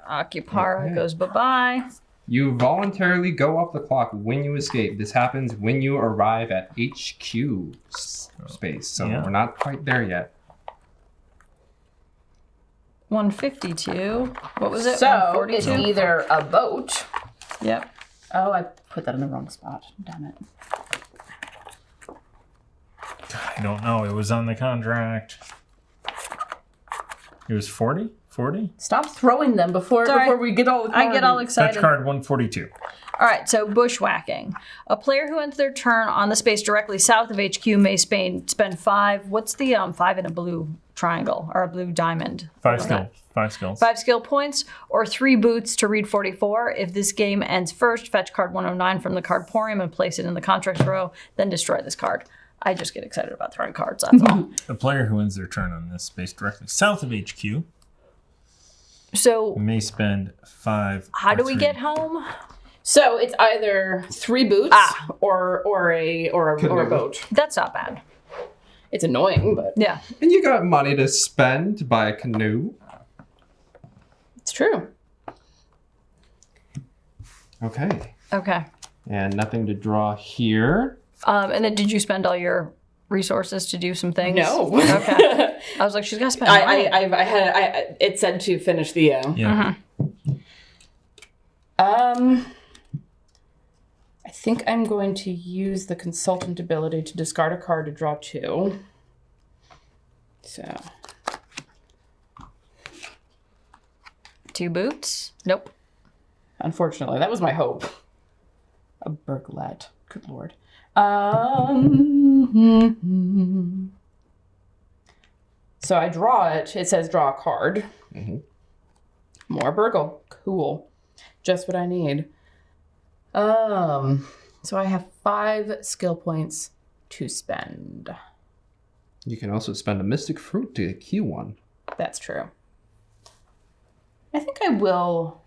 Akupara goes bye-bye. You voluntarily go off the clock when you escape. This happens when you arrive at HQ space. So Yeah. we're not quite there yet. 152. What was it? So it's 142? either a boat. Yep. Oh, I put that in the wrong spot. Damn it. I don't know. It was on the contract. It was 40? 40? Stop throwing them before we get all. I get all Fetch excited. card 142. All right, so bushwhacking. A player who ends their turn on the space directly south of HQ may spend 5. What's the 5 in a blue triangle or a blue diamond? 5 skill. 5 skills. 5 skill points or 3 boots to read 44. If this game ends first, fetch card 109 from the cardporium and place it in the contracts row, then destroy this card. I just get excited about throwing cards, that's all. A player who ends their turn on this space directly south of HQ So may spend 5. how do we get home? So it's either 3 boots or a boat. That's not bad. It's annoying, but Yeah. And you got money to spend to buy a canoe. it's true. Okay. Okay. And nothing to draw here. And then did you spend all your resources to do some things? No. Okay. I was like, she's got to spend money. It said to finish the. Yeah. I I think I'm going to use the consultant ability to discard a card to draw 2. So 2 boots? Nope. unfortunately, that was my hope. A burglet. Good lord. So I draw it. It says draw a card. More burgle. Cool. Just what I need. So I have 5 skill points to spend. You can also spend a mystic fruit to Q one. That's true. I think I will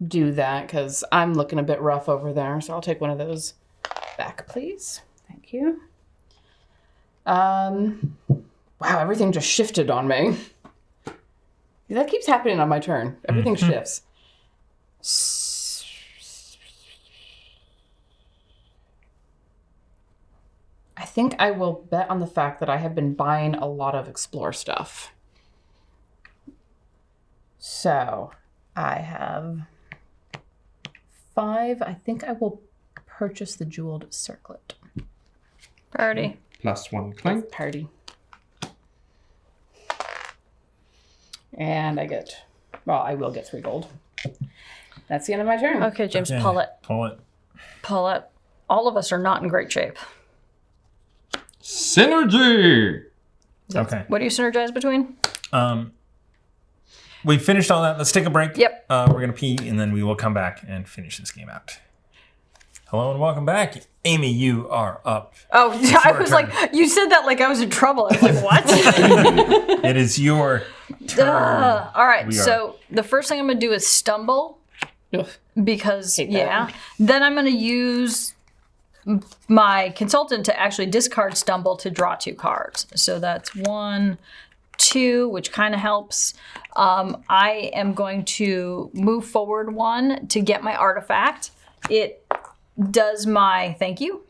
do that because I'm looking a bit rough over there. So I'll take one of those back, please. Thank you. Wow, everything just shifted on me. That keeps happening on my turn. Everything shifts. I think I will bet on the fact that I have been buying a lot of explore stuff. So I have 5. I think I will purchase the jeweled circlet. Party. +1 clank. Party. And I get, well, I will get 3 gold. That's the end of my turn. Okay, James, Okay, pull it. Pull it. Pull it. All of us are not in great shape. Synergy! Okay. What do you synergize between? We finished all that. Let's take a break. Yep. We're going to pee, and then we will come back and finish this game out. Hello and welcome back. Amy, you are up. Oh, I your was turn. like, you said that like I was in trouble. I was like, what? It is your turn. All right, We are- so the first thing I'm going to do is stumble Ugh. because, Hate that. yeah. Then I'm going to use my consultant to actually discard stumble to draw 2 cards. So that's 1, 2, which kind of helps. I am going to move forward 1 to get my artifact. It does my thank you.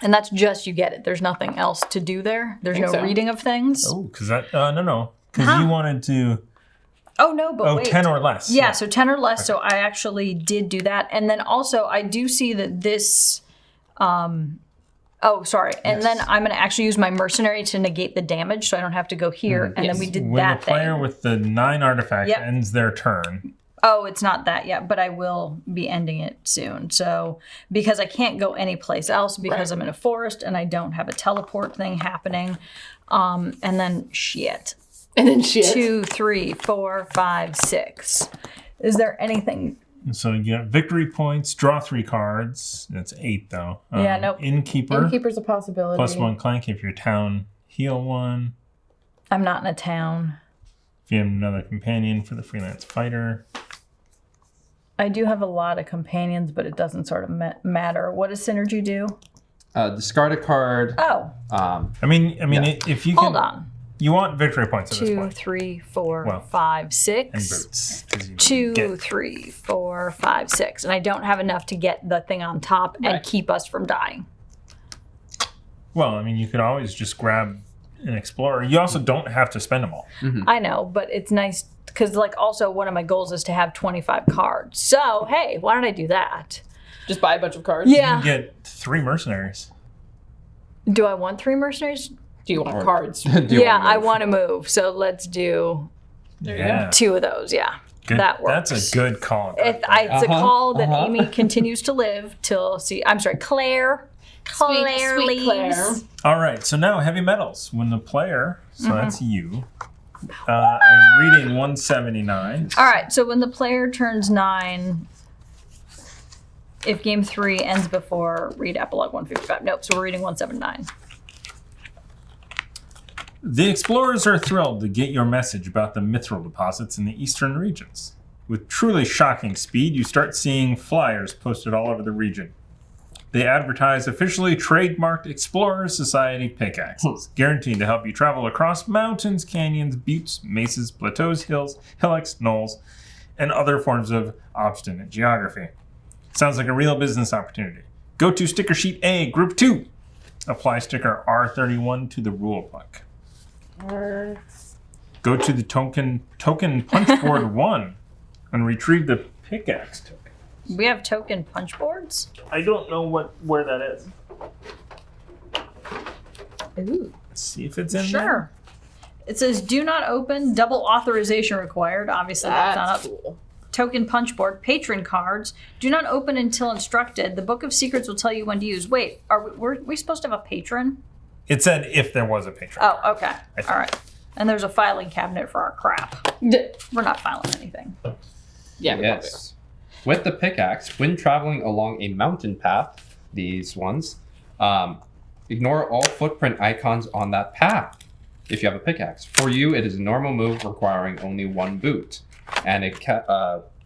And that's just you get it. There's nothing else to do there. There's no so. reading of things. Oh, because that, no. Because you wanted to, Oh, no, but wait. 10 or less. Yeah, so 10 or less. So I actually did do that. And then also I do see that this, oh, sorry. And then I'm going to actually use my mercenary to negate the damage so I don't have to go here. And then we did When that the player thing. with the 9 artifact Yep. ends their turn, Oh, it's not that yet, but I will be ending it soon. So because I can't go anyplace else because I'm in a forest and I don't have a teleport thing happening. And then shit. And then shit. 2, 3, 4, 5, 6. Is there anything? so you get victory points, draw 3 cards. That's 8 though. Yeah, nope. Innkeeper, Innkeeper's a possibility. +1 clank if your town, heal 1. I'm not in a town. If you have another companion for the freelance fighter. I do have a lot of companions, but it doesn't sort of matter. What does synergy do? Discard a card. Oh, I mean, if you can, hold on. you want victory points at this 2, point 3, 4, Well, 5, and 6. boots. 'cause you 2, get- 3, 4, 5, 6. And I don't have enough to get the thing on top and Right. keep us from dying. Well, I mean, you could always just grab an explorer. You also don't have to spend them all. I know, but it's nice because, like, also one of my goals is to have 25 cards. So, hey, why don't I do that? Just buy a bunch of cards. Yeah. You get 3 mercenaries. Do I want 3 mercenaries? Do you want cards? Do you Yeah, wanna I move? want to move. So let's do Yeah. 2 of those. Yeah. Good. That works. That's a good call. It's a call that Amy continues to live till Claire. Claire sweet leaves. Claire. All right, so now heavy metals. When the player, so that's you. I'm reading 179. All right, so when the player turns 9, if game 3 ends before, read epilogue 155. Nope, so we're reading 179. The explorers are thrilled to get your message about the mithril deposits in the eastern regions. With truly shocking speed, you start seeing flyers posted all over the region. They advertise officially trademarked Explorer Society pickaxes, guaranteed to help you travel across mountains, canyons, buttes, mesas, plateaus, hills, hillocks, knolls, and other forms of obstinate geography. Sounds like a real business opportunity. Go to sticker sheet A, group 2. Apply sticker R31 to the rule book. Go to the token punchboard 1 and retrieve the pickaxe token. We have token punch boards. I don't know where that is. Ooh. Let's see if it's in there. Sure. It says do not open, double authorization required. Obviously, that's not That's up. cool. Token punch board, patron cards. Do not open until instructed. The Book of Secrets will tell you when to use. Wait, were we supposed to have a patron? It said if there was a patron. Oh, okay. All right. And there's a filing cabinet for our crap. We're not filing anything. Yeah, we probably Yes. With the pickaxe, when traveling along a mountain path, these ones, ignore all footprint icons on that path if you have a pickaxe. For you, it is a normal move requiring only one boot. And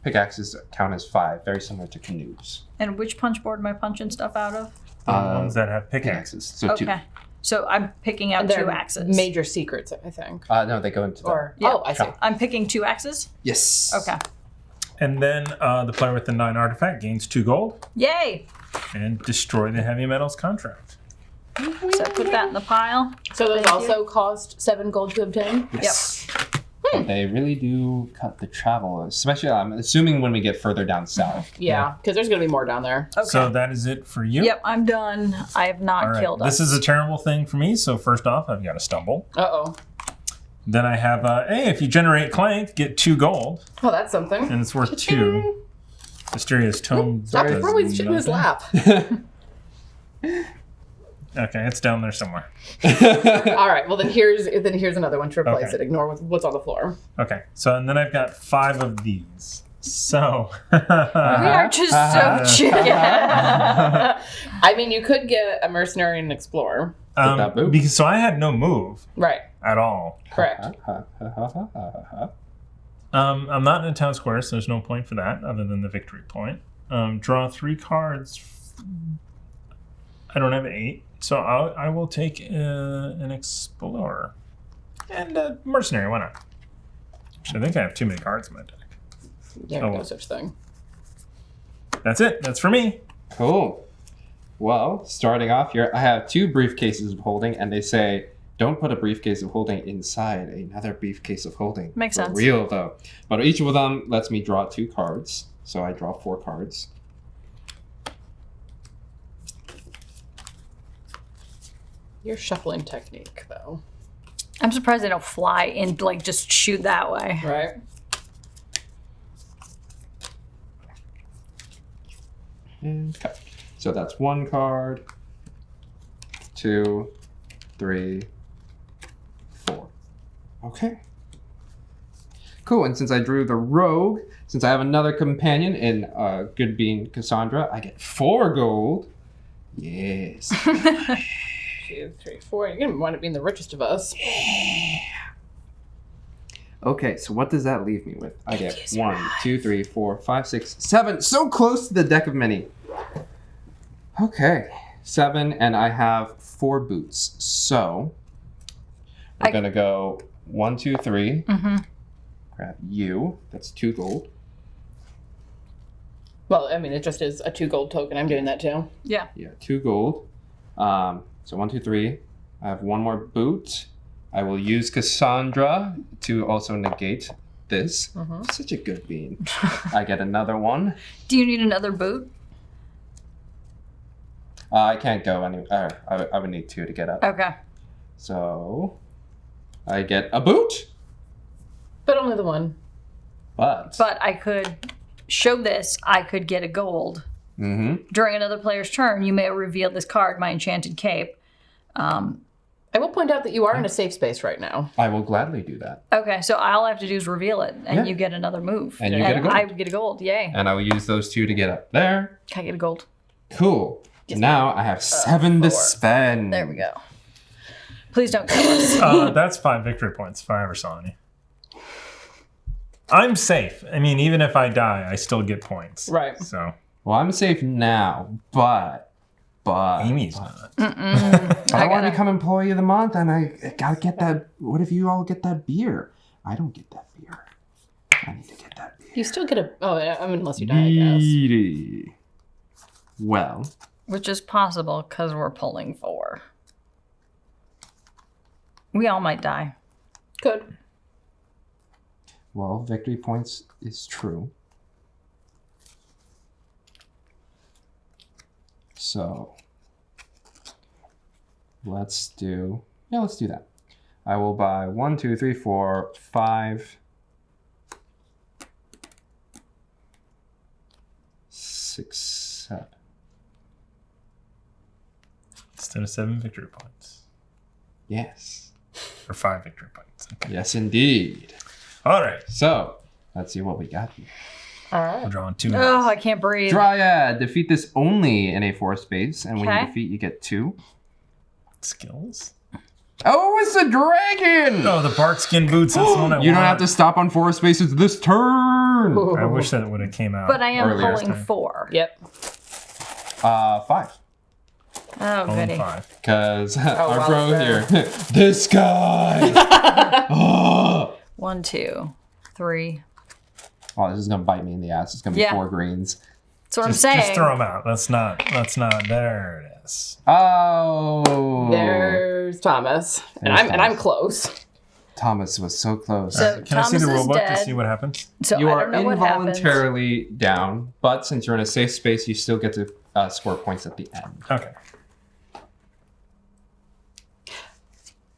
pickaxes count as 5, very similar to canoes. And which punch board am I punching stuff out of? The ones that have pickaxes. So 2. Okay. So I'm picking out They're 2 axes. major secrets, I think. No, they go into the... Or Yeah. oh, I see. I'm picking 2 axes? Yes. Okay. And then the player with the 9 artifact gains 2 gold Yay! and destroy the heavy metals contract. So put that in the pile. So those Thank also cost 7 gold to obtain? Yes. But they really do cut the travel, especially I'm assuming when we get further down south. Yeah, because there's going to be more down there. Okay. So that is it for you. Yep, I'm done. I have not All right. killed This us. is a terrible thing for me. So first off, I've got to stumble. Uh-oh. Then I have, hey, if you generate Clank, get 2 gold. Oh, that's something. And it's worth 2. Mysterious Tome. Stop does throwing shit in his nothing. lap. Okay, it's down there somewhere. All right, well then here's another one to replace Okay. it. Ignore what's on the floor. Okay, so and then I've got 5 of these. So. We are just so chicken. I mean, you could get a mercenary and an explorer. that move. Because so I had no move Right, at all. correct. I'm not in a town square, so there's no point for that other than the victory point. Draw 3 cards. I don't have 8, so I will take an explorer and a mercenary. Why not? I think I have too many cards in my deck. There's Oh. no such thing. That's it. That's for me. Cool. Well, starting off here, I have 2 briefcases of holding, and they say, don't put a briefcase of holding inside another briefcase of holding. Makes For sense. real, though. But each of them lets me draw 2 cards. So I draw 4 cards. Your shuffling technique, though. I'm surprised they don't fly and like just shoot that way. Right? And cut. So that's 1 card, 2, 3, 4. Okay. Cool, and since I drew the rogue, since I have another companion in good being Cassandra, I get 4 gold. Yes. 2, 3, 4. You're gonna want to be the richest of us. Okay, so what does that leave me with? I get 1, 2, 3, 4, 5, 6, 7. So close to the deck of many. Okay, 7, and I have 4 boots. So we're gonna go 1, 2, 3. Mm-hmm. Grab you. That's 2 gold. Well, I mean, it just is a 2 gold token. I'm doing that too. Yeah. Yeah, 2 gold. So 1, 2, 3. I have 1 more boot. I will use Cassandra to also negate this. Such a good being. I get another one. Do you need another boot? I can't go anywhere. I would need 2 to get up. Okay. So I get a boot. But only the one. But But I could show this. I could get a gold. mm-hmm. During another player's turn, you may reveal this card, my enchanted cape. I will point out that you are in a safe space right now. I will gladly do that. Okay, so all I have to do is reveal it, and Yeah. you get another move. And you get a gold. I get a gold. Yay! And I will use those 2 to get up there. Can I get a gold? Cool. Now I have 7 to spend. There we go. Please don't kill us. That's 5 victory points if I ever saw any. I'm safe. I mean, even if I die, I still get points. Right. So Well, I'm safe now, but Amy's not. I want to become employee of the month, and I gotta get that. What if you all get that beer? I don't get that beer. I need to get that beer. You still get a... Oh, yeah, I mean, unless you die, I guess. Beady. Well, Which is possible because we're pulling 4. We all might die. Good. victory points is true. So let's do that. I will buy 1, 2, 3, 4, 5, 6, 7. Instead of 7 victory points. Yes. Or 5 victory points. Okay. Yes, indeed. All right. So let's see what we got here. All right. We're drawing 2. Oh, I can't breathe. Dryad. Defeat this only in a 4 space, and when Okay. you defeat, you get 2. Skills. Oh, it's a dragon! Oh, the bark skin boots. That's the one I You don't want. have to stop on 4 spaces this turn. I wish that it would have came out. But I am Earlier pulling time. 4. Yep. 5. Oh, Only goody. 5. Because wow, our bro that's here, this guy. Oh, 1, 2, 3. this is gonna bite me in the ass. It's gonna be Yeah. 4 greens. That's what I'm Just saying. throw them out. Let's not. There it is. Oh, There's Thomas, and There's I'm close. Thomas was so close. So Can I see the Thomas is rule book to dead. see what happens? So You I are don't know what happens. involuntarily down, but since you're in a safe space, you still get to score points at the end. Okay.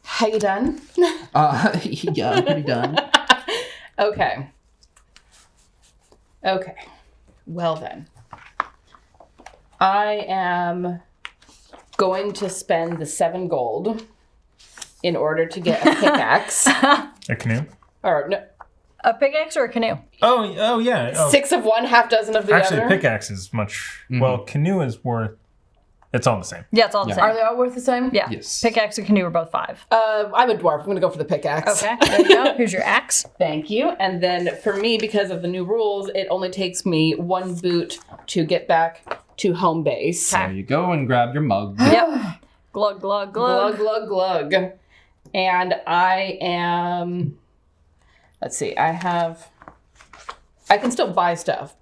How you done? Yeah, pretty done. Okay. Okay. Well then. I am going to spend the 7 gold in order to get a pickaxe. A canoe. Or no, A pickaxe or a canoe? Oh yeah. Oh. 6 of one, half dozen of the Actually, other. pickaxe is much. Well, canoe is worth. It's all the same. Yeah, it's all the Yeah. same. Are they all worth the same? Yeah. Yes. Pickaxe and canoe are both 5. I'm a dwarf. I'm going to go for the pickaxe. Okay, there you go. Here's your axe. Thank you. And then for me, because of the new rules, it only takes me 1 boot to get back to home base. There you go, and grab your mug. Yep. Glug, glug, glug. Glug, glug, glug. And I am... Let's see. I can still buy stuff,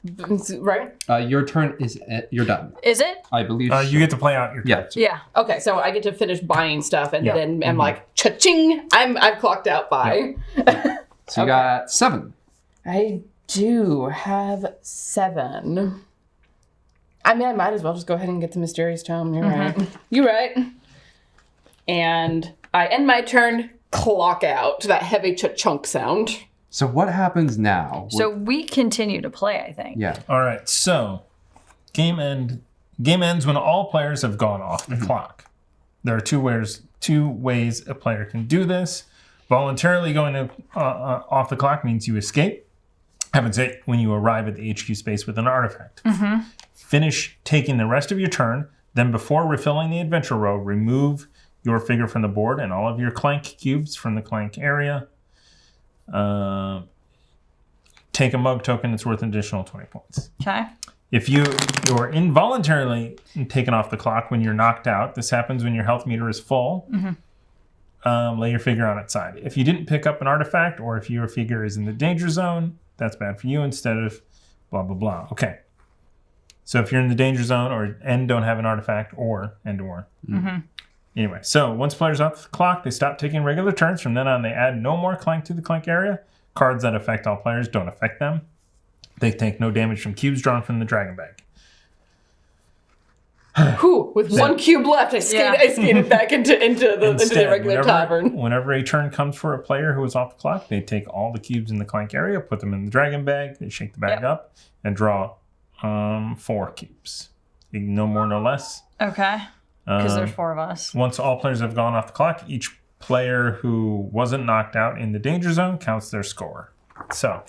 right? Your turn is you're done. Is it? I believe. You get to play out your Yeah. cards. Yeah. Okay, so I get to finish buying stuff, and Yeah. then I'm like, cha-ching! I've clocked out by. So you got 7. I do have 7. I mean, I might as well just go ahead and get the mysterious tome. You're right. You're right. And I end my turn, clock out to that heavy chunk sound. So what happens now? So we continue to play, I think. Yeah. All right. So, game ends when all players have gone off the clock. There are two ways a player can do this. Voluntarily going off the clock means you escape. Happens when you arrive at the HQ space with an artifact. Finish taking the rest of your turn. Then, before refilling the adventure row, remove your figure from the board and all of your clank cubes from the clank area. Take a mug token that's worth an additional 20 points. Okay. If you're involuntarily taken off the clock when you're knocked out, this happens when your health meter is full. Lay your figure on its side. If you didn't pick up an artifact, or if your figure is in the danger zone, that's bad for you instead of blah, blah, blah. Okay. So if you're in the danger zone and don't have an artifact or. Anyway, so once players off the clock, they stop taking regular turns. From then on, they add no more clank to the clank area. Cards that affect all players don't affect them. They take no damage from cubes drawn from the dragon bag. Whew, with 1 cube left, I skated back into the regular tavern. Whenever a turn comes for a player who is off the clock, they take all the cubes in the clank area, put them in the dragon bag, they shake the bag up, and draw 4 cubes. No more, no less. Okay. Because there's 4 of us. Once all players have gone off the clock, each player who wasn't knocked out in the danger zone counts their score. So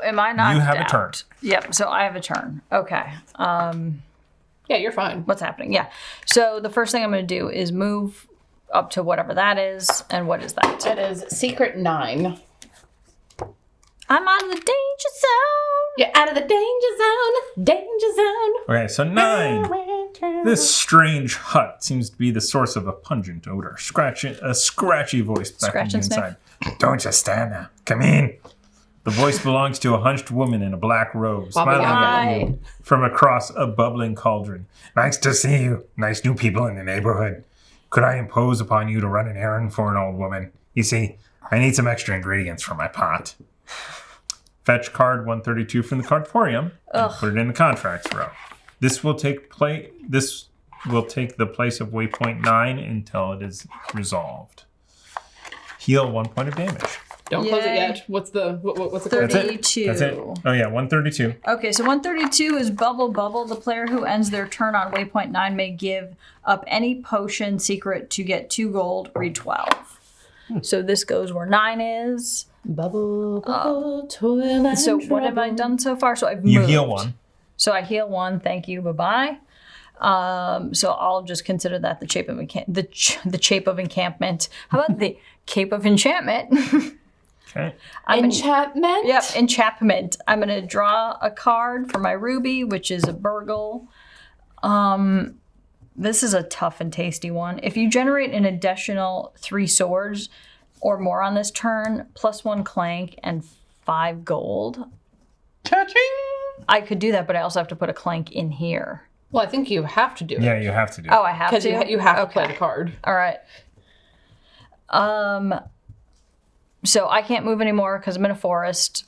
am I knocked out? you have a turn. Yep. So I have a turn. Okay. Yeah, you're fine. What's happening? Yeah. So the first thing I'm going to do is move up to whatever that is. And what is that? That is secret 9. I'm out of the danger zone. You're out of the danger zone. Danger zone. Okay, so 9. This strange hut seems to be the source of a pungent odor. A scratchy voice back Scratch from and the sniff. inside. Don't just stand there. Come in. The voice belongs to a hunched woman in a black robe, smiling at you from across a bubbling cauldron. Nice to see you. Nice new people in the neighborhood. Could I impose upon you to run an errand for an old woman? You see, I need some extra ingredients for my pot. Fetch card 132 from the cardporium and put it in the contracts row. This will will take the place of waypoint 9 until it is resolved. Heal 1 point of damage. Don't close it Yay. yet. What's the That's it. 32. That's it. Oh yeah, 132. Okay, so 132 is Bubble Bubble. The player who ends their turn on waypoint 9 may give up any potion secret to get 2 gold, read 12. So this goes where 9 is. bubble, bubble, toil and So what have I done so far? So I've moved. You heal 1. So I heal 1. Thank you. Bye-bye. So I'll just consider that the Cape of the Cape of Encampment. How about the Cape of Enchantment? Okay. Enchantment? Yep, enchantment. I'm going to draw a card for my ruby, which is a burgle. This is a tough and tasty one. If you generate an additional 3 swords or more on this turn, +1 clank and 5 gold. Cha-ching! I could do that, but I also have to put a clank in here. Well, I think you have to do it. Yeah, you have to do it. Oh, I have Because to? you have to play the card. All right. So I can't move anymore because I'm in a forest.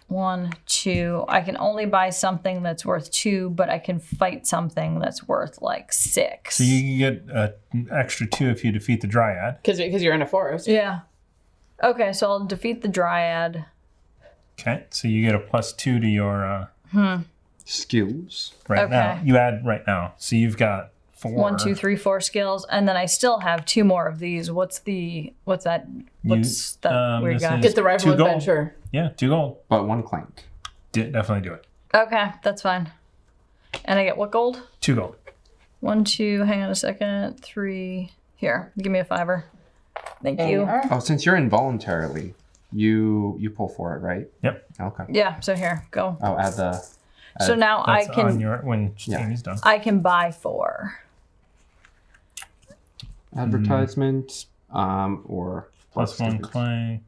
1, 2. I can only buy something that's worth 2, but I can fight something that's worth like 6. So you can get an extra 2 if you defeat the Dryad. Because you're in a forest. Yeah. Okay, so I'll defeat the Dryad. Okay, so you get a +2 to your Skills. right Okay. now. You add right now. So you've got 4. 1, 2, 3, 4 skills, and then I still have 2 more of these. What's that? What's that weird this guy? is- Get the rival 2 gold. adventure. Yeah, 2 gold. But 1 clank. Definitely do it. Okay, that's fine. And I get what gold? 2 gold. 1, 2. Hang on a second. 3. Here, give me a 5. Thank you. Oh, since you're involuntarily, you pull for it, right? Yep. Okay. Yeah. So here, go. Oh, add the. So now I That's can on your when Yeah. Amy's done. I can buy 4. Advertisement, or +1 clank.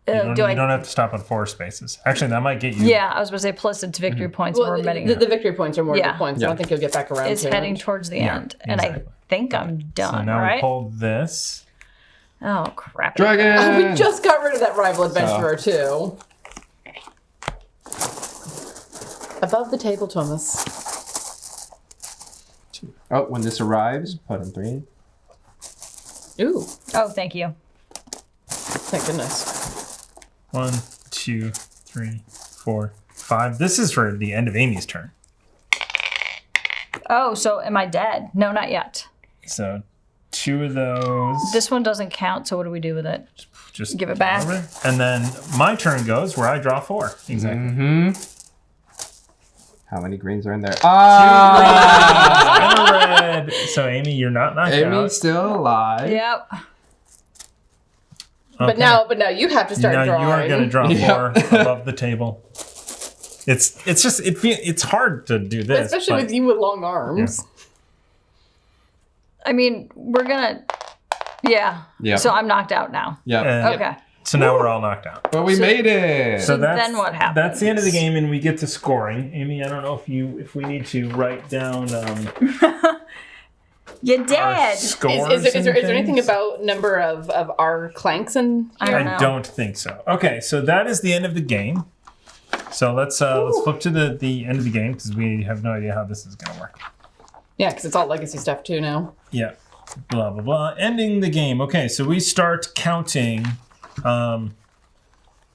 You Do don't, I? you don't have to stop at 4 spaces. Actually, that might get you. Yeah, I was going to say plus it's victory points. Well, we're betting the victory points are more Yeah. good points. Yeah. I don't think you'll get back around it's to heading it. towards the Yeah, end, and exactly. I think I'm done. So now right? we pull this. Oh crap! Dragon. Oh, we just got rid of that rival adventurer too. Above the table, Thomas. Oh, when this arrives, put in 3. Ooh, Oh, thank you. thank goodness. 1, 2, 3, 4, 5. This is for the end of Amy's turn. Oh, so am I dead? No, not yet. So 2 of those. This one doesn't count. So what do we do with it? Just give it back. over. And then my turn goes where I draw 4. Exactly. Mm-hmm. How many greens are in there? Ah! And a red. So Amy, you're not knocked Amy's out. still alive. Yep. But now you have to start now drawing. you are going to draw 4 Yep. above the table. It's hard to do this, especially but with you with long arms. I mean, we're gonna. Yeah. Yep. So I'm knocked out now. Yeah. and- Okay. So now we're all knocked out. But we made it. So that's, then what happens? That's the end of the game, and we get to scoring. Amy, I don't know if we need to write down You're our dead. scores. Is there anything things. about number of our clanks and I don't know. I don't think so. Okay, so that is the end of the game. So let's flip to the end of the game because we have no idea how this is going to work. yeah, because it's all legacy stuff too now. Yeah. Blah, blah, blah. Ending the game. Okay, so we start counting.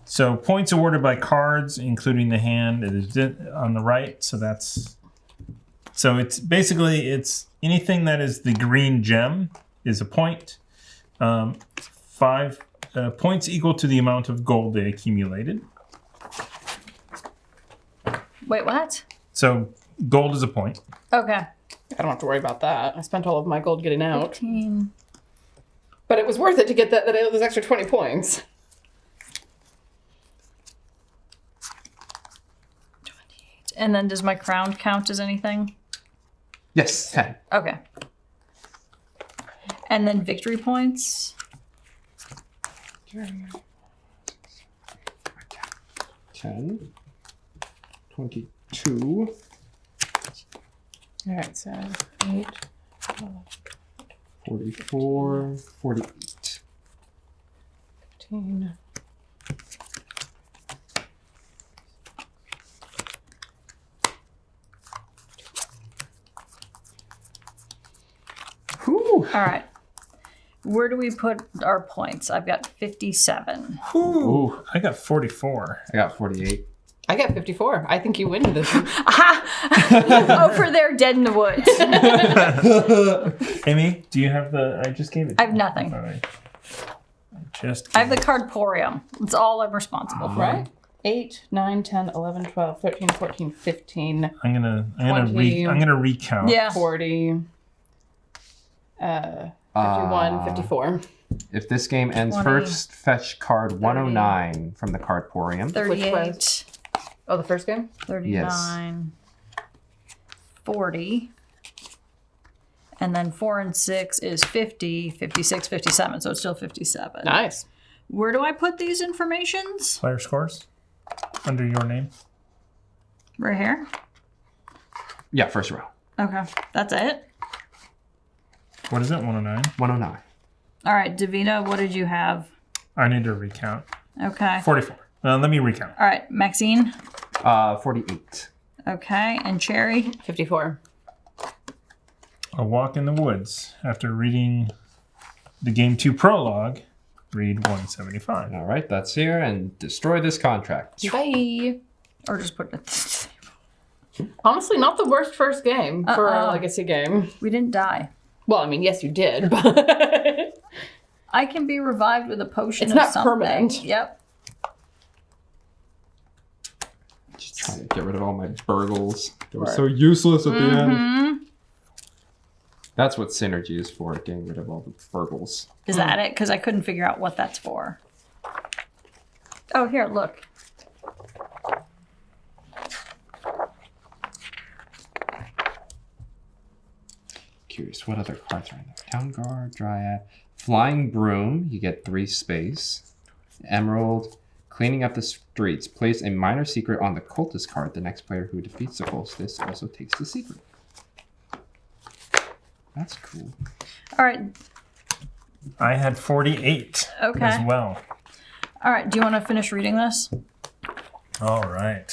So points awarded by cards, including the hand. It is on the right. So it's basically anything that is the green gem is a point. 5 points equal to the amount of gold they accumulated. Wait, what? So gold is a point. Okay. I don't have to worry about that. I spent all of my gold getting out. 15. But it was worth it to get those extra 20 points. 28. And then does my crown count as anything? Yes, 10. Okay. And then victory points. 10. 22. All right, so 8, 44. 48. 15. All right. Where do we put our points? I've got 57. Ooh, I got 44. I got 48. I got 54. I think you win this. Over there, dead in the woods. Amy, do you have the... I just gave it to I have nothing. All right. I have the cardporium. That's all I'm responsible for. Right? 8, 9, 10, 11, 12, 13, 14, 15, I'm gonna 20. recount. Yeah. 40, 51, 54. If this game ends 20, first, fetch card 109 from the cardporium. 38, Oh, the first game? 39, 40. And then 4 and 6 is 50, 56, 57. So it's still 57. Nice. Where do I put these informations? Player scores under your name. Right here? Yeah, first row. Okay. That's it? What is it? 109. 109. All right. Davina, what did you have? I need to recount. Okay. 44. Let me recount. All right. Maxine? 48. Okay. And Cherry? 54. A Walk in the Woods. After reading the Game 2 prologue, read 175. All right, that's here, and destroy this contract. Bye. Or just put it. Honestly, not the worst first game for a legacy game. We didn't die. Well, I mean, yes, you did, but I can be revived with a potion It's of not something. permanent. Yep. Just trying to get rid of all my burgles. They were so useless at the end. That's what synergy is for, getting rid of all the burgles. Is that it? Because I couldn't figure out what that's for. Oh, here, look. Curious, what other cards are in there? Town Guard, Dryad, Flying Broom, you get 3 space. Emerald, Cleaning Up the Streets. Place a minor secret on the cultist card. The next player who defeats the cultist also takes the secret. That's cool. All right. I had 48 Okay. as well. All right. Do you want to finish reading this? All right.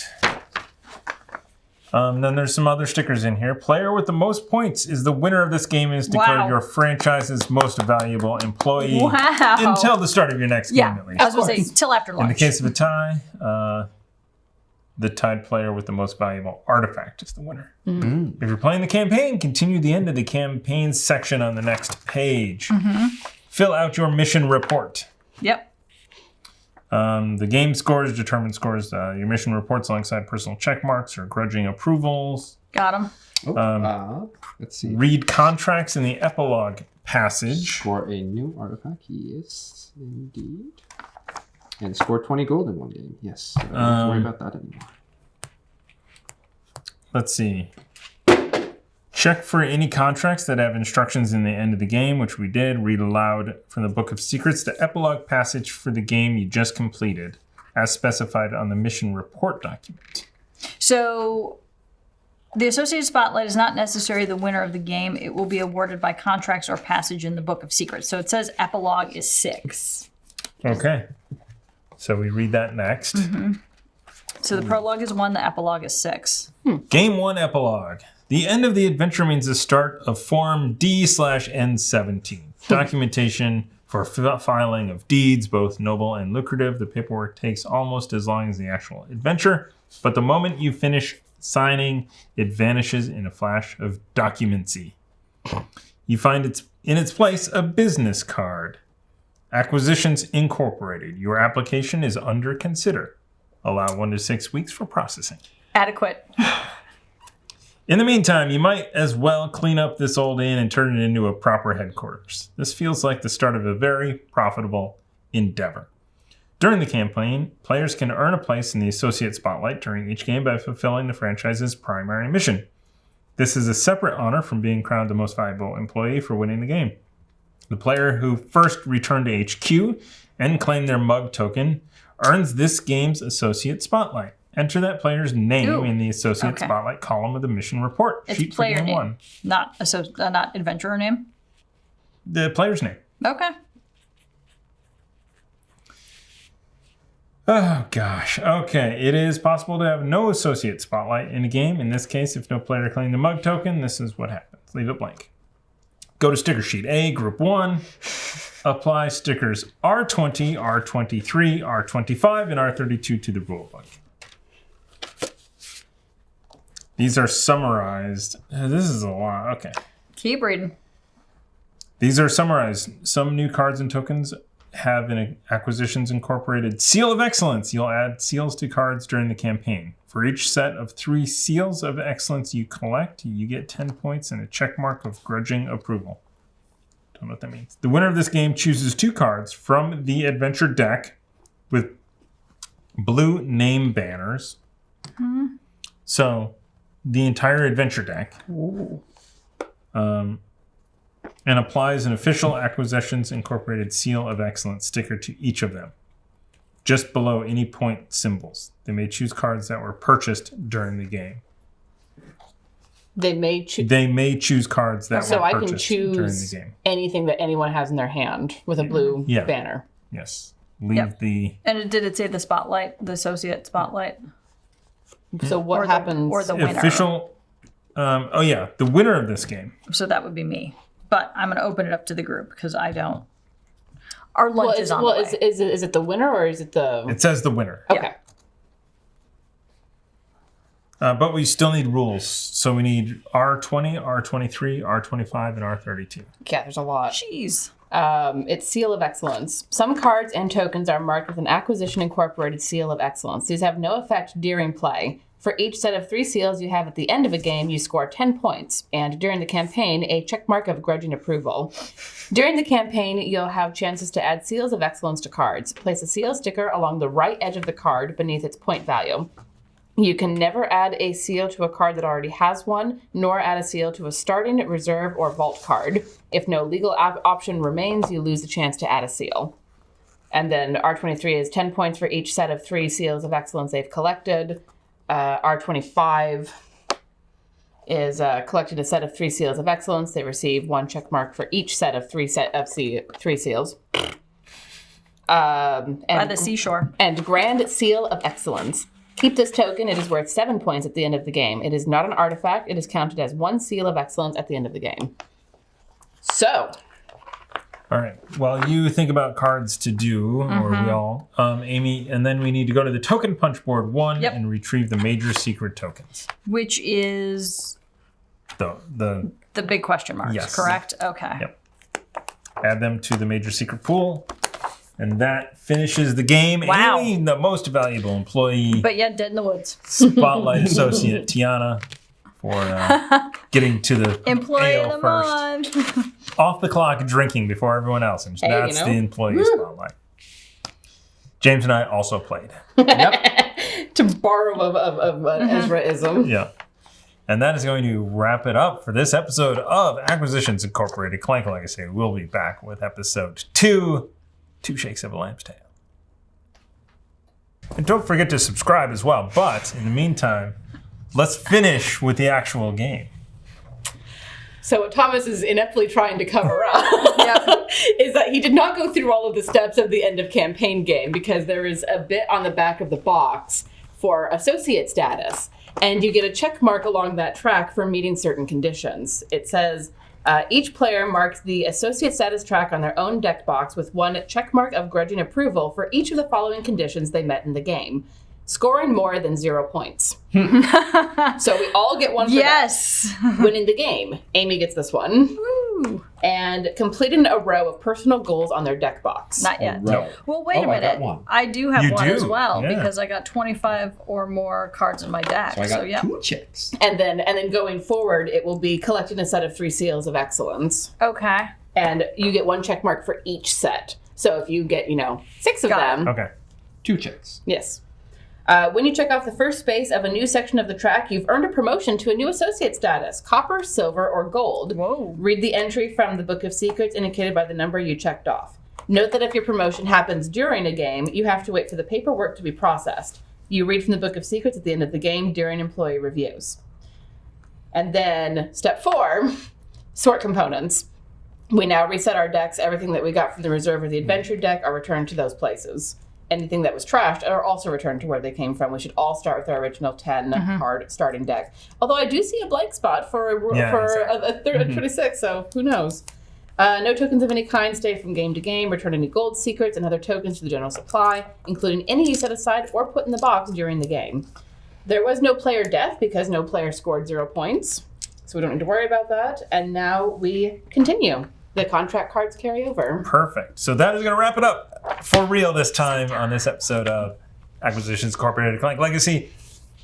Then there's some other stickers in here. Player with the most points is the winner of this game and is declared Wow. your franchise's most valuable employee Wow. until the start of your next game, Yeah. at least. I was going to say, till after lunch. In the case of a tie, the tied player with the most valuable artifact is the winner. If you're playing the campaign, continue the end of the campaign section on the next page. Fill out your mission report. Yep. The game scores determine scores. Your mission reports alongside personal check marks or grudging approvals. Got him. Let's see. Read contracts in the epilogue passage. Score a new artifact. Yes, indeed. And score 20 gold in one game. Yes. So I don't have to worry about that anymore. Let's see. Check for any contracts that have instructions in the end of the game, which we did. Read aloud from the Book of Secrets the epilogue passage for the game you just completed, as specified on the mission report document. So the Associated Spotlight is not necessarily the winner of the game. It will be awarded by contracts or passage in the Book of Secrets. So it says epilogue is 6. Okay. So we read that next. So the prologue is 1, the epilogue is 6. Game 1 epilogue. The end of the adventure means the start of Form D/N17. Documentation for filing of deeds, both noble and lucrative. The paperwork takes almost as long as the actual adventure, but the moment you finish signing, it vanishes in a flash of documency. You find in its place a business card. Acquisitions Incorporated. Your application is under consider. Allow 1 to 6 weeks for processing. Adequate. In the meantime, you might as well clean up this old inn and turn it into a proper headquarters. This feels like the start of a very profitable endeavor. During the campaign, players can earn a place in the Associate Spotlight during each game by fulfilling the franchise's primary mission. This is a separate honor from being crowned the most valuable employee for winning the game. The player who first returned to HQ and claimed their mug token earns this game's Associate Spotlight. Enter that player's name in the Associate Spotlight column of the mission report. It's Sheet for player game name, 1. not adventurer name. The player's name. Okay. Oh, gosh. Okay. It is possible to have no Associate Spotlight in a game. In this case, if no player claimed the mug token, this is what happens. Leave it blank. Go to sticker sheet A, group 1. Apply stickers R20, R23, R25, and R32 to the rulebook. These are summarized. This is a lot. Okay. Keep reading. These are summarized. Some new cards and tokens have an Acquisitions Incorporated Seal of Excellence. You'll add seals to cards during the campaign. For each set of 3 Seals of Excellence you collect, you get 10 points and a check mark of grudging approval. Don't know what that means. The winner of this game chooses 2 cards from the adventure deck with blue name banners. So, the entire adventure deck. And applies an official Acquisitions Incorporated Seal of Excellence sticker to each of them, just below any point symbols. They may choose cards that were purchased during the game. They may choose cards that so were I can purchased during the choose game. anything that anyone has in their hand with a blue banner. Yes. Leave the... And did it say the spotlight, the associate spotlight? So what happens? Or the winner. Official... the winner of this game. So that would be me. But I'm going to open it up to the group because I don't. Our lunch is on the way. Is it the winner or is it the... It says the winner. Okay. But we still need rules. So we need R20, R23, R25, and R32. Yeah, there's a lot. Jeez. It's Seal of Excellence. Some cards and tokens are marked with an Acquisition Incorporated Seal of Excellence. These have no effect during play. For each set of 3 seals you have at the end of a game, you score 10 points, and during the campaign, a checkmark of grudging approval. During the campaign, you'll have chances to add Seals of Excellence to cards. Place a seal sticker along the right edge of the card beneath its point value. You can never add a seal to a card that already has one, nor add a seal to a starting, reserve, or vault card. If no legal option remains, you lose the chance to add a seal. And then R23 is 10 points for each set of 3 Seals of Excellence they've collected. R25 is collected a set of 3 Seals of Excellence. They receive 1 check mark for each set of 3 seals. By the seashore. And Grand Seal of Excellence. Keep this token. It is worth 7 points at the end of the game. It is not an artifact. It is counted as 1 Seal of Excellence at the end of the game. So... All right. While you think about cards to do, or we all, Amy, and then we need to go to the token punch board 1 and retrieve the major secret tokens. Which is the big question marks, yes. correct? Okay. Yep. Add them to the major secret pool, and that finishes the game. Wow. Amy, the most valuable employee. But yet dead in the woods. Spotlight associate Tiana for getting to the Employee ale of the first. month. Off the clock drinking before everyone else. And that's the employee spotlight. James and I also played. to borrow of Ezra-ism. Yeah. And that is going to wrap it up for this episode of Acquisitions Incorporated Clank Legacy. We'll be back with episode 2, 2 Shakes of a Lamb's Tail. And don't forget to subscribe as well. But in the meantime, let's finish with the actual game. So what Thomas is ineptly trying to cover up is that he did not go through all of the steps of the end of campaign game because there is a bit on the back of the box for associate status. And you get a check mark along that track for meeting certain conditions. It says, each player marks the associate status track on their own deck box with 1 check mark of grudging approval for each of the following conditions they met in the game. Scoring more than 0 points. So we all get 1 for that. Winning the game. Amy gets this one. Woo. And completing a row of personal goals on their deck box. Not yet. No. Well, wait a minute. I got 1. I do have You 1 do, as well yeah. because I got 25 or more cards in my deck. So I got yeah. 2 checks. And then going forward, it will be collecting a set of 3 Seals of Excellence. Okay. And you get 1 check mark for each set. So if you get, 6 of Got them. Okay. 2 checks. Yes. When you check off the first space of a new section of the track, you've earned a promotion to a new associate status, copper, silver, or gold. Whoa. Read the entry from the Book of Secrets indicated by the number you checked off. Note that if your promotion happens during a game, you have to wait for the paperwork to be processed. You read from the Book of Secrets at the end of the game during employee reviews. And then step 4, sort components. We now reset our decks. Everything that we got from the reserve or the adventure deck are returned to those places. anything that was trashed are also returned to where they came from. We should all start with our original 10 card starting deck. Although I do see a blank spot for a 26, so who knows? No tokens of any kind stay from game to game. Return any gold secrets and other tokens to the general supply, including any you set aside or put in the box during the game. There was no player death because no player scored 0 points, so we don't need to worry about that. And now we continue. The contract cards carry over. Perfect. So that is going to wrap it up for real this time on this episode of Acquisitions Incorporated Clank Legacy.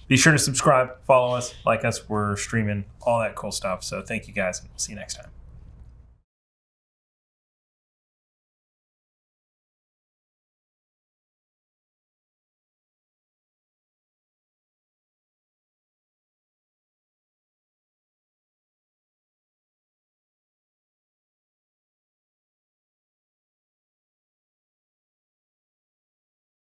Be sure to subscribe, follow us, like us. We're streaming all that cool stuff. So thank you guys, and we'll see you next time.